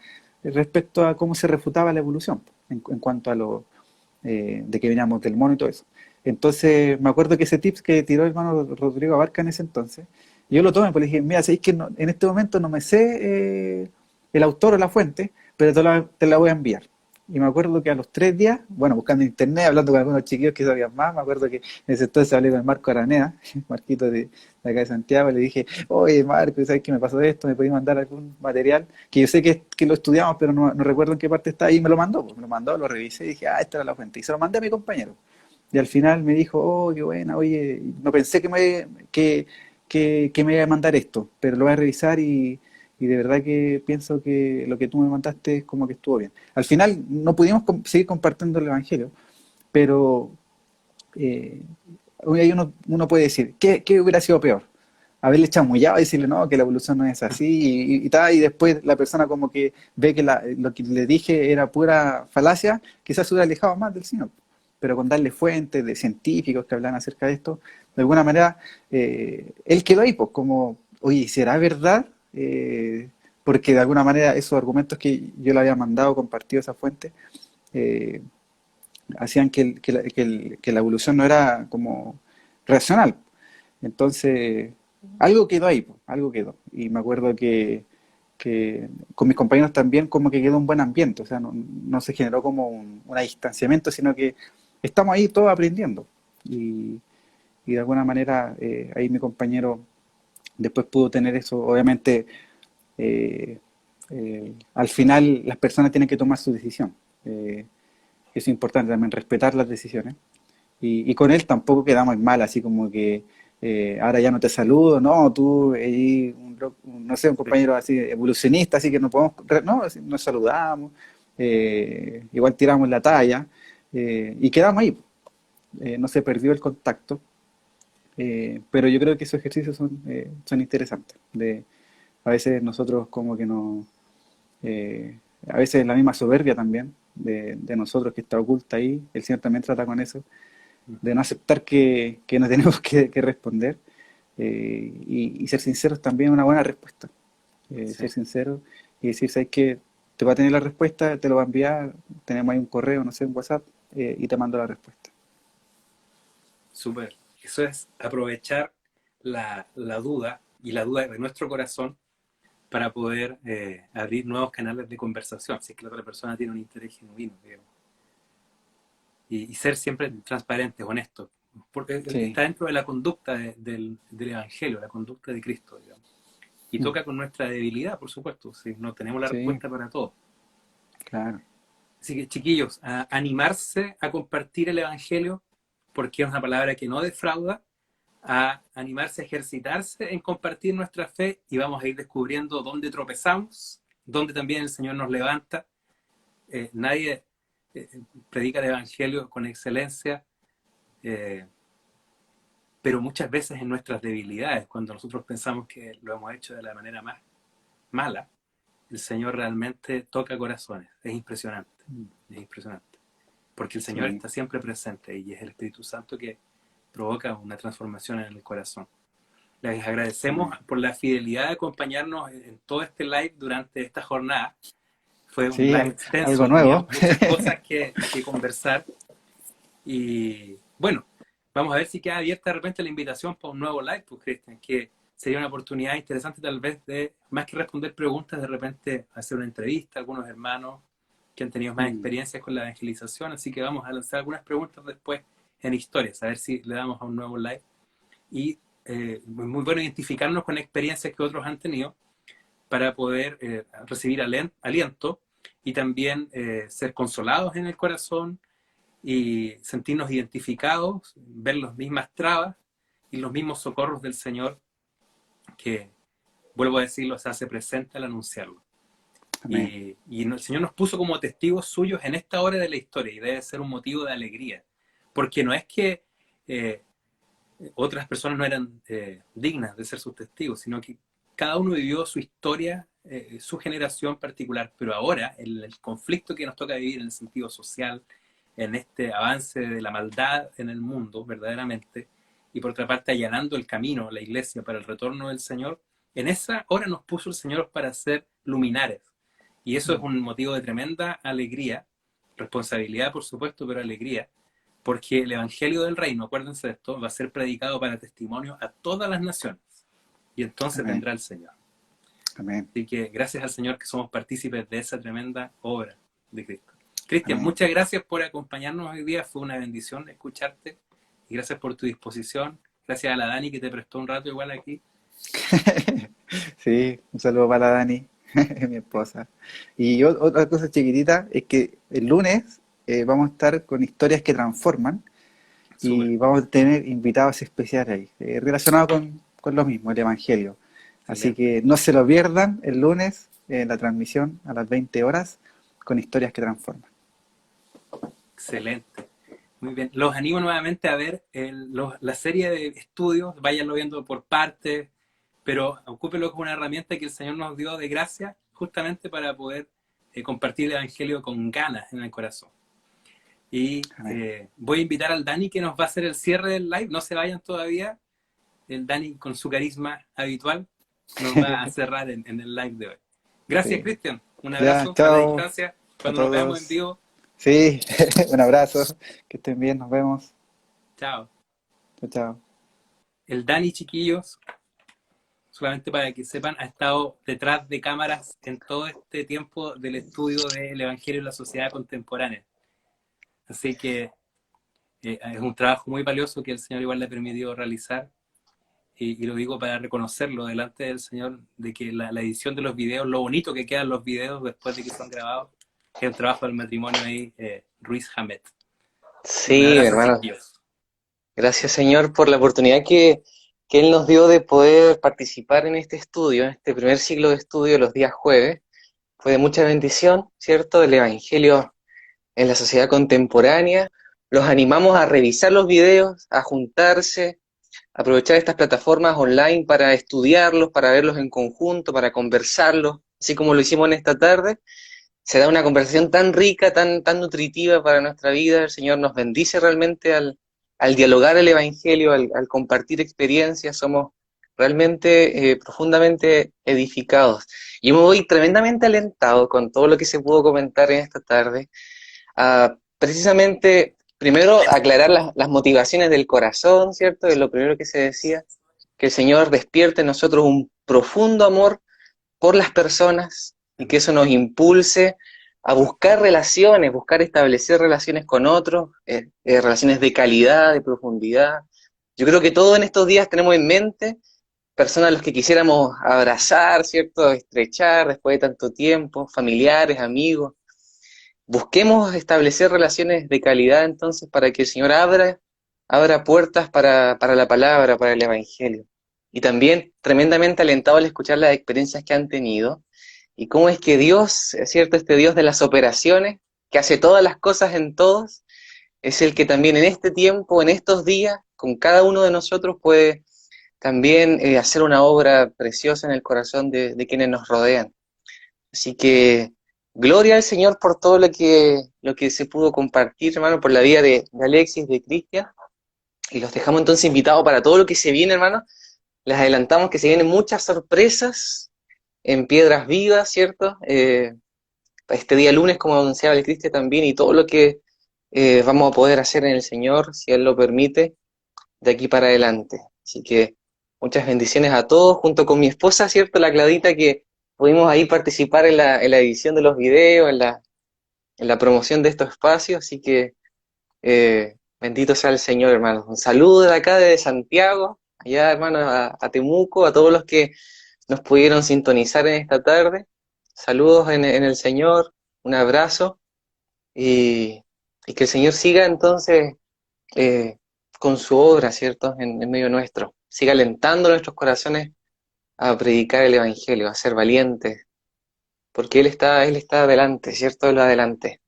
respecto a cómo se refutaba la evolución, en cuanto a lo de que veníamos del mono y todo eso. Entonces, me acuerdo que ese tips que tiró el hermano Rodrigo Abarca en ese entonces, yo lo tomé, pues le dije, mira, sabéis que en este momento no me sé el autor o la fuente, pero te la voy a enviar. Y me acuerdo que a los 3 días, bueno, buscando en internet, hablando con algunos chiquillos que sabían más, me acuerdo que en ese entonces hablé con el Marco Aranea, Marquito de acá de Santiago, y le dije, oye Marco, ¿sabes qué me pasó esto? ¿Me podías mandar algún material? Que yo sé que lo estudiamos, pero no recuerdo en qué parte está, y me lo mandó, pues, me lo mandó, lo revisé y dije, esta era la fuente. Y se lo mandé a mi compañero. Y al final me dijo, oh, qué buena, oye, no pensé que me iba a mandar esto, pero lo voy a revisar y de verdad que pienso que lo que tú me mandaste es como que estuvo bien. Al final no pudimos seguir compartiendo el Evangelio, pero ahí uno puede decir, ¿qué hubiera sido peor? Haberle chamullado y decirle, no, que la evolución no es así, y tal, y después la persona como que ve que lo que le dije era pura falacia, quizás se hubiera alejado más del Señor. Pero con darle fuentes de científicos que hablan acerca de esto, de alguna manera, él quedó ahí, pues como, oye, ¿será verdad? Porque de alguna manera esos argumentos que yo le había mandado, compartido esa fuente, eh, hacían que la evolución no era como racional. Entonces, algo quedó ahí, po, algo quedó. Y me acuerdo que con mis compañeros también como que quedó un buen ambiente, o sea, no se generó como un distanciamiento, sino que estamos ahí todos aprendiendo. Y de alguna manera ahí mi compañero después pudo tener eso, obviamente, eh, al final las personas tienen que tomar su decisión. Es importante también respetar las decisiones. Y con él tampoco quedamos mal, así como que ahora ya no te saludo, no, tú, no sé, un compañero así evolucionista, así que no podemos, no, así, nos saludamos, igual tiramos la talla y quedamos ahí. No se perdió el contacto, pero yo creo que esos ejercicios son interesantes. A veces nosotros como que nos, a veces la misma soberbia también de nosotros que está oculta ahí, el Señor también trata con eso de no aceptar que no tenemos que responder y ser sinceros también es una buena respuesta. Sí. Ser sincero y decir, ¿sabes qué? Te va a tener la respuesta, te lo va a enviar, tenemos ahí un correo, no sé, un WhatsApp, y te mando la respuesta. Súper. Eso es aprovechar la duda y la duda de nuestro corazón para poder abrir nuevos canales de conversación, si es que la otra persona tiene un interés genuino, digamos. Y ser siempre transparentes, honestos, porque Sí. está dentro de la conducta del Evangelio, la conducta de Cristo, digamos. Y toca con nuestra debilidad, por supuesto, si no tenemos la Sí, respuesta para todo. claro. Así que, chiquillos, a animarse a compartir el Evangelio, porque es una palabra que no defrauda, a animarse a ejercitarse en compartir nuestra fe y vamos a ir descubriendo dónde tropezamos, dónde también el Señor nos levanta. Nadie predica el Evangelio con excelencia, pero muchas veces en nuestras debilidades, cuando nosotros pensamos que lo hemos hecho de la manera más mala, el Señor realmente toca corazones. Es impresionante, es impresionante. Porque el Señor Sí, está siempre presente y es el Espíritu Santo que provoca una transformación en el corazón. Les agradecemos amén. por la fidelidad de acompañarnos en todo este live durante esta jornada. Fue un Sí, live algo extenso, nuevo. teníamos muchas cosas que conversar y bueno, vamos a ver si queda abierta de repente la invitación para un nuevo live, pues Cristian, que sería una oportunidad interesante tal vez de, más que responder preguntas, de repente hacer una entrevista a algunos hermanos que han tenido más Mm, experiencias con la evangelización, así que vamos a lanzar algunas preguntas después en historias, a ver si le damos a un nuevo live. Y muy bueno identificarnos con experiencias que otros han tenido para poder recibir aliento y también ser consolados en el corazón y sentirnos identificados, ver las mismas trabas y los mismos socorros del Señor que, vuelvo a decirlo, se hace presente al anunciarlo. amén. Y el Señor nos puso como testigos suyos en esta hora de la historia y debe ser un motivo de alegría, porque no es que eh, otras personas no eran dignas de ser sus testigos, sino que cada uno vivió su historia, su generación particular, pero ahora el conflicto que nos toca vivir en el sentido social, en este avance de la maldad en el mundo, verdaderamente, y por otra parte allanando el camino a la iglesia para el retorno del Señor, en esa hora nos puso el Señor para ser luminares. Y eso es Mm, un motivo de tremenda alegría, responsabilidad por supuesto, pero alegría, porque el Evangelio del Reino, acuérdense de esto, va a ser predicado para testimonio a todas las naciones. Y entonces amén, vendrá el Señor. amén, Así que gracias al Señor que somos partícipes de esa tremenda obra de Cristo. Cristian, amén. muchas gracias por acompañarnos hoy día. Fue una bendición escucharte. Y gracias por tu disposición. Gracias a la Dani que te prestó un rato igual aquí. Sí, un saludo para Dani, mi esposa. Y otra cosa chiquitita es que el lunes vamos a estar con historias que transforman Súper. y vamos a tener invitados especiales ahí, relacionados con lo mismo, el Evangelio. Así Excelente. que no se lo pierdan el lunes en la transmisión a las 20 horas con historias que transforman. Excelente. Muy bien. Los animo nuevamente a ver la serie de estudios. Váyanlo viendo por partes, pero ocúpelo como una herramienta que el Señor nos dio de gracia justamente para poder compartir el Evangelio con ganas en el corazón. Y Amén. voy a invitar al Dani que nos va a hacer el cierre del live. No se vayan todavía. El Dani, con su carisma habitual, nos va a cerrar en el live de hoy. Gracias, Sí. Cristian. Un Ya, abrazo a la chao distancia. a Cuando nos veamos en todos. vivo, Sí, un abrazo, que estén bien, nos vemos. chao. Chao, chao. El Dani, chiquillos, solamente para que sepan, ha estado detrás de cámaras en todo este tiempo del estudio del Evangelio en la sociedad contemporánea. Así que es un trabajo muy valioso que el Señor igual le ha permitido realizar y lo digo para reconocerlo delante del Señor, de que la edición de los videos, lo bonito que quedan los videos después de que son grabados, es el trabajo del matrimonio ahí, Ruiz Hamet. Un Sí, abrazo, hermano. chiquillos. Gracias, Señor, por la oportunidad que Él nos dio de poder participar en este estudio, en este primer ciclo de estudio los días jueves. Fue de mucha bendición, ¿cierto? El Evangelio en la sociedad contemporánea. Los animamos a revisar los videos, a juntarse, a aprovechar estas plataformas online para estudiarlos, para verlos en conjunto, para conversarlos, así como lo hicimos en esta tarde. Se da una conversación tan rica, tan nutritiva para nuestra vida. El Señor nos bendice realmente al dialogar el Evangelio, al compartir experiencias. Somos realmente profundamente edificados. Y me voy tremendamente alentado con todo lo que se pudo comentar en esta tarde. Precisamente, primero, aclarar las motivaciones del corazón, ¿cierto? Es lo primero que se decía, que el Señor despierte en nosotros un profundo amor por las personas y que eso nos impulse a buscar relaciones, buscar establecer relaciones con otros, relaciones de calidad, de profundidad. Yo creo que todos en estos días tenemos en mente personas a las que quisiéramos abrazar, ¿cierto? Estrechar después de tanto tiempo, familiares, amigos. Busquemos establecer relaciones de calidad entonces para que el Señor abra puertas para la palabra, para el Evangelio. Y también tremendamente alentado al escuchar las experiencias que han tenido y cómo es que Dios, es cierto, este Dios de las operaciones, que hace todas las cosas en todos, es el que también en este tiempo, en estos días, con cada uno de nosotros puede también hacer una obra preciosa en el corazón de quienes nos rodean. Así que gloria al Señor por todo lo que se pudo compartir, hermano, por la vida de Alexis, de Cristian. Y los dejamos entonces invitados para todo lo que se viene, hermano. Les adelantamos que se vienen muchas sorpresas en Piedras Vivas, ¿cierto? Este día lunes, como anunciaba el Cristian también, y todo lo que vamos a poder hacer en el Señor, si Él lo permite, de aquí para adelante. Así que muchas bendiciones a todos, junto con mi esposa, ¿cierto? La Claudita, que pudimos ahí participar en la edición de los videos, en la promoción de estos espacios, así que bendito sea el Señor, hermanos. Un saludo de acá, desde Santiago, allá, hermanos, a Temuco, a todos los que nos pudieron sintonizar en esta tarde. Saludos en el Señor, un abrazo, y que el Señor siga entonces eh, con su obra, ¿cierto?, en medio nuestro. Siga alentando nuestros corazones a predicar el Evangelio, a ser valientes, porque Él está adelante, ¿cierto? Él va adelante.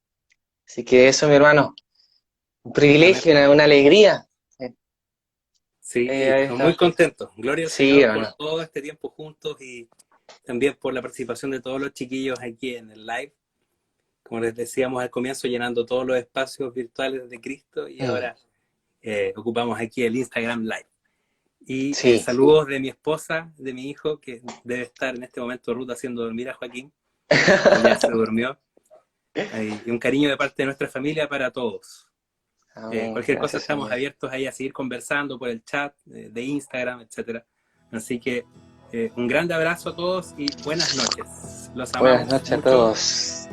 Así que eso, mi hermano, un Amén. privilegio, una alegría. Sí, Ahí estamos muy está. contentos. Gloria al Sí, Señor por hermano. todo este tiempo juntos y también por la participación de todos los chiquillos aquí en el live. Como les decíamos al comienzo, llenando todos los espacios virtuales de Cristo y Mm, ahora ocupamos aquí el Instagram Live. Y sí. saludos de mi esposa, de mi hijo, que debe estar en este momento Ruth haciendo dormir a Joaquín, o ya se durmió. Y un cariño de parte de nuestra familia para todos. Amén. Cualquier cosa Gracias, estamos Señor. abiertos ahí a seguir conversando por el chat de Instagram, etcétera. Así que un grande abrazo a todos y buenas noches. Los Buenas amamos noches a mucho. todos.